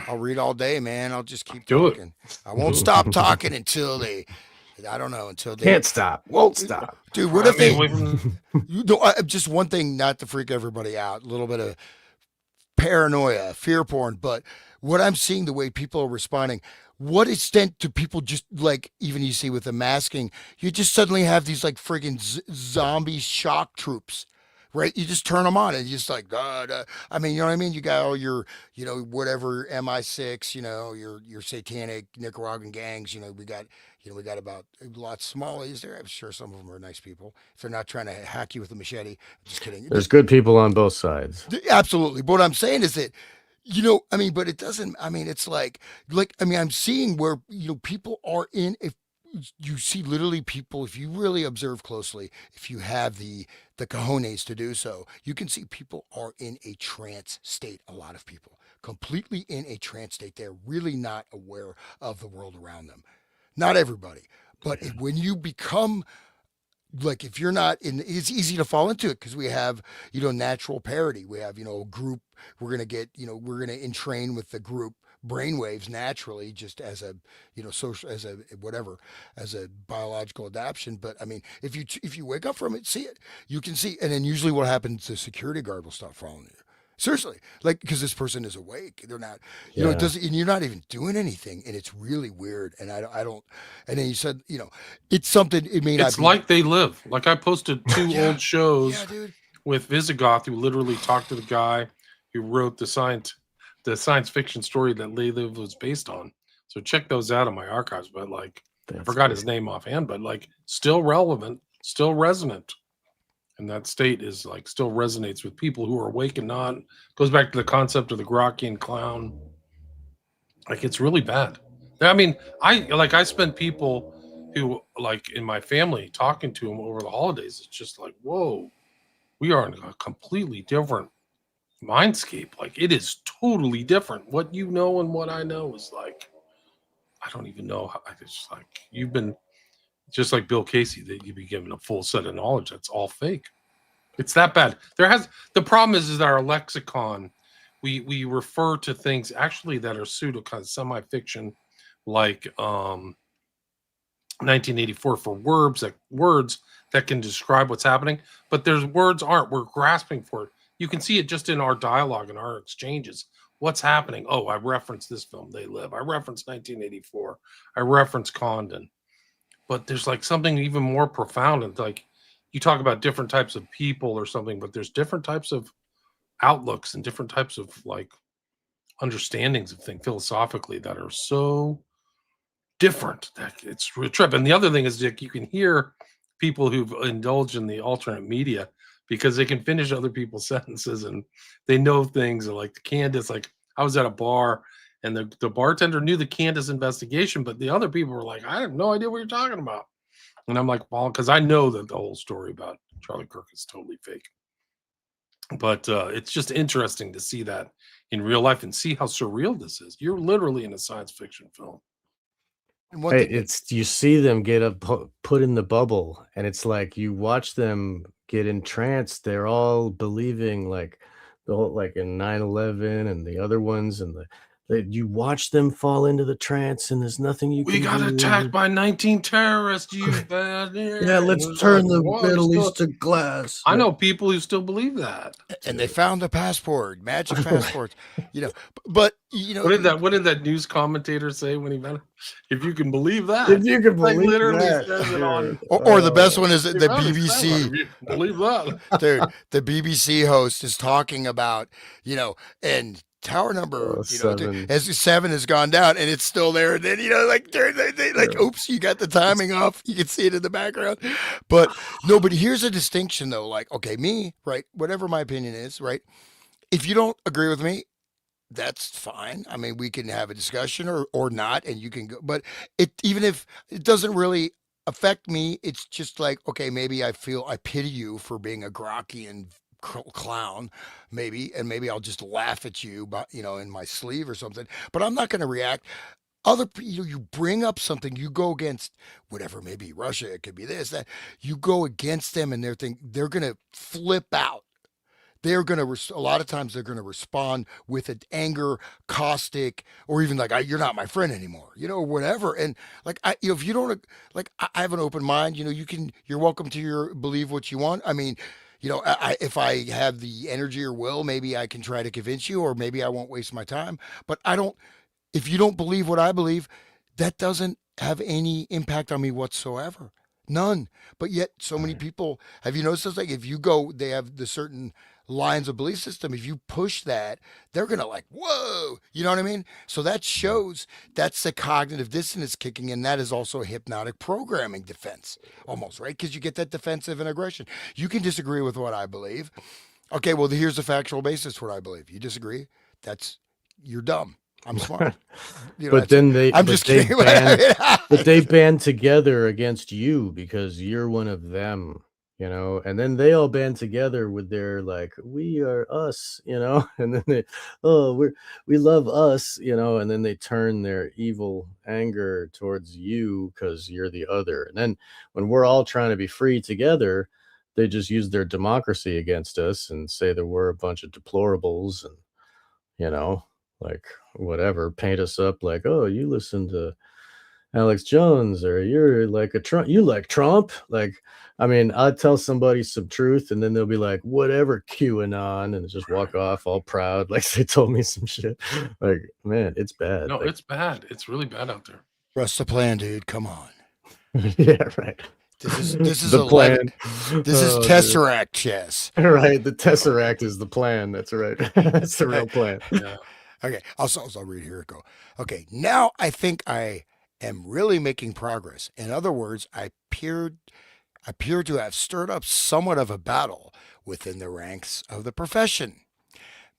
I'll read all day, man. I'll just keep Do it. talking. I won't stop talking until they I don't know until they Can't stop, won't stop. dude. What I if they? mean, You know, just one thing, not to freak everybody out. A little bit of paranoia, fear porn. But what I'm seeing, the way people are responding, what extent do people just like, even you see with the masking, you just suddenly have these like friggin' zombie shock troops. Right, you just turn them on and you just like, I mean, you know what I mean. You got all your, whatever MI6, your satanic Nicaraguan gangs. We got about lots of smallies there. I'm sure some of them are nice people. If they're not trying to hack you with a machete, just kidding. There's good people on both sides. Absolutely. But what I'm saying is that, I mean, but it doesn't, I mean, it's I mean, I'm seeing where, people are in, if you see literally people, if you really observe closely, if you have the cojones to do so, you can see people are in a trance state. A lot of people completely in a trance state. They're really not aware of the world around them. Not everybody, but when you become like, if you're not in, it's easy to fall into it because we have, natural parity. We have, a group. We're gonna get, we're gonna entrain with the group brainwaves naturally, just as a, social, as a whatever, as a biological adaptation. But I mean, if you wake up from it, see it, you can see, and then usually what happens, the security guard will stop following you. Seriously, like, because this person is awake. They're not, it Yeah. doesn't, and you're not even doing anything, and it's really weird. And I don't, and then you said, it's something. It may not it's be like They Live. Like I posted two Yeah. old shows Yeah, dude. with Visigoth, who literally talked to the guy who wrote the science fiction story that They Live was based on. So check those out in my archives. But like, I That's forgot great. his name offhand, but like, still relevant, still resonant. And that state is like still resonates with people who are awake and not. Goes back to the concept of the Grockian clown. Like, it's really bad. I mean, I spent people who like in my family talking to them over the holidays. It's just like, whoa, we are in a completely different mindscape. Like, it is totally different. What you know and what I know is like, I don't even know how. It's like you've been just like Bill Casey, that you've been given a full set of knowledge that's all fake. It's that bad. The problem is that our lexicon, we refer to things actually that are pseudo kind of semi-fiction, like 1984, for words that can describe what's happening, but there's words aren't. We're grasping for it. You can see it just in our dialogue and our exchanges. What's happening? Oh, I referenced this film, They Live. I referenced 1984. I referenced Condon. But there's like something even more profound. And like, you talk about different types of people or something, but there's different types of outlooks and different types of like understandings of things philosophically that are so different that it's a trip. And the other thing is that you can hear people who've indulged in the alternate media because they can finish other people's sentences and they know things. Like the Candace, like I was at a bar and the bartender knew the Candace investigation, but the other people were like, I have no idea what you're talking about. And I'm like, well, because I know that the whole story about Charlie Kirk is totally fake. But it's just interesting to see that in real life and see how surreal this is. You're literally in a science fiction film. And one Hey, thing, it's you see them get put in the bubble, and it's like you watch them get entranced. They're all believing like the whole like in 9/11 and the other ones, and you watch them fall into the trance, and there's nothing you We can got do. attacked by 19 terrorists, you bad. Yeah, let's It's turn like, the what? Middle East to glass. I know people who still believe that. and they found the passport, magic passports, but What did that news commentator say when he met him? If you can believe that. If you can Like, believe literally that, says it on. dude. or the best one is the If BBC. you can believe that. Dude, the BBC host is talking about, and tower number, Oh, 7. as 7 has gone down and it's still there. And then, like, they like, oops, you got the timing off. You can see it in the background. But no, but here's a distinction though. Like, okay, me, right? Whatever my opinion is, right? If you don't agree with me, that's fine. I mean, we can have a discussion or not, and you can go, but even if it doesn't really affect me, it's just like, okay, maybe I pity you for being a Grockian clown, maybe, and maybe I'll just laugh at you, but in my sleeve or something, but I'm not going to react. You bring up something, you go against whatever, maybe Russia, it could be this, that, you go against them and they're going to flip out. they're going to, a lot of times they're going to respond with an anger, caustic, or even like, you're not my friend anymore, whatever. And like, if you don't, like, I have an open mind, you're welcome to believe what you want. I mean, if I have the energy or will, maybe I can try to convince you, or maybe I won't waste my time. But if you don't believe what I believe, that doesn't have any impact on me whatsoever. None. But yet, so many Right. people, have you noticed this? Like, if you go, they have the certain lines of belief system. If you push that, they're going to like, whoa, you know what I mean? So that shows that's the cognitive dissonance kicking in. That is also a hypnotic programming defense, almost, right? Because you get that defensive and aggression. You can disagree with what I believe. Okay, well, here's the factual basis for what I believe. You disagree? You're dumb. I'm smart. But then they I'm but just they kidding. band but they band together against you because you're one of them, and then they all band together with their like, we are us, and then we love us, and then they turn their evil anger towards you because you're the other. And then when we're all trying to be free together, they just use their democracy against us and say that we're a bunch of deplorables and like whatever, paint us up like, oh, you listen to Alex Jones, or you're like a Trump, you like Trump. Like, I mean, I'd tell somebody some truth and then they'll be like, whatever, QAnon, and just walk off all proud, like they told me some shit. Like, man, it's bad. No, Like, it's bad. It's really bad out there. Trust the plan, dude. Come on. yeah, right. This is The 11. plan. This is Oh, dude. Tesseract chess. Right. The Tesseract is the plan. That's right. That's the real plan. Yeah. Okay, I'll read it. Here it go. Okay, now I think I am really making progress. In other words, I appear to have stirred up somewhat of a battle within the ranks of the profession.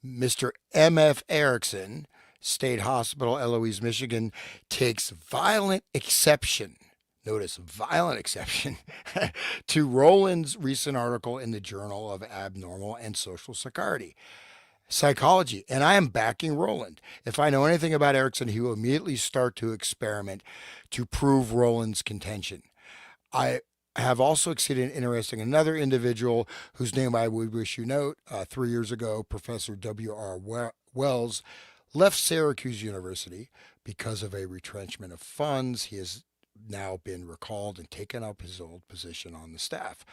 Mr. M.F. Erickson, State Hospital, Eloise, Michigan, takes violent exception. Notice violent exception to Roland's recent article in the Journal of Abnormal and Social Psychology, and I am backing Roland. If I know anything about Erickson, he will immediately start to experiment to prove Roland's contention. I have also succeeded in interesting another individual whose name I would wish you note. 3 years ago, Professor W.R. Wells left Syracuse University because of a retrenchment of funds. He has now been recalled and taken up his old position on the staff.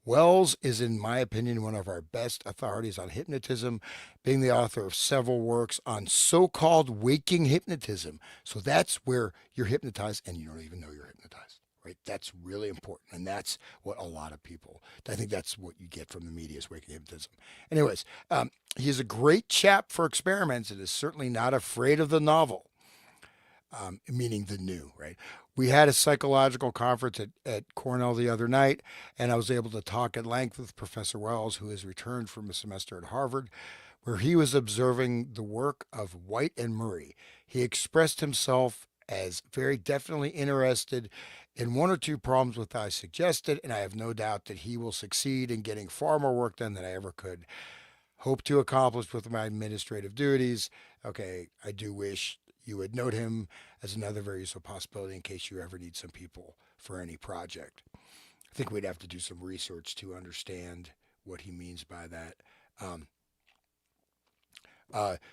Wells is, in my opinion, one of our best authorities on hypnotism, being the author of several works on so-called waking hypnotism. So that's where you're hypnotized and you don't even know you're hypnotized, right? That's really important. And that's what a lot of people, I think that's what you get from the media is waking hypnotism. Anyways, he's a great chap for experiments and is certainly not afraid of the novel. Meaning the new, right? We had a psychological conference at Cornell the other night, and I was able to talk at length with Professor Wells, who has returned from a semester at Harvard, where he was observing the work of White and Murray. He expressed himself as very definitely interested in one or two problems which I suggested, and I have no doubt that he will succeed in getting far more work done than I ever could hope to accomplish with my administrative duties. Okay, I do wish you would note him as another very useful possibility in case you ever need some people for any project. I think we'd have to do some research to understand what he means by that.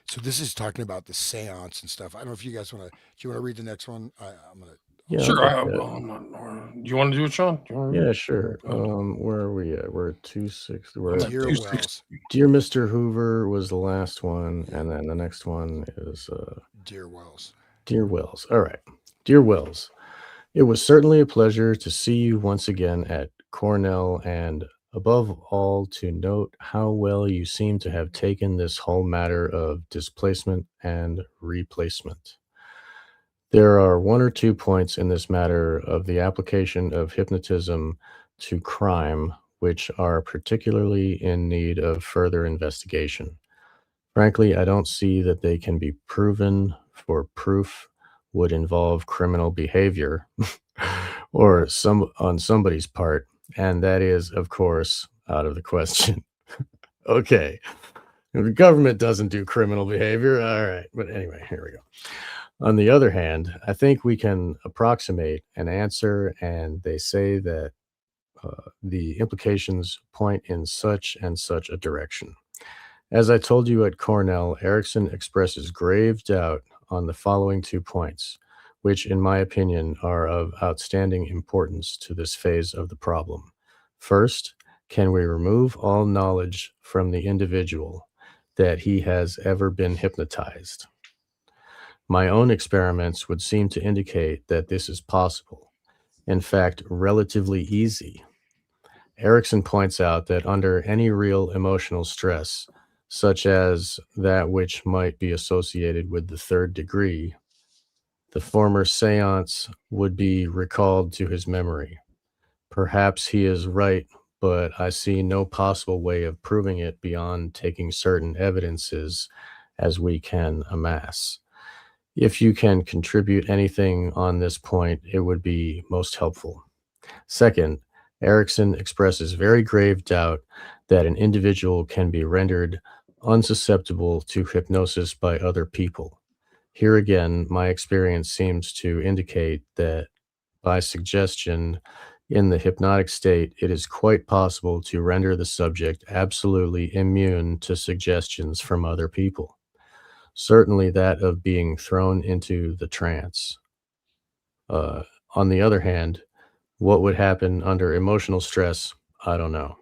So this is talking about the seance and stuff. I don't know if you guys want to. Do you want to read the next one? I'm gonna. Yeah, Sure. I'll Do you want to do it, Sean? Do you want to read yeah, it? sure. Go Where are we at? We're at 260. We're ahead. at Dear 260. Wells. Dear Mr. Hoover was the last one, and then the next one is Dear Wells. Dear Wells. All right. Dear Wells, it was certainly a pleasure to see you once again at Cornell, and above all, to note how well you seem to have taken this whole matter of displacement and replacement. There are one or two points in this matter of the application of hypnotism to crime which are particularly in need of further investigation. Frankly, I don't see that they can be proven, for proof would involve criminal behavior or on somebody's part, and that is, of course, out of the question. Okay. The government doesn't do criminal behavior. All right. But anyway, here we go. On the other hand, I think we can approximate an answer, and they say that the implications point in such and such a direction. As I told you at Cornell, Erickson expresses grave doubt on the following 2 points, which, in my opinion, are of outstanding importance to this phase of the problem. First, can we remove all knowledge from the individual that he has ever been hypnotized? My own experiments would seem to indicate that this is possible, in fact, relatively easy. Erickson points out that under any real emotional stress, such as that which might be associated with the third degree, the former seance would be recalled to his memory. Perhaps he is right, but I see no possible way of proving it beyond taking certain evidences as we can amass. If you can contribute anything on this point, it would be most helpful. Second, Erickson expresses very grave doubt that an individual can be rendered unsusceptible to hypnosis by other people. Here again, my experience seems to indicate that by suggestion, in the hypnotic state, it is quite possible to render the subject absolutely immune to suggestions from other people. Certainly that of being thrown into the trance. On the other hand, what would happen under emotional stress? I don't know.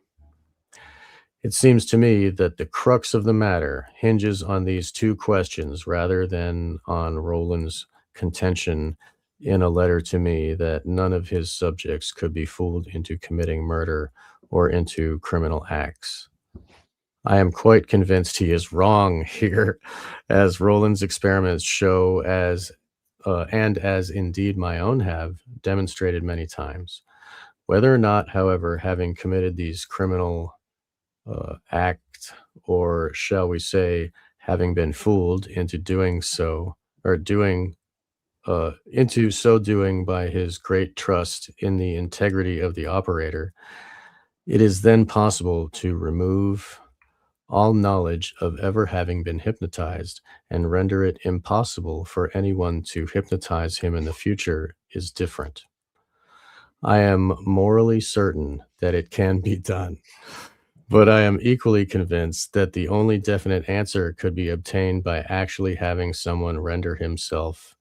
It seems to me that the crux of the matter hinges on these 2 questions rather than on Roland's contention in a letter to me that none of his subjects could be fooled into committing murder or into criminal acts. I am quite convinced he is wrong here, as Roland's experiments show, and as indeed my own have demonstrated many times. Whether or not, however, having committed these criminal acts, or shall we say, having been fooled into doing so, or into so doing by his great trust in the integrity of the operator, it is then possible to remove all knowledge of ever having been hypnotized and render it impossible for anyone to hypnotize him in the future is different. I am morally certain that it can be done, but I am equally convinced that the only definite answer could be obtained by actually having someone render himself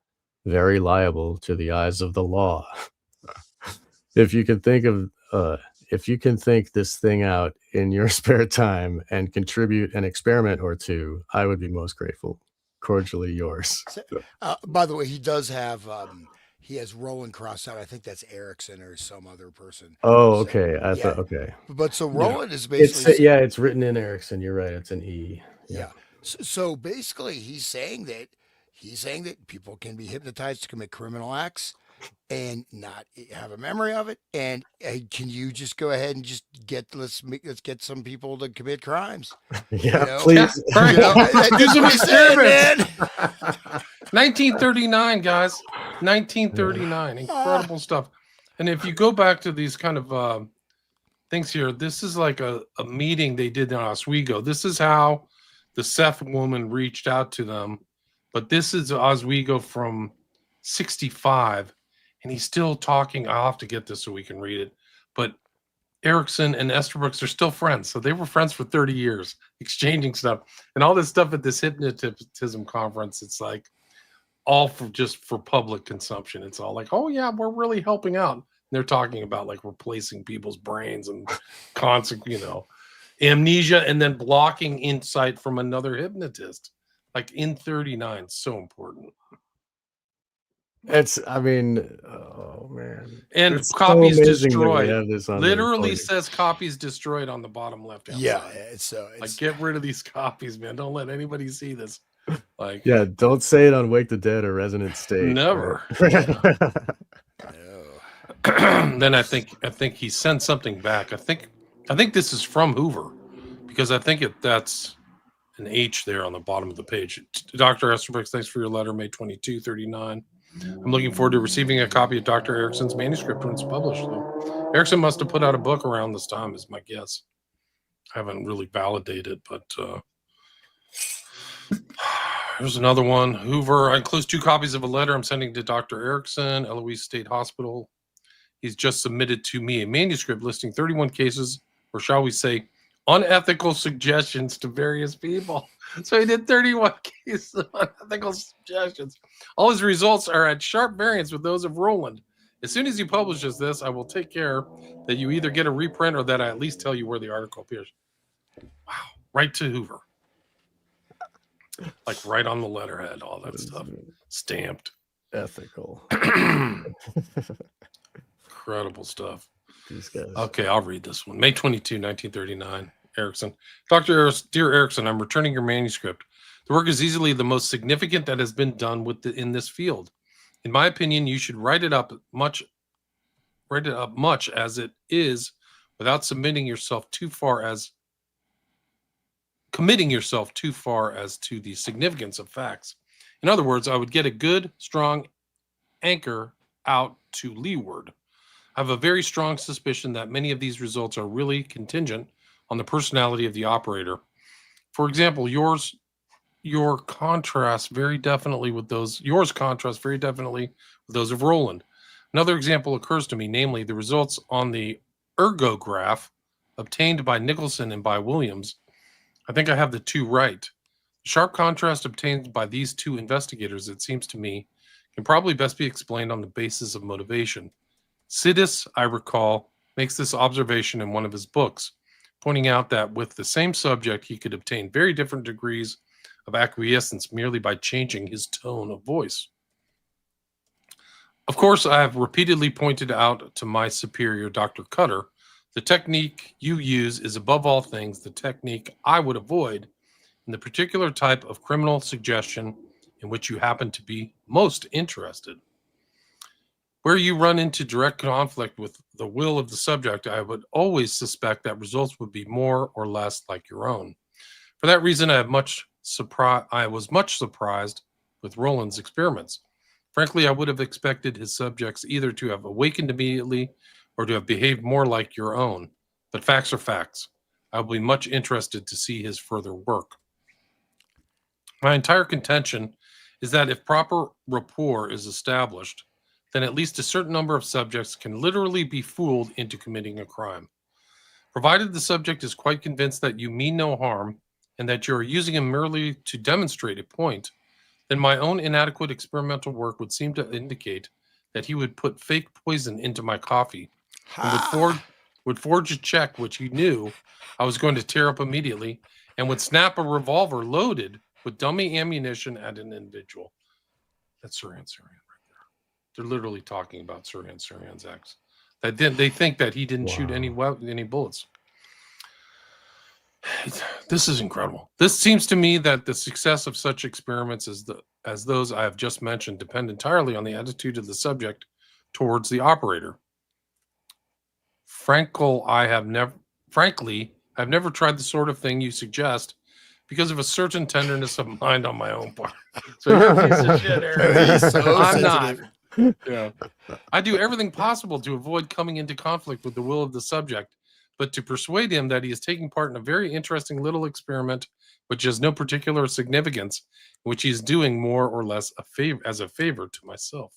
very liable to the eyes of the law. If you can think this thing out in your spare time and contribute an experiment or 2, I would be most grateful. Cordially yours. By the way, he does have he has Roland crossed out. I think that's Erickson or some other person. Oh, So okay. I yeah, thought, okay. but so Yeah. Roland is basically It's, yeah, it's written in Erickson. You're right. It's an E. Yeah. yeah. So basically, he's saying that people can be hypnotized to commit criminal acts and not have a memory of it. And can you just go ahead and just let's get some people to commit crimes? Yeah, know? please. Right. You know, that's some what he said, man. 1939, guys. 1939. Incredible stuff. And if you go back to these kind of things here, this is like a meeting they did in Oswego. This is how the Seth woman reached out to them. But this is Oswego from 65. And he's still talking. I'll have to get this so we can read it. But Erickson and Estabrooks are still friends. So they were friends for 30 years, exchanging stuff. And all this stuff at this hypnotism conference, it's like all for public consumption. It's all like, oh, yeah, we're really helping out. And they're talking about like replacing people's brains and amnesia and then blocking insight from another hypnotist. Like in 39, so important. Oh man. And It's so copies amazing that we destroyed. have this on the Literally recording. says copies destroyed on the bottom left-hand Yeah, side. it's Like, get rid of these copies, man. Don't let anybody see this. Like, Yeah, don't say it on Wake the Dead or Resonant State. Never. no. Then I think he sent something back. I think this is from Hoover, because I think that's an H there on the bottom of the page. Dr. Estabrooks, thanks for your letter, May 22, 39. I'm looking forward to receiving a copy of Dr. Erickson's manuscript when it's published, though. Erickson must have put out a book around this time, is my guess. I haven't really validated, but here's another one. Hoover includes 2 copies of a letter I'm sending to Dr. Erickson, Eloise State Hospital. He's just submitted to me a manuscript listing 31 cases, or shall we say, unethical suggestions to various people. So he did 31 cases of unethical suggestions. All his results are at sharp variance with those of Roland. As soon as he publishes this, I will take care that you either get a reprint or that I at least tell you where the article appears. Wow. Right to Hoover. Like right on the letterhead, all that stuff. Stamped. Ethical. Incredible stuff. These guys. Okay, I'll read this one. May 22, 1939. Erickson. Dear Erickson, I'm returning your manuscript. The work is easily the most significant that has been done in this field. In my opinion, you should write it up much as it is without committing yourself too far as to the significance of facts. In other words, I would get a good, strong anchor out to leeward. I have a very strong suspicion that many of these results are really contingent on the personality of the operator. For example, yours contrasts very definitely with those of Roland. Another example occurs to me, namely the results on the ergograph obtained by Nicholson and by Williams. I think I have the two right. The sharp contrast obtained by these two investigators, it seems to me, can probably best be explained on the basis of motivation. Sidis, I recall, makes this observation in one of his books, pointing out that with the same subject, he could obtain very different degrees of acquiescence merely by changing his tone of voice. Of course, I have repeatedly pointed out to my superior, Dr. Cutter, the technique you use is above all things the technique I would avoid in the particular type of criminal suggestion in which you happen to be most interested. Where you run into direct conflict with the will of the subject, I would always suspect that results would be more or less like your own. For that reason, I was much surprised with Roland's experiments. Frankly, I would have expected his subjects either to have awakened immediately or to have behaved more like your own. But facts are facts. I will be much interested to see his further work. My entire contention is that if proper rapport is established, then at least a certain number of subjects can literally be fooled into committing a crime. Provided the subject is quite convinced that you mean no harm and that you are using him merely to demonstrate a point, then my own inadequate experimental work would seem to indicate that he would put fake poison into my coffee and would forge a check which he knew I was going to tear up immediately and would snap a revolver loaded with dummy ammunition at an individual. That's Sirhan Sirhan right there. They're literally talking about Sirhan Sirhan's ex. They think that he didn't shoot any bullets. This is incredible. This seems to me that the success of such experiments as those I have just mentioned depend entirely on the attitude of the subject towards the operator. Frankly, I've never tried the sort of thing you suggest because of a certain tenderness of mind on my own part. So you're a piece of shit, Eric. He's so I'm sensitive. not. Yeah. I do everything possible to avoid coming into conflict with the will of the subject, but to persuade him that he is taking part in a very interesting little experiment which has no particular significance, which he is doing more or less as a favor to myself.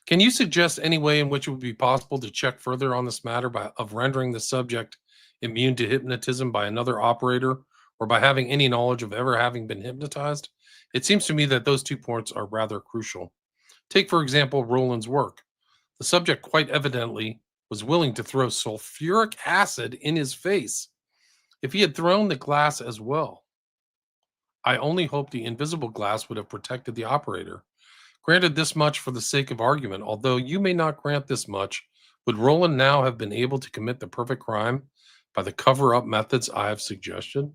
Can you suggest any way in which it would be possible to check further on this matter of rendering the subject immune to hypnotism by another operator or by having any knowledge of ever having been hypnotized? It seems to me that those 2 points are rather crucial. Take, for example, Roland's work. The subject quite evidently was willing to throw sulfuric acid in his face. If he had thrown the glass as well, I only hope the invisible glass would have protected the operator. Granted this much for the sake of argument, although you may not grant this much, would Roland now have been able to commit the perfect crime by the cover-up methods I have suggested?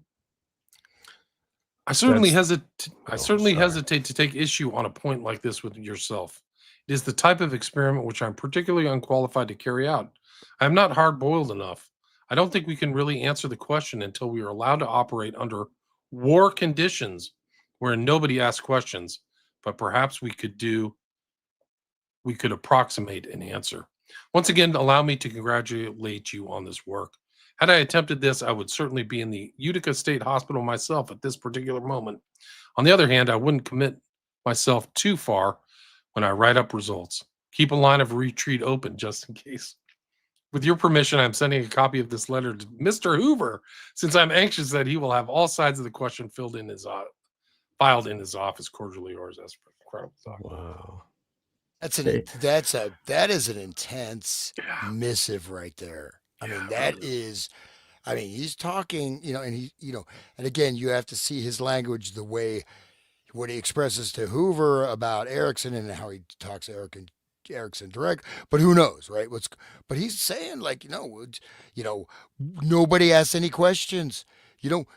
I certainly hesitate to take issue on a point like this with yourself. It is the type of experiment which I'm particularly unqualified to carry out. I am not hard-boiled enough. I don't think we can really answer the question until we are allowed to operate under war conditions where nobody asks questions, but perhaps we could approximate an answer. Once again, allow me to congratulate you on this work. Had I attempted this, I would certainly be in the Utica State Hospital myself at this particular moment. On the other hand, I wouldn't commit myself too far when I write up results. Keep a line of retreat open just in case. With your permission, I'm sending a copy of this letter to Mr. Hoover, since I'm anxious that he will have all sides of the question filed in his office. Cordially yours, Esper. Incredible talk. Wow. That is an intense Yeah. missive right there. I Yeah, mean, it that really is, I mean, he's talking, and and again, you have to see his language, the way what he expresses to Hoover about Erickson and how he talks to Erickson direct. But who knows, right? But he's saying like, nobody asks any questions.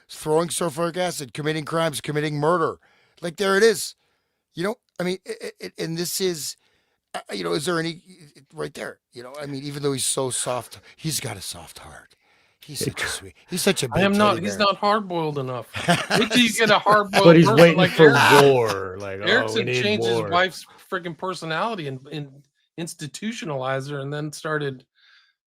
Throwing sulfuric acid, committing crimes, committing murder, like there it is. I mean, and this is. Is there any right there? I mean, even though he's so soft, he's got a soft heart. He's such a sweet. He's such a big I am not. teddy He's bear. not hard boiled enough. Wait till you get a hard boiled. But he's person waiting like for Erickson. war. Like, we Erickson need changed his war. wife's freaking personality and institutionalized her, and then started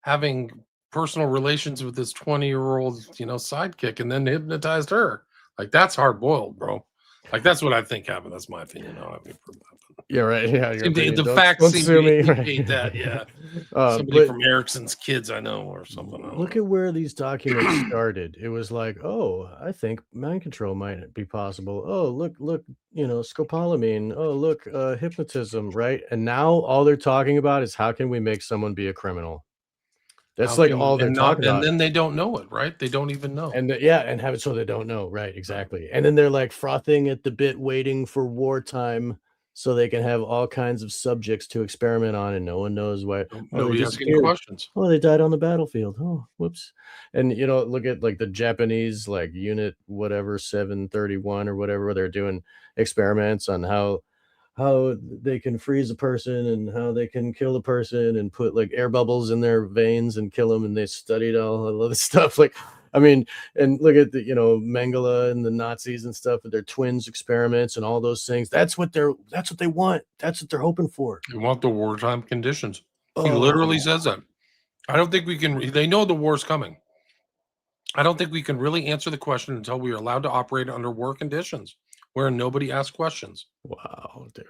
having personal relations with this 20-year-old, sidekick, and then hypnotized her. Like that's hard boiled, bro. Like that's what I think happened. That's my opinion. I don't have any proof of that. Yeah, right. Yeah, your opinion. The Don't- facts don't seem sue to me, indicate right. that. Yeah, somebody but from Erickson's Kids I know or something. I don't look know. at where these documents started. It was like, oh, I think mind control might be possible. Oh, look, scopolamine. Oh, look, hypnotism, right? And now all they're talking about is how can we make someone be a criminal? That's How like can- all they're and talking about. And then they don't know it, right? They don't even know. And and have it so they don't know, right? Exactly. And then they're like frothing at the bit, waiting for wartime, so they can have all kinds of subjects to experiment on, and no one knows why. Oh, they Nobody asking disappeared. questions. Oh, they died on the battlefield. Oh, whoops. And look at like the Japanese, like unit whatever 731 or whatever, where they're doing experiments on how they can freeze a person and how they can kill a person and put like air bubbles in their veins and kill them. And they studied all of this stuff. Like, I mean, and look at the, Mengele and the Nazis and stuff with their twins experiments and all those things. That's what they want. That's what they're hoping for. They want the wartime conditions. He Oh. literally says that. I don't think we can. They know the war's coming. I don't think we can really answer the question until we are allowed to operate under war conditions where nobody asks questions. Wow, dude.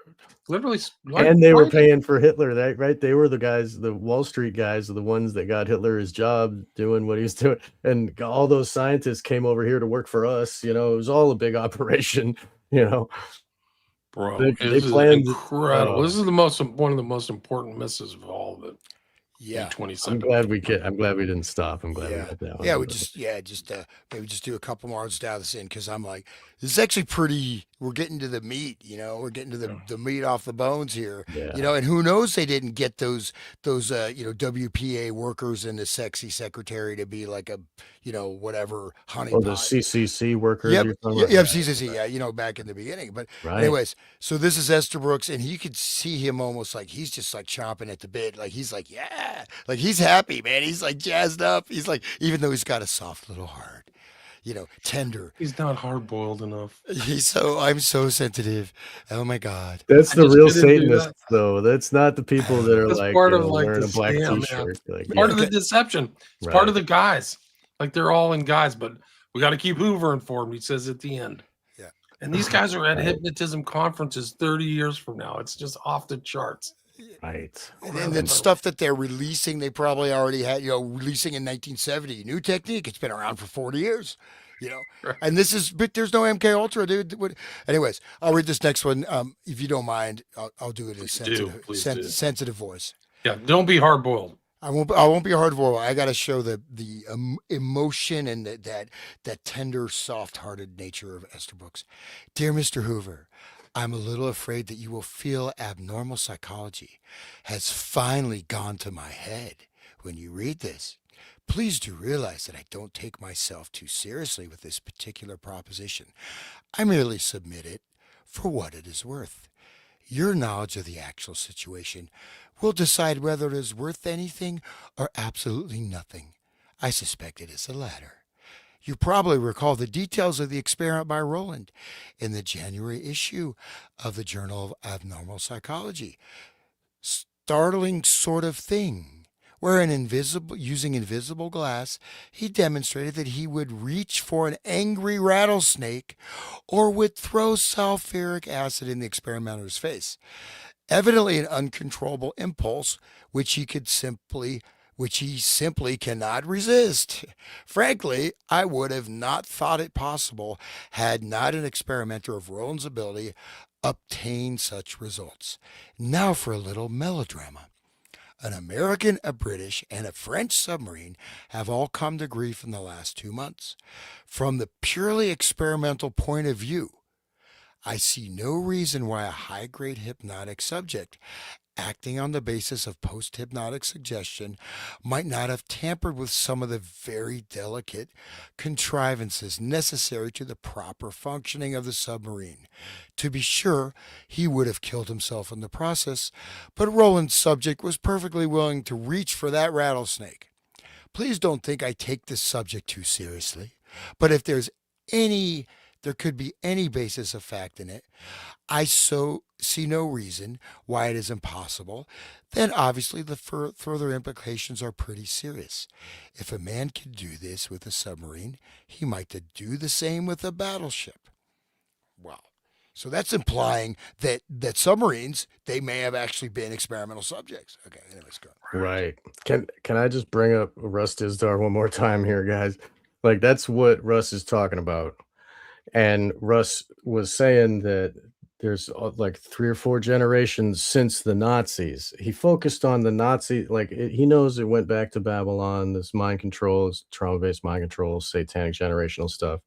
Literally. And they were paying for Hitler, right? They were the guys, the Wall Street guys, are the ones that got Hitler his job doing what he was doing. And all those scientists came over here to work for us. It was all a big operation, Bro, They this is planned- incredible. This is one of the most important misses of all of it. Yeah. I'm 27. glad we didn't stop. I'm glad we got that one. Yeah, maybe just do a couple more. Let's dial this in because I'm like, this is actually pretty. We're getting to the meat, we're getting to the meat off the bones here, Yeah. and who knows they didn't get those WPA workers and the sexy secretary to be like a, whatever honey Or the pot. CCC workers. Yep, you're talking about? yep, CCC, yeah, back in the beginning. But Right. anyways, so this is Estabrooks, and you could see him almost like he's just like chomping at the bit, like he's like, yeah, like he's happy, man. He's like jazzed up. He's like, even though he's got a soft little heart, tender. He's not hard boiled enough. I'm so sensitive. Oh my God. That's I the just real couldn't do Satanists, that. though. That's not the people that are That's like, part of, like, wearing the a black scam, t-shirt. Like, Part yeah. of the deception. It's part of the guys. Like they're all in guys, but we got to keep Hoover informed. He says at the end. Yeah. And these guys are at Right. hypnotism conferences 30 years from now. It's just off the charts. Right. And the stuff that they're releasing, they probably already had, releasing in 1970. New technique. It's been around for 40 years. Right. And but there's no MK Ultra, dude. Anyways, I'll read this next one. If you don't mind, I'll do it in Please do. sensitive voice. Yeah, don't be hard boiled. I won't be hard for. I got to show the emotion and that tender, soft-hearted nature of Estabrooks. Dear Mr. Hoover, I'm a little afraid that you will feel abnormal psychology has finally gone to my head when you read this. Please do realize that I don't take myself too seriously with this particular proposition. I merely submit it for what it is worth. Your knowledge of the actual situation will decide whether it is worth anything or absolutely nothing. I suspect it is the latter. You probably recall the details of the experiment by Rowland in the January issue of the Journal of Abnormal Psychology. Startling sort of thing. Where using invisible glass, he demonstrated that he would reach for an angry rattlesnake or would throw sulfuric acid in the experimenter's face. Evidently an uncontrollable impulse, which which he simply cannot resist. Frankly, I would have not thought it possible had not an experimenter of Roland's ability obtained such results. Now for a little melodrama. An American, a British, and a French submarine have all come to grief in the last 2 months. From the purely experimental point of view, I see no reason why a high grade hypnotic subject acting on the basis of post hypnotic suggestion might not have tampered with some of the very delicate contrivances necessary to the proper functioning of the submarine. To be sure, he would have killed himself in the process, but Roland's subject was perfectly willing to reach for that rattlesnake. Please don't think I take this subject too seriously, but if there could be any basis of fact in it, I so see no reason why it is impossible, then obviously the further implications are pretty serious. If a man could do this with a submarine, he might do the same with a battleship. Well, so that's implying that submarines, they may have actually been experimental subjects. Okay, anyways, go. Right. Can I just bring up Russ Dizdar one more time here, guys? Like that's what Russ is talking about. And Russ was saying that there's like 3 or 4 generations since the Nazis. He focused on the Nazi, like he knows it went back to Babylon, this mind control, this trauma-based mind control, satanic generational stuff.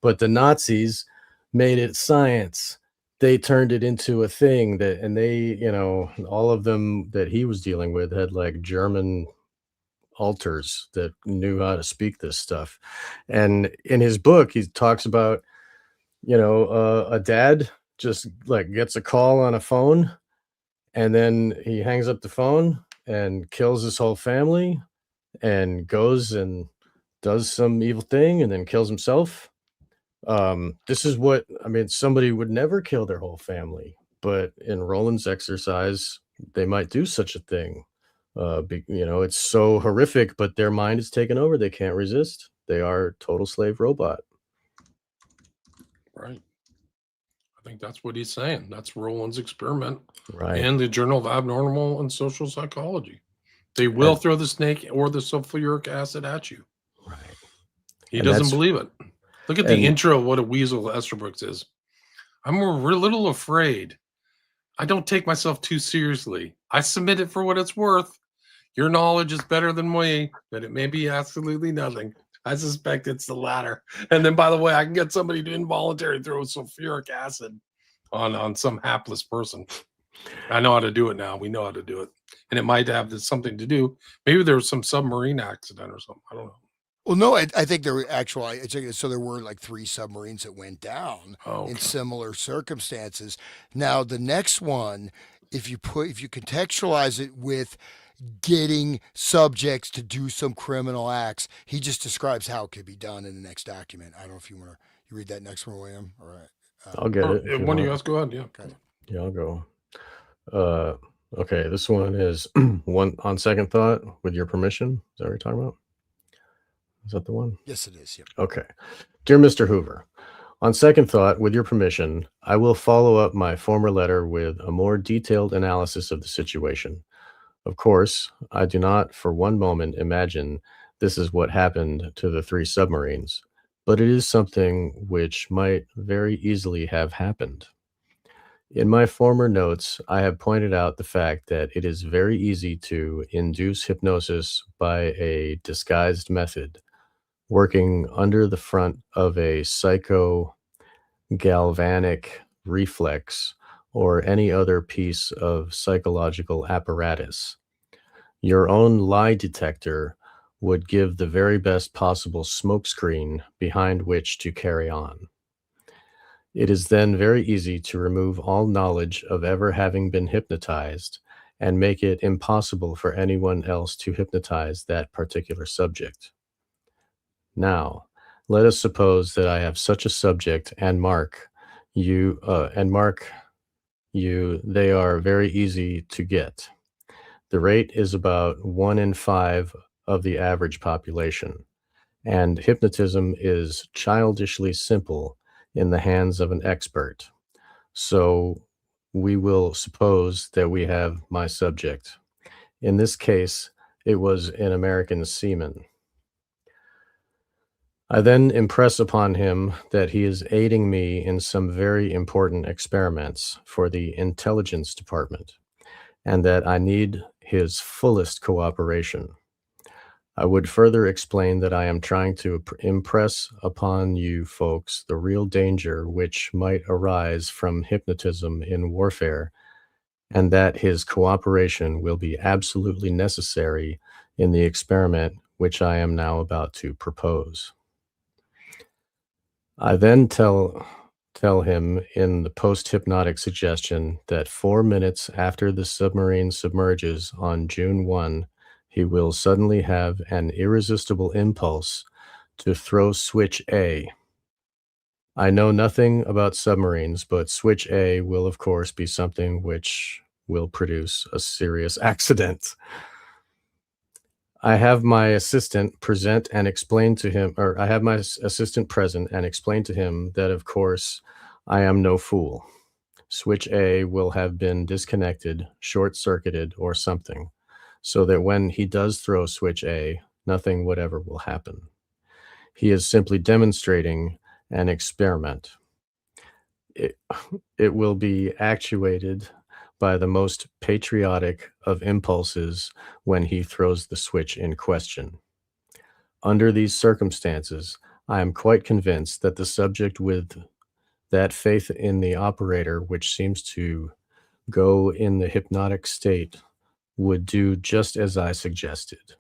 But the Nazis made it science. They turned it into a thing that, and they, you know, all of them that he was dealing with had like German alters that knew how to speak this stuff. And in his book, he talks about, you know, a dad just like gets a call on a phone and then he hangs up the phone and kills his whole family and goes and does some evil thing and then kills himself. This is what I mean. Somebody would never kill their whole family, but in Roland's exercise, they might do such a thing. You know, it's so horrific, but their mind is taken over. They can't resist. They are total slave robot. Right. I think that's what he's saying. That's Roland's experiment Right. and the Journal of Abnormal and Social Psychology. They will throw the snake or the sulfuric acid at you. Right. He And doesn't that's- believe it. Look at the intro of what a weasel Estabrooks is. I'm a little afraid. I don't take myself too seriously. I submit it for what it's worth. Your knowledge is better than me, but it may be absolutely nothing. I suspect it's the latter. And then, by the way, I can get somebody to involuntarily throw sulfuric acid on some hapless person. I know how to do it now. We know how to do it. And it might have something to do. Maybe there was some submarine accident or something. I don't know. Well, no, I think there were so there were like 3 submarines that went down in similar circumstances. Now, the next one, if you contextualize it with getting subjects to do some criminal acts, he just describes how it could be done in the next document. I don't know if you want to read that next one, William. All right. I'll get it. If one of you guys go ahead. Yeah. Okay. Yeah, I'll go. Okay, this one is one on second thought, with your permission. Is that what you're talking about? Is that the one? Yes, it is. Yep. Okay. Dear Mr. Hoover, on second thought, with your permission, I will follow up my former letter with a more detailed analysis of the situation. Of course, I do not for one moment imagine this is what happened to the 3 submarines, but it is something which might very easily have happened. In my former notes, I have pointed out the fact that it is very easy to induce hypnosis by a disguised method, working under the front of a psychogalvanic reflex or any other piece of psychological apparatus. Your own lie detector would give the very best possible smokescreen behind which to carry on. It is then very easy to remove all knowledge of ever having been hypnotized and make it impossible for anyone else to hypnotize that particular subject. Now, let us suppose that I have such a subject and mark you, they are very easy to get. The rate is about 1 in 5 of the average population, and hypnotism is childishly simple in the hands of an expert. So we will suppose that we have my subject. In this case, It was an American seaman. I then impress upon him that he is aiding me in some very important experiments for the intelligence department, and that I need his fullest cooperation. I would further explain that I am trying to impress upon you folks the real danger which might arise from hypnotism in warfare, and that his cooperation will be absolutely necessary in the experiment which I am now about to propose. I then tell him in the post-hypnotic suggestion that 4 minutes after the submarine submerges on June 1, he will suddenly have an irresistible impulse to throw switch A. I know nothing about submarines, but switch A will, of course, be something which will produce a serious accident. I have my assistant present and explain to him, or I have my assistant present and explain to him that, of course, I am no fool. Switch A will have been disconnected, short-circuited, or something, so that when he does throw switch A, nothing whatever will happen. He is simply demonstrating an experiment. It, it will be actuated by the most patriotic of impulses when he throws the switch in question. Under these circumstances, I am quite convinced that the subject, with that faith in the operator which seems to go in the hypnotic state, would do just as I suggested.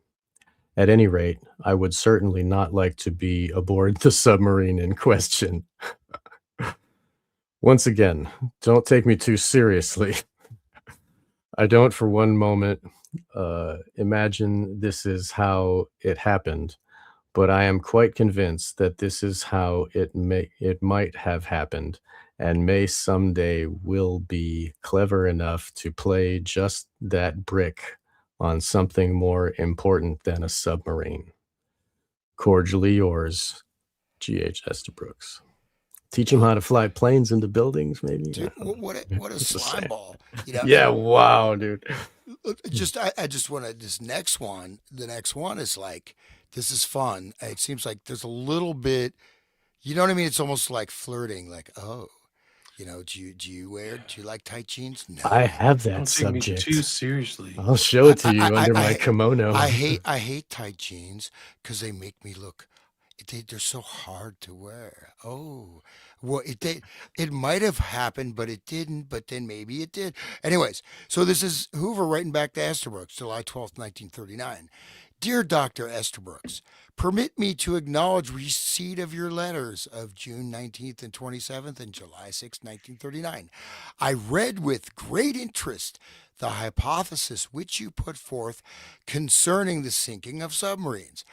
At any rate, I would certainly not like to be aboard the submarine in question. Once again, don't take me too seriously. I don't for one moment imagine this is how it happened, but I am quite convinced that this is how it might have happened, and may someday will be clever enough to play just that brick on something more important than a submarine. Cordially yours, G.H. Estabrooks. Teach him how to fly planes into buildings, maybe? Dude, what a Just slime saying. ball. You know, Yeah, wow, dude. I just want to, this next one, the next one is like, this is fun. It seems like there's a little bit, you know what I mean? It's almost like flirting, like, oh, do you like tight jeans? I No. have that Don't take me too subject. seriously. I'll show it to you under my I kimono. I hate tight jeans because they make me look. They're so hard to wear. Oh, well, it might have happened, but it didn't. But then maybe it did. Anyways, so this is Hoover writing back to Estabrooks, July 12th, 1939. Dear Dr. Estabrooks, permit me to acknowledge receipt of your letters of June 19th and 27th and July 6th, 1939. I read with great interest the hypothesis which you put forth concerning the sinking of submarines.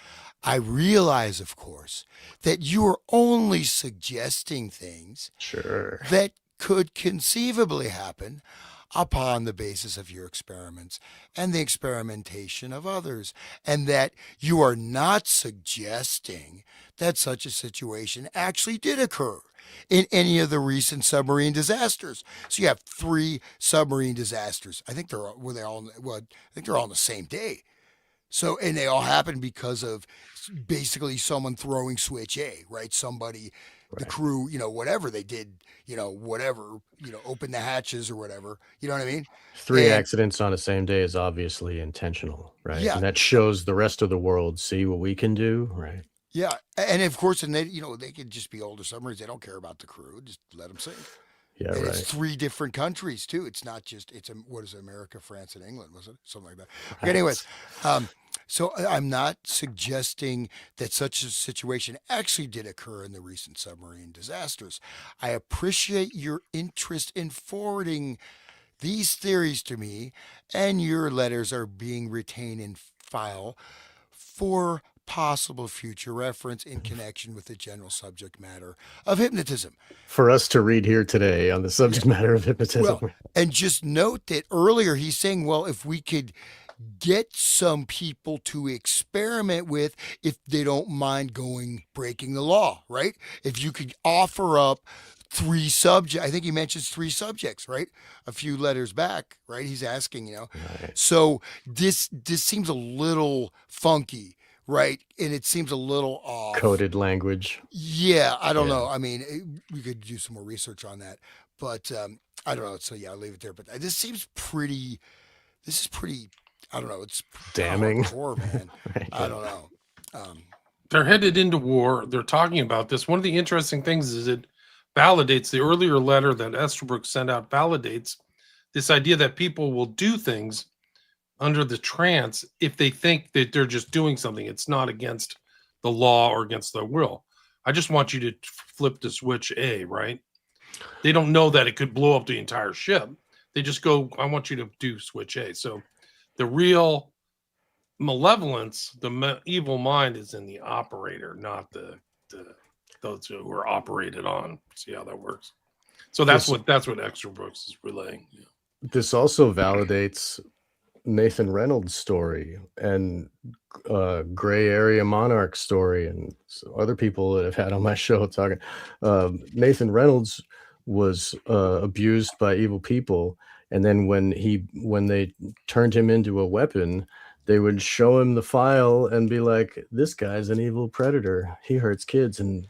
I realize, of course, that you are only suggesting things Sure. that could conceivably happen upon the basis of your experiments and the experimentation of others, and that you are not suggesting that such a situation actually did occur in any of the recent submarine disasters. So you have three submarine disasters. I think I think they're all on the same day. So, and they all happened because of basically someone throwing switch A, right? Somebody, the Right. crew, whatever they did, whatever, open the hatches or whatever. You know what I mean? 3 And accidents on the same day is obviously intentional, right? yeah, And that shows the rest of the world, see what we can do, right? yeah. And of course, and they could just be older submarines. They don't care about the crew. Just let them sink. Yeah, And it's right. three different countries too. It's not just, what is it, America, France, and England, was it? Something like that. Okay, anyways, Right. um, so I'm not suggesting that such a situation actually did occur in the recent submarine disasters. I appreciate your interest in forwarding these theories to me, and your letters are being retained in file for possible future reference in connection with the general subject matter of hypnotism. For us to read here today on the Yeah. subject matter of hypnotism. Well, and just note that earlier he's saying, well, if we could get some people to experiment with, if they don't mind breaking the law, right? If you could offer up three subject. I think he mentions three subjects, right? A few letters back, right? He's asking, Right. So this seems a little funky, right? And it seems a little off. Coded language. Yeah, I don't Yeah. know. I mean, we could do some more research on that, but I don't know. So yeah, I'll leave it there. But this seems pretty. This is pretty. I don't know. It's Damning. hardcore, man. Right, I yeah. don't know. They're headed into war. They're talking about this. One of the interesting things is it validates the earlier letter that Estabrook sent out, validates this idea that people will do things under the trance if they think that they're just doing something. It's not against the law or against their will. I just want you to flip the switch A, right? They don't know that it could blow up the entire ship. They just go, I want you to do switch A. So the real malevolence, the evil mind is in the operator, not the those who are operated on. See how that works. So that's This- what Extra Brooks is relaying. Yeah. This also validates Nathan Reynolds' story and Gray Area Monarch story, and other people that have had on my show talking. Nathan Reynolds was abused by evil people, and then when they turned him into a weapon, they would show him the file and be like, "This guy's an evil predator. He hurts kids," and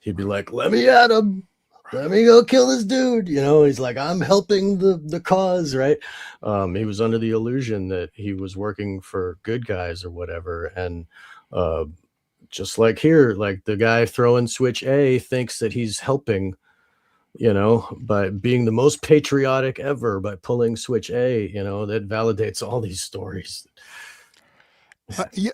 he'd be like, "Let me at him. Let me go kill this dude." He's like, "I'm helping the cause," right? He was under the illusion that he was working for good guys or whatever. And just like here, like the guy throwing switch A thinks that he's helping, by being the most patriotic ever, by pulling switch A, that validates all these stories. Yeah,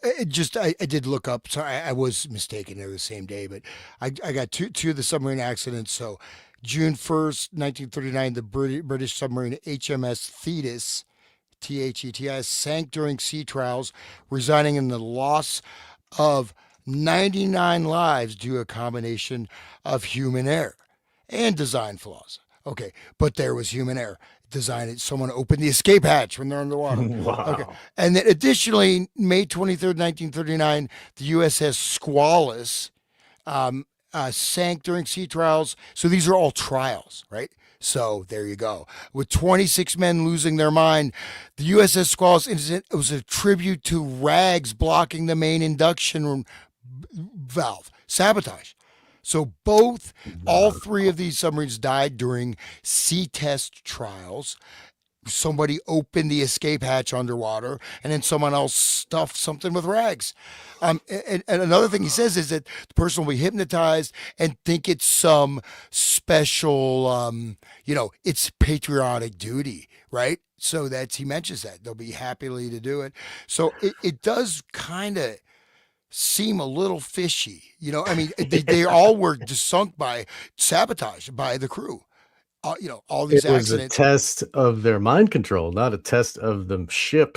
I did look up. So I was mistaken. They're the same day, but I got two of the submarine accidents. So June 1st, 1939, the British submarine HMS Thetis, THETIS, sank during sea trials, resulting in the loss of 99 lives due to a combination of human error and design flaws. Okay, but there was human error. Someone opened the escape hatch when they're underwater. Wow. Okay. And then additionally, May 23rd, 1939, the USS Squalus sank during sea trials. So these are all trials, right? So there you go. With 26 men losing their mind, the USS Squalus incident was a tribute to rags blocking the main induction valve. Sabotage. So all three of these submarines died during sea test trials. Somebody opened the escape hatch underwater, and then someone else stuffed something with rags. And another thing he says is that the person will be hypnotized and think it's some special, it's patriotic duty, right? So he mentions that they'll be happily to do it. So it does kind of seem a little fishy. I mean, they all were just sunk by sabotage by the crew. All these It was a accidents. test of their mind control, not a test of the ship.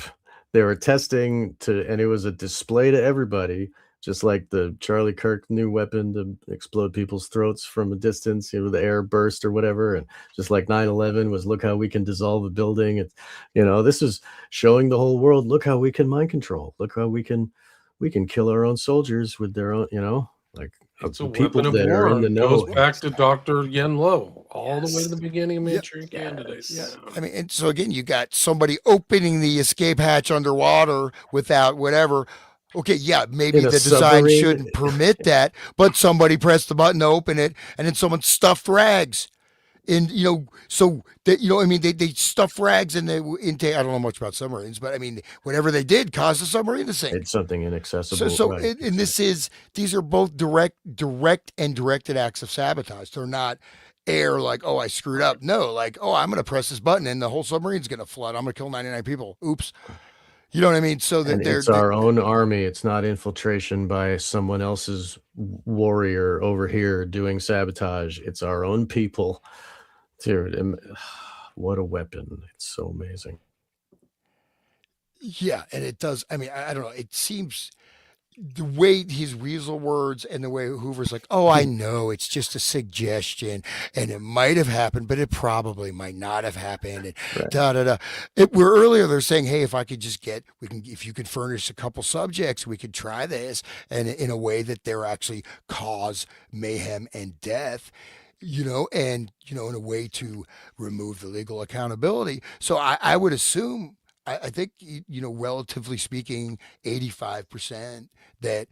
They were testing and it was a display to everybody, just like the Charlie Kirk new weapon to explode people's throats from a distance, the air burst or whatever. And just like 9/11 was, look how we can dissolve a building. It's, this is showing the whole world, look how we can mind control. Look how we can kill our own soldiers with their own, like It's a the people weapon of that are war. in the It know. goes back to Dr. Yen Lo, all the way to Yes. the beginning of Yep. Manchurian Candidates. Yeah, I mean, and so again, you got somebody opening the escape hatch underwater without whatever. Okay, yeah, maybe In a the design submarine. shouldn't permit that, but somebody pressed the button to open it, and then someone stuffed rags. And so that I mean, they stuffed rags in the intake. I don't know much about submarines, but I mean, whatever they did caused the submarine to sink. It's something inaccessible. So right, and these are both direct and directed acts of sabotage. They're not air like, oh, I screwed up. No, like, oh, I'm going to press this button and the whole submarine's going to flood. I'm going to kill 99 people. Oops. You know what I mean? So that and it's our own army. It's not infiltration by someone else's warrior over here doing sabotage. It's our own people. Dude, what a weapon. It's so amazing. Yeah, and it does. I mean, I don't know. It seems the way his weasel words and the way Hoover's like, oh, I know it's just a suggestion and it might have happened, but it probably might not have happened. And Right. da da da. Where earlier they're saying, hey, if I could just if you could furnish a couple subjects, we could try this, and in a way that they're actually cause mayhem and death. and in a way to remove the legal accountability. So I would assume, I think, relatively speaking, 85% that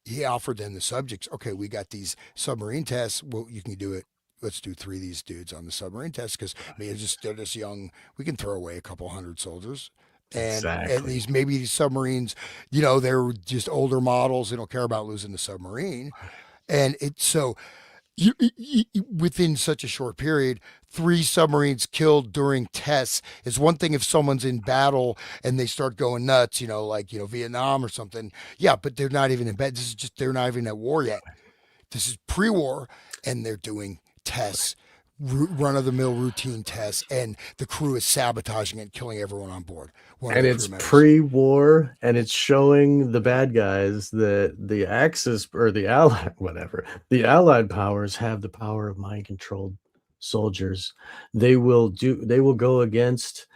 he offered them the subjects. Okay, we got these submarine tests. Well, you can do it. Let's do 3 of these dudes on the submarine test because they're just young. We can throw away a couple hundred soldiers. And Exactly. these submarines, they're just older models. They don't care about losing the submarine. And it's so within such a short period, 3 submarines killed during tests is one thing if someone's in battle and they start going nuts, like, Vietnam or something. Yeah, but they're not even in bed. This is just, they're not even at war yet. This is pre war, and they're doing tests, run of the mill routine tests, and the crew is sabotaging it, killing everyone on board. One of And the it's crew members. pre-war, and it's showing the bad guys that the Axis or the Allied, whatever, the Allied powers have the power of mind-controlled soldiers. They will go against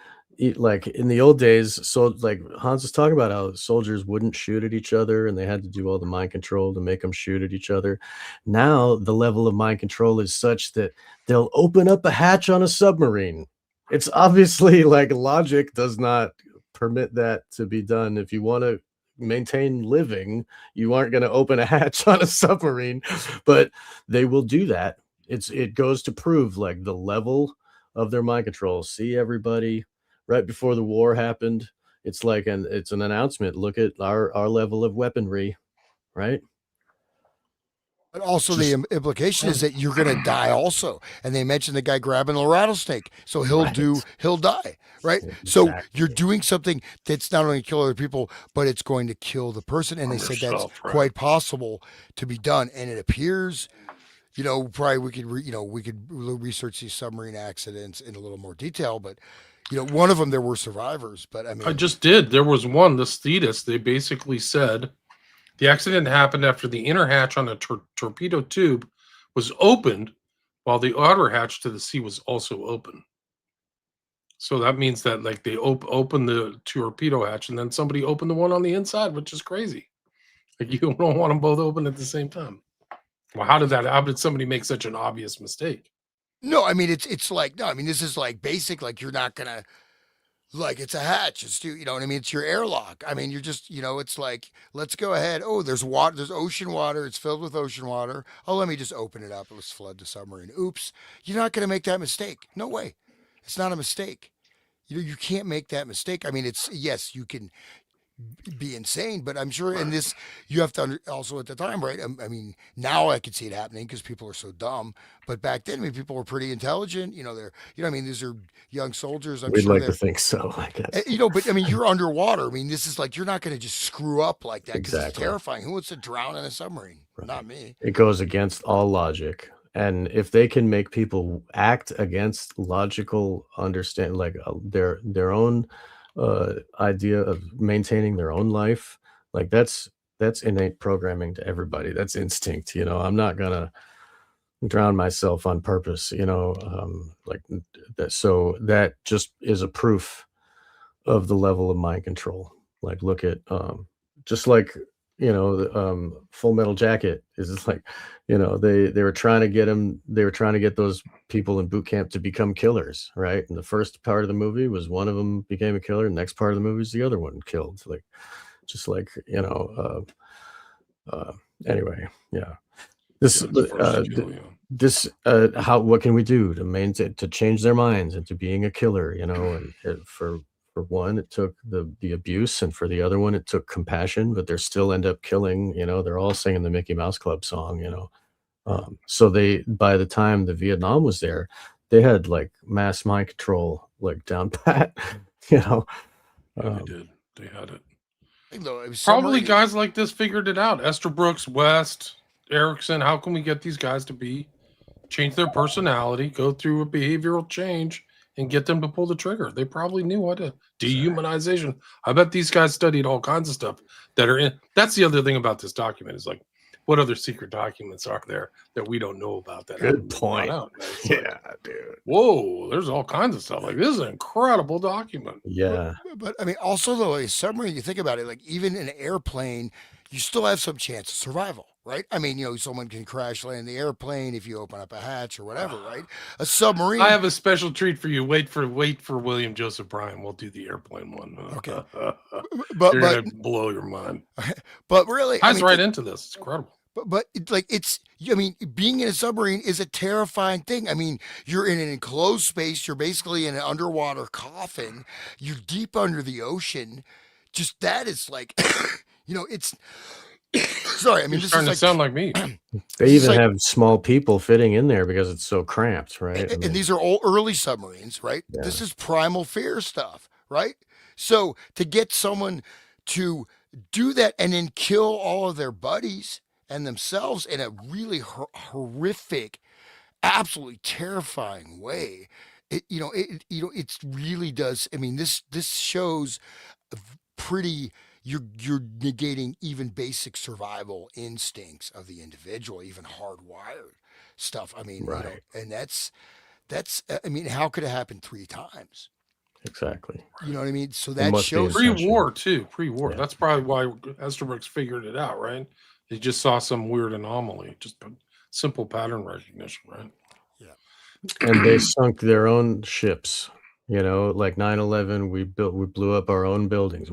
like in the old days. So like Hans was talking about how soldiers wouldn't shoot at each other, and they had to do all the mind control to make them shoot at each other. Now the level of mind control is such that they'll open up a hatch on a submarine. It's obviously like logic does not permit that to be done. If you want to maintain living, you aren't going to open a hatch on a submarine, but they will do that. It goes to prove like the level of their mind control. See, everybody, right before the war happened, it's like it's an announcement. Look at our level of weaponry, right? But also Just the implication is that you're going to die also. And they mentioned the guy grabbing the rattlesnake. So he'll die, right? So you're doing something that's not only kill other people, but it's going to kill the person. And they said that's quite possible to be done. And it appears, probably we could research these submarine accidents in a little more detail, but one of them, there were survivors, but I mean, I just did. There was one, the Thetis. They basically said the accident happened after the inner hatch on the torpedo tube was opened, while the outer hatch to the sea was also open. So that means that like they opened the torpedo hatch, and then somebody opened the one on the inside, which is crazy. Like you don't want them both open at the same time. Well, how did somebody make such an obvious mistake? No, I mean it's like, no, I mean this is like basic, like you're not gonna, like, it's a hatch, it's you know what I mean, it's your airlock. I mean, you're just, it's like, let's go ahead. Oh, there's water, there's ocean water, it's filled with ocean water. Oh, let me just open it up, let's flood the submarine. Oops. You're not gonna make that mistake. No way. It's not a mistake. You can't make that mistake. I mean, it's, yes, you can be insane, but I'm sure in this, you have to also at the time, right? I mean, now I could see it happening because people are so dumb, but back then, I mean, people were pretty intelligent. They're, I mean, these are young soldiers. I'm we'd sure like to they're, think so, I guess. but I mean, you're underwater. I mean, this is like, you're not going to just screw up like that because it's Exactly. terrifying. Who wants to drown in a submarine? Right. Not me. It goes against all logic. And if they can make people act against logical understand, like their own idea of maintaining their own life, like that's innate programming to everybody. That's instinct. I'm not gonna drown myself on purpose. Like that. So that just is a proof of the level of mind control. Like look at just like Full Metal Jacket is just like, they were trying to get those people in boot camp to become killers, right? And the first part of the movie was one of them became a killer, the next part of the movie is the other one killed, like just like anyway, yeah. What can we do to maintain, to change their minds into being a killer, and for one, it took the abuse, and for the other one, it took compassion, but they still end up killing, they're all singing the Mickey Mouse Club song. So by the time the Vietnam was there, they had like mass mind control, like down pat, They did. They had it. Probably Probably guys like this figured it out. Esther Brooks, West, Erickson. How can we get these guys to change their personality, go through a behavioral change, and get them to pull the trigger? They probably knew what to dehumanization. I bet these guys studied all kinds of stuff that are in. That's the other thing about this document is like, what other secret documents are there that we don't know about? That good point. Yeah, dude. Whoa, there's all kinds of stuff. Like, this is an incredible document. Yeah. But I mean, also though, a submarine, you think about it, like even an airplane, you still have some chance of survival. right? I mean, someone can crash land the airplane if you open up a hatch or whatever, right? A submarine. I have a special treat for you. Wait for William Joseph Bryan. We'll do the airplane one. Okay. You're but gonna blow your mind. but really, Ties right into this. It's incredible. But being in a submarine is a terrifying thing. I mean, you're in an enclosed space. You're basically in an underwater coffin. You're deep under the ocean. Just that is like, it's. Sorry, I mean, You're this starting is to like, sound like me. They It's even like- have small people fitting in there because it's so cramped, right? I and mean, these are all early submarines, right? Yeah. This is primal fear stuff, right? So to get someone to do that and then kill all of their buddies and themselves in a really horrific, absolutely terrifying way, it really does. I mean, this shows a pretty. You're negating even basic survival instincts of the individual, even hardwired stuff. I mean, Right. and that's. I mean, how could it happen 3 times? exactly. You know what I mean? So It that must be shows. intentional. Pre-war too. Pre-war. Yeah. That's probably why Esterbrook's figured it out, right? He just saw some weird anomaly, just a simple pattern recognition, right? And they sunk their own ships. Like 9/11, we blew up our own buildings.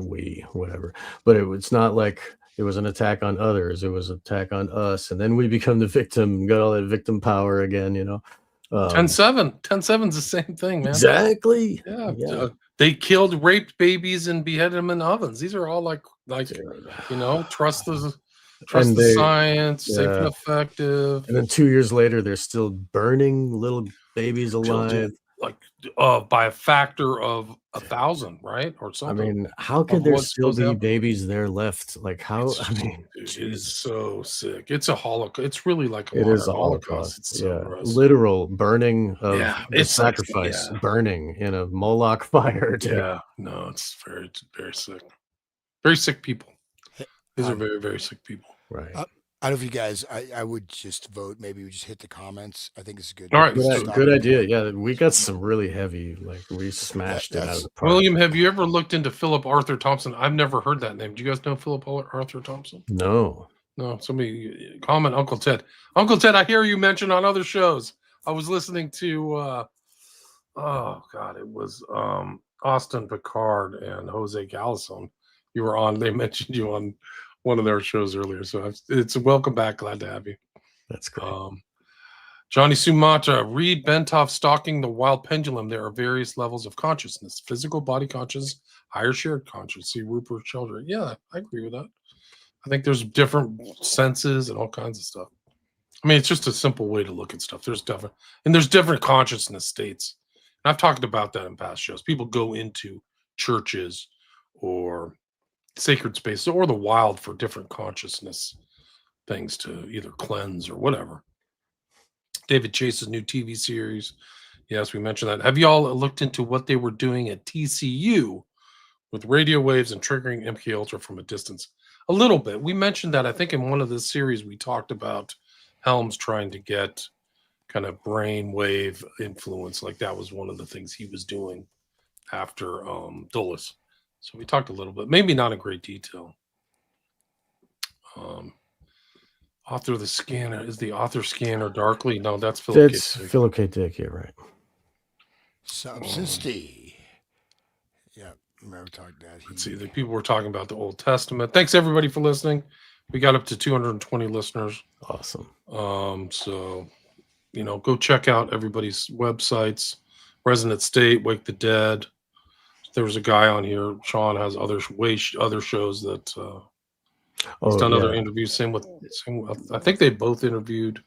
Whatever. But it's not like it was an attack on others. It was an attack on us, and then we become the victim. Got all that victim power again. 10-7. 10-7's the same thing, man. Exactly. Yeah. Yeah. They killed, raped babies and beheaded them in ovens. These are all like trust the And they- science, safe and yeah. effective. And then 2 years later, they're still burning little babies alive. Like by a factor of 1,000, right? Or I something. mean, how could Of there what's still supposed to be happen. babies there left? Like how? It's I mean, dude, it is Jesus. so sick. It's a Holocaust. It's really like a It is modern a Holocaust. It's so Yeah, gross. literal burning of Yeah, the it's like- sacrifice, yeah. burning in a Moloch fire. dude. Yeah, no, it's very, very sick. Very sick people. These are Um, very, very sick people. Right. I don't know if you guys. I would just vote. Maybe we just hit the comments. I think it's good. All right, Good, let's Stop good it. idea. Yeah, we got some really heavy. Like we smashed it out that's- of the park. William, have you ever looked into Philip Arthur Thompson? I've never heard that name. Do you guys know Philip Arthur Thompson? No. No, somebody comment Uncle Ted. Uncle Ted, I hear you mentioned on other shows. I was listening to oh god, it was Austin Picard and Jose Galison. You were on, they mentioned you on one of their shows earlier. So it's a welcome back, glad to have you. That's great. Johnny Sumatra, read Bentov Stalking the Wild Pendulum. There are various levels of consciousness: physical, body conscious, higher shared conscious. See Rupert Sheldrake. Yeah, I agree with that. I think there's different senses and all kinds of stuff. I mean, it's just a simple way to look at stuff. There's different consciousness states. And I've talked about that in past shows. People go into churches or sacred spaces or the wild for different consciousness things to either cleanse or whatever. David Chase's new TV series. Yes, we mentioned that. Have you all looked into what they were doing at TCU with radio waves and triggering MK Ultra from a distance? A little bit. We mentioned that, I think, in one of the series we talked about Helms trying to get kind of brain wave influence. Like that was one of the things he was doing after Dulles. So we talked a little bit, maybe not in great detail. Author of the scanner, is the author scanner Darkly? No, that's Philip. That's Philip K. Dick. Yeah, right. Substance D. Yeah, remember talking that. Let's see. The people were talking about the Old Testament. Thanks everybody for listening. We got up to 220 listeners. Awesome. So go check out everybody's websites. Resonant State, Wake the Dead. There was a guy on here. Sean has other shows that he's done other interviews. Same with I think they both interviewed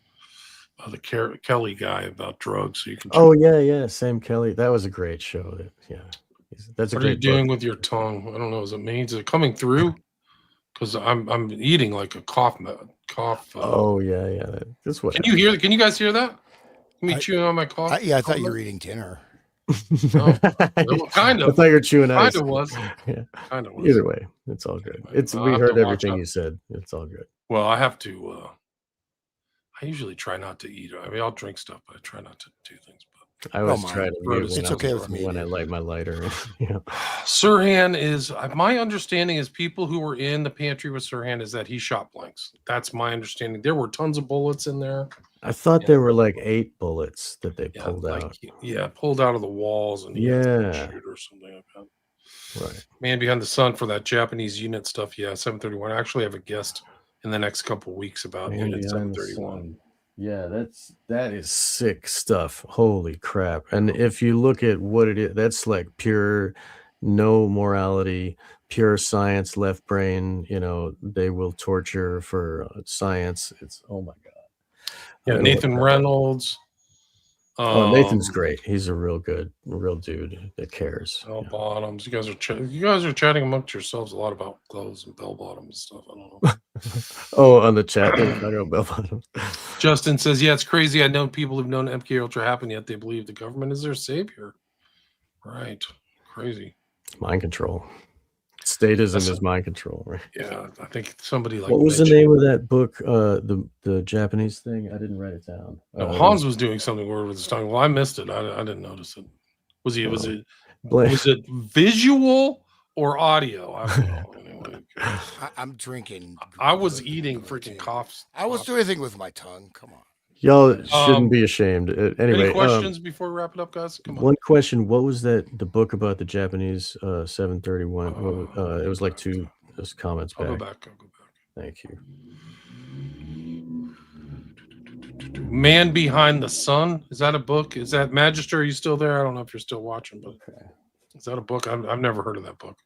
the Kelly guy about drugs. So you can. Yeah. Sam Kelly. That was a great show. That's a What are you great doing book. with your tongue? I don't know. Is it coming through? Because I'm eating like a cough. Yeah. That's what. Can you hear? Can you guys hear that? Me I- chewing on my cough. I thought you were eating dinner. Well, kind I of. thought you were chewing ice. Kind of was. Yeah. Kind of was. Either way, it's all good. Anyway, I'll We have heard to watch everything out. you said. It's all good. Well, I have to. I usually try not to eat. I mean, I'll drink stuff, but I try not to do things. I always mind. try to mute It's when, okay with me, when I dude. light my lighter. You know. Sirhan is my understanding is people who were in the pantry with Sirhan is that he shot blanks. That's my understanding. There were tons of bullets in there. I thought Yeah. there were like 8 bullets that they Yeah, pulled like out. pulled out of the walls and he had to Yeah. shoot or something like that. Right. Man Behind the Sun for that Japanese unit stuff. Yeah, 731. I actually have a guest in the next couple of weeks about Man Unit Behind the 731. Sun. Yeah, that is sick stuff. Holy crap. And if you look at what it is, that's like pure no morality, pure science, left brain, you know, they will torture for science. It's oh my god. I Yeah, gotta look Nathan that up. Reynolds. Oh, Nathan's great. He's a real dude that cares. Bell Yeah. bottoms. You guys are chatting amongst yourselves a lot about clothes and bell bottoms and stuff. I don't know. Oh, on the chat, they were talking about bell bottoms. Justin says, "Yeah, it's crazy. I know people who've known MK Ultra happen, yet they believe the government is their savior." Right? Crazy. Mind control. Statism is mind control, right? Yeah, I think somebody like What was the mentioned- name of that book? The Japanese thing? I didn't write it down. No, Hans was doing something weird with his tongue. Well, I missed it. I didn't notice it. Was it visual or audio? I don't know. Anyway, I'm drinking. I was good eating Martini. freaking coughs. I was doing anything with my tongue. Come on. Y'all shouldn't be ashamed. Anyway, Any questions before we wrap it up, guys? Come on. One question: what was the book about the Japanese 731? It was like two comments back. I'll go back. Thank you. Man Behind the Sun. Is that a book? Is that Magister? Are you still there? I don't know if you're still watching, but is that a book? I've never heard of that book.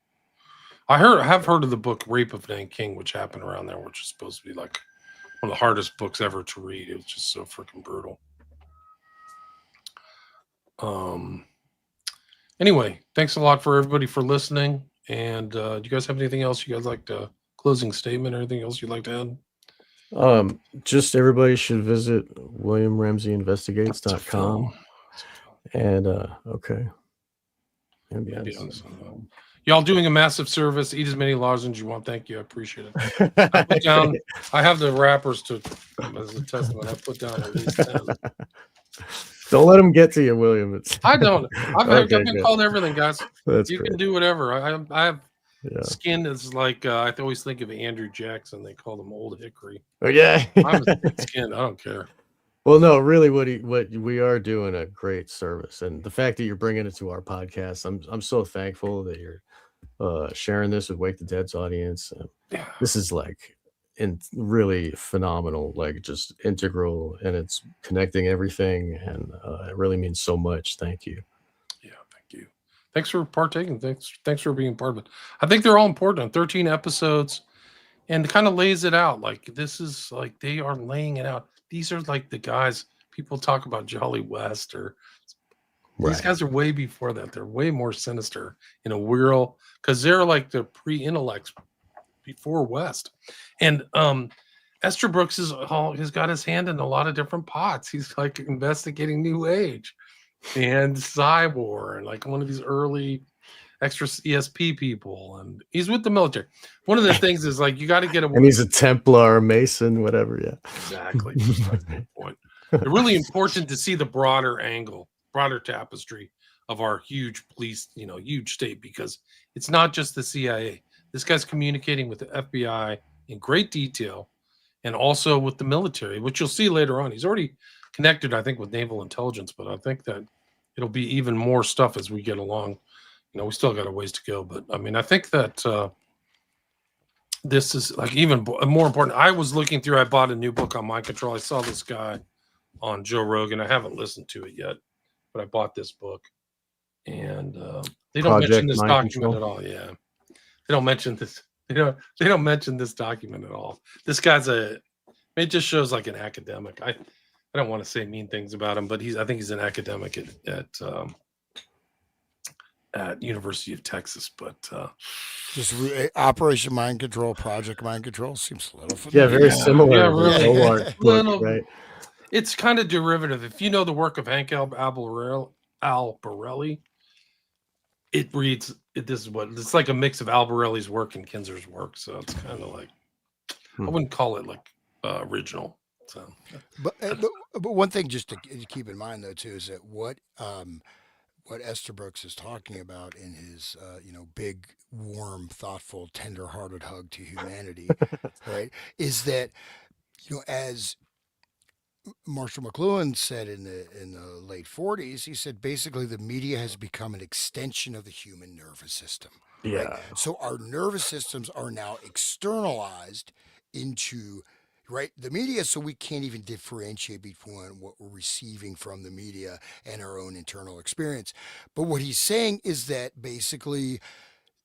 I have heard of the book Rape of Nanking, which happened around there, which is supposed to be like one of the hardest books ever to read. It was just so freaking brutal. Anyway, thanks a lot for everybody for listening. And do you guys have anything else you guys like to closing statement or anything else you'd like to add? Just everybody should visit WilliamRamseyInvestigates.com. And okay. Y'all doing a massive service. Eat as many lozenges as you want. Thank you. I appreciate it. I put down. I have the wrappers to as a testament. I put down at least 10. Don't let them get to you, William. I don't. I've been called everything, guys. That's you great. can do whatever. I have Yeah. skin that's like I always think of Andrew Jackson. They call him Old Hickory. Oh yeah. I'm skin. I don't care. Well, no, really, what we are doing a great service, and the fact that you're bringing it to our podcast, I'm so thankful that you're sharing this with Wake the Dead's audience. This is like really phenomenal, like just integral, and it's connecting everything, and it really means so much. Thank you. Yeah, thank you. Thanks for partaking. Thanks for being part of it. I think they're all important. 13 episodes, and it kind of lays it out. Like this is like they are laying it out. These are like the guys people talk about Jolly West or these guys are way before that. They're way more sinister in a weird because they're like the pre-intellects before West. And Esther Brooks has got his hand in a lot of different pots. He's like investigating New Age and Cyborg and like one of these early extra ESP people, and he's with the military. One of the things is like you got to get away. And he's a Templar, Mason, whatever. Yeah, exactly. That's the point. It's really important to see the broader angle, broader tapestry of our huge police, huge state, because it's not just the CIA. This guy's communicating with the FBI in great detail, and also with the military, which you'll see later on. He's already connected, I think, with naval intelligence, but I think that it'll be even more stuff as we get along. We still got a ways to go, but I mean, I think that this is like even more important. I was looking through, I bought a new book on mind control. I saw this guy on Joe Rogan. I haven't listened to it yet, but I bought this book, and they don't mention this document at all. Yeah, they don't mention this. They don't mention this document at all. This guy's it just shows like an academic. I don't want to say mean things about him, but I think he's an academic at University of Texas, but just Operation Mind Control, Project Mind Control seems a little familiar. Yeah, very similar. Yeah, really. Book, right? It's kind of derivative. If you know the work of Hank Albarelli, it reads. It's like a mix of Albarelli's work and Kinzer's work. So it's kind of like I wouldn't call it like original. So But one thing just to keep in mind though too is that what Estabrook is talking about in his big, warm, thoughtful, tender-hearted hug to humanity, right, is that as Marshall McLuhan said in the late 40s, he said basically the media has become an extension of the human nervous system, right? Yeah. So our nervous systems are now externalized into the media, so we can't even differentiate between what we're receiving from the media and our own internal experience. But what he's saying is that basically,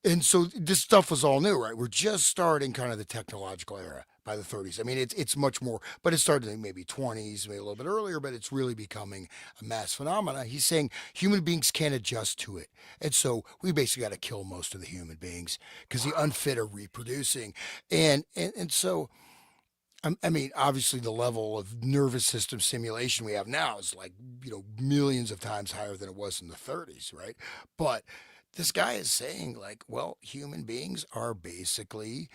and so this stuff was all new, right? We're just starting kind of the technological era by the 30s. I mean, it's much more, but it started in maybe 20s, maybe a little bit earlier, but it's really becoming a mass phenomena. He's saying human beings can't adjust to it. And so we basically got to kill most of the human beings because the unfit are reproducing. And so, I mean, obviously the level of nervous system stimulation we have now is like, millions of times higher than it was in the 30s, right? But this guy is saying like, well, human beings are basically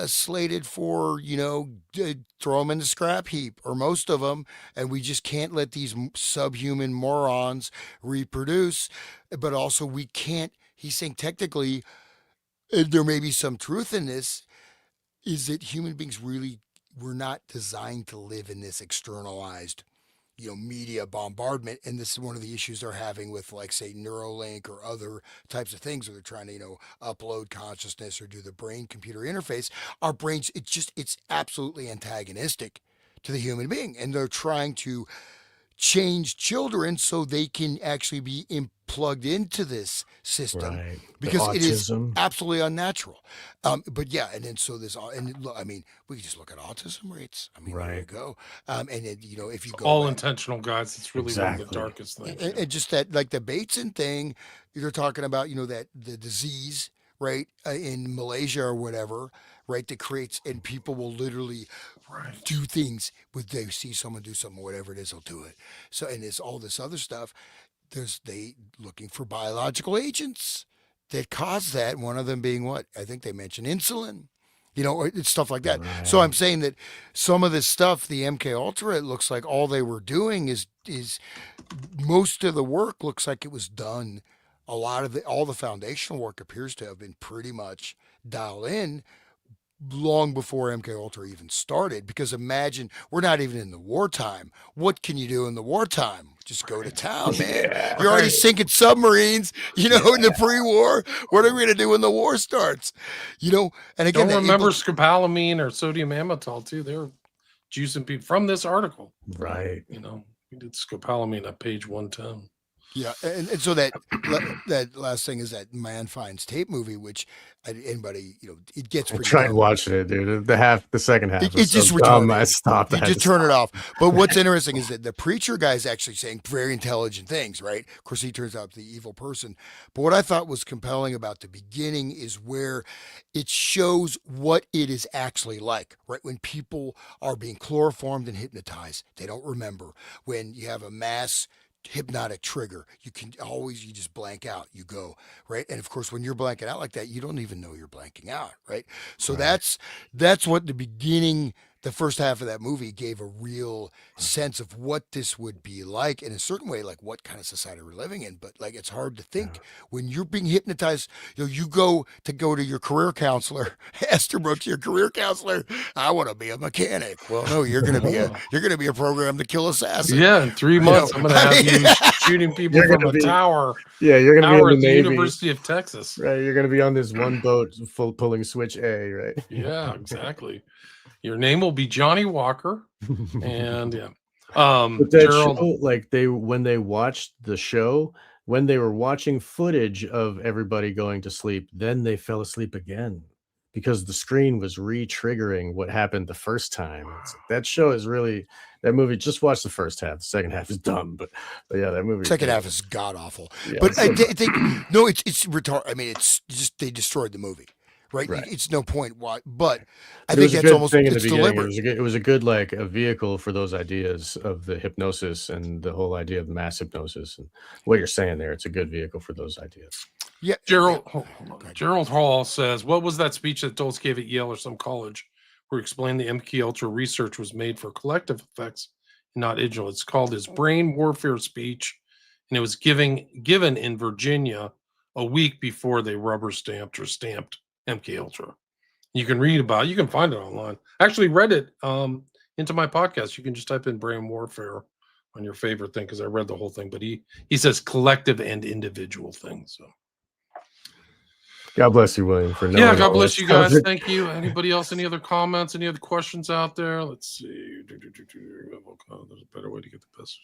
slated for throw them in the scrap heap, or most of them, and we just can't let these subhuman morons reproduce. But also we can't, he's saying technically, there may be some truth in this, is that human beings really were not designed to live in this externalized media bombardment. And this is one of the issues they're having with, like, say, Neuralink or other types of things where they're trying to, upload consciousness or do the brain computer interface. Our brains, it's absolutely antagonistic to the human being. And they're trying to change children so they can actually be plugged into this system Right. The because it is autism. absolutely unnatural. But yeah, and then so this, and look, I mean, we can just look at autism rates. I mean, there you Right. go. And then, if you it's go all back, intentional, guys. It's really one of the Exactly. darkest things. and just that, like the Bateson thing, you're talking about, that the disease, right, in Malaysia or whatever, right, that creates, and people will literally Right. do things with, they see someone do something, whatever it is, they'll do it. So, and it's all this other stuff. They looking for biological agents that cause that. One of them being what I think they mentioned, insulin. Or it's stuff like that. So I'm Right. saying that some of this stuff, the MK Ultra, it looks like all they were doing is most of the work looks like it was done. A lot of all the foundational work appears to have been pretty much dialed in long before MK Ultra even started. Because imagine, we're not even in the wartime. What can you do in the wartime? Just go to town, man. Yeah. You're already Right. sinking submarines, in the pre-war. What are we gonna do when the war starts? And again, Don't remember scopolamine or sodium amytal too. They're juicing people from this article. Right. We did scopolamine at page 110. Yeah, and so that last thing is that Man Finds Tape movie, which anybody, it gets I pretty tried dumb. watching it, dude. The second half It was just so dumb. I retarded. stopped. You I had just to turn it stop. off. But what's interesting is that the preacher guy is actually saying very intelligent things, right? Of course, he turns out the evil person. But what I thought was compelling about the beginning is where it shows what it is actually like, right? When people are being chloroformed and hypnotized, they don't remember. When you have a mass hypnotic trigger, you just blank out, you go, right? And of course, when you're blanking out like that, you don't even know you're blanking out, right? So Right. that's what the first half of that movie gave a real sense of what this would be like, in a certain way, like what kind of society we're living in. But like, it's hard to think when you're being hypnotized. You go to your career counselor, Estabrook's your career counselor. I want to be a mechanic. Well, no, you're gonna be a program to kill assassin. Yeah, in 3 months, I'm going to have you shooting people You're from gonna a be- tower. Yeah, you're gonna Tower be at in the the Navy. University of Texas. Right. You're gonna be on this one boat pulling switch A, right? Yeah, exactly. Your name will be Johnny Walker. And yeah. But that Gerald, show, like when they watched the show, when they were watching footage of everybody going to sleep, then they fell asleep again because the screen was re-triggering what happened the first time. That show is really, that movie. Just watch the first half. The second half is dumb, but yeah, that movie. Second half is god awful. Yeah, But I think no, it's retarded. I mean, it's just they destroyed the movie, right? Right. It's no point why. But I It think was a that's good almost thing in the it's beginning. deliberate. It was a good, like, a vehicle for those ideas of the hypnosis and the whole idea of mass hypnosis and what you're saying there. It's a good vehicle for those ideas. Yeah, Gerald, yeah. Gerald Hall says, what was that speech that Dulce gave at Yale or some college where he explained the MK Ultra research was made for collective effects, not individual. It's called his brain warfare speech, and it was given in Virginia a week before they rubber stamped MK Ultra. You can read about it. You can find it online. I actually read it into my podcast. You can just type in brain warfare on your favorite thing, because I read the whole thing. But he says collective and individual things. So God bless you, William, for knowing. yeah, God all bless that you guys. stuff. Thank you. Anybody else? Any other comments? Any other questions out there? Let's see. There's a better way to get the best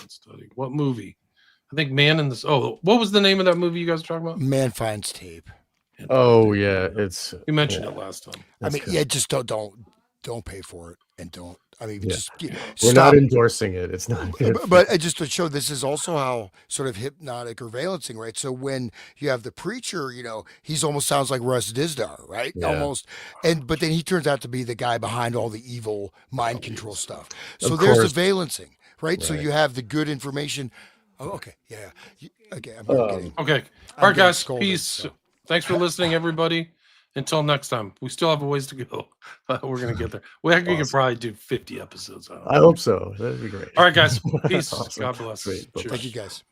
study. What movie? I think Man in the. Oh, what was the name of that movie you guys were talking about? Man finds tape. Oh yeah, it's. You mentioned yeah, it last time. I it's mean, good. yeah, just don't pay for it, and don't. I mean, Yeah. just We're stop. not endorsing it. It's not good. But just to show, this is also how sort of hypnotic or valencing, right? So when you have the preacher, he's almost sounds like Russ Dizdar, right? Yeah. Almost, but then he turns out to be the guy behind all the evil mind control stuff. So Of there's course. the valencing, right? So Right. you have the good information. Oh, okay, yeah. Okay, I'm getting. Okay. I'm All right, getting guys. scolded, Peace. so. Thanks for listening, everybody. Until next time. We still have a ways to go. We're going to get there. We can Awesome. probably do 50 episodes. I hope so. That'd be great. All right, guys. Peace. Awesome. God bless. Sweet. Cheers. Thank you, guys.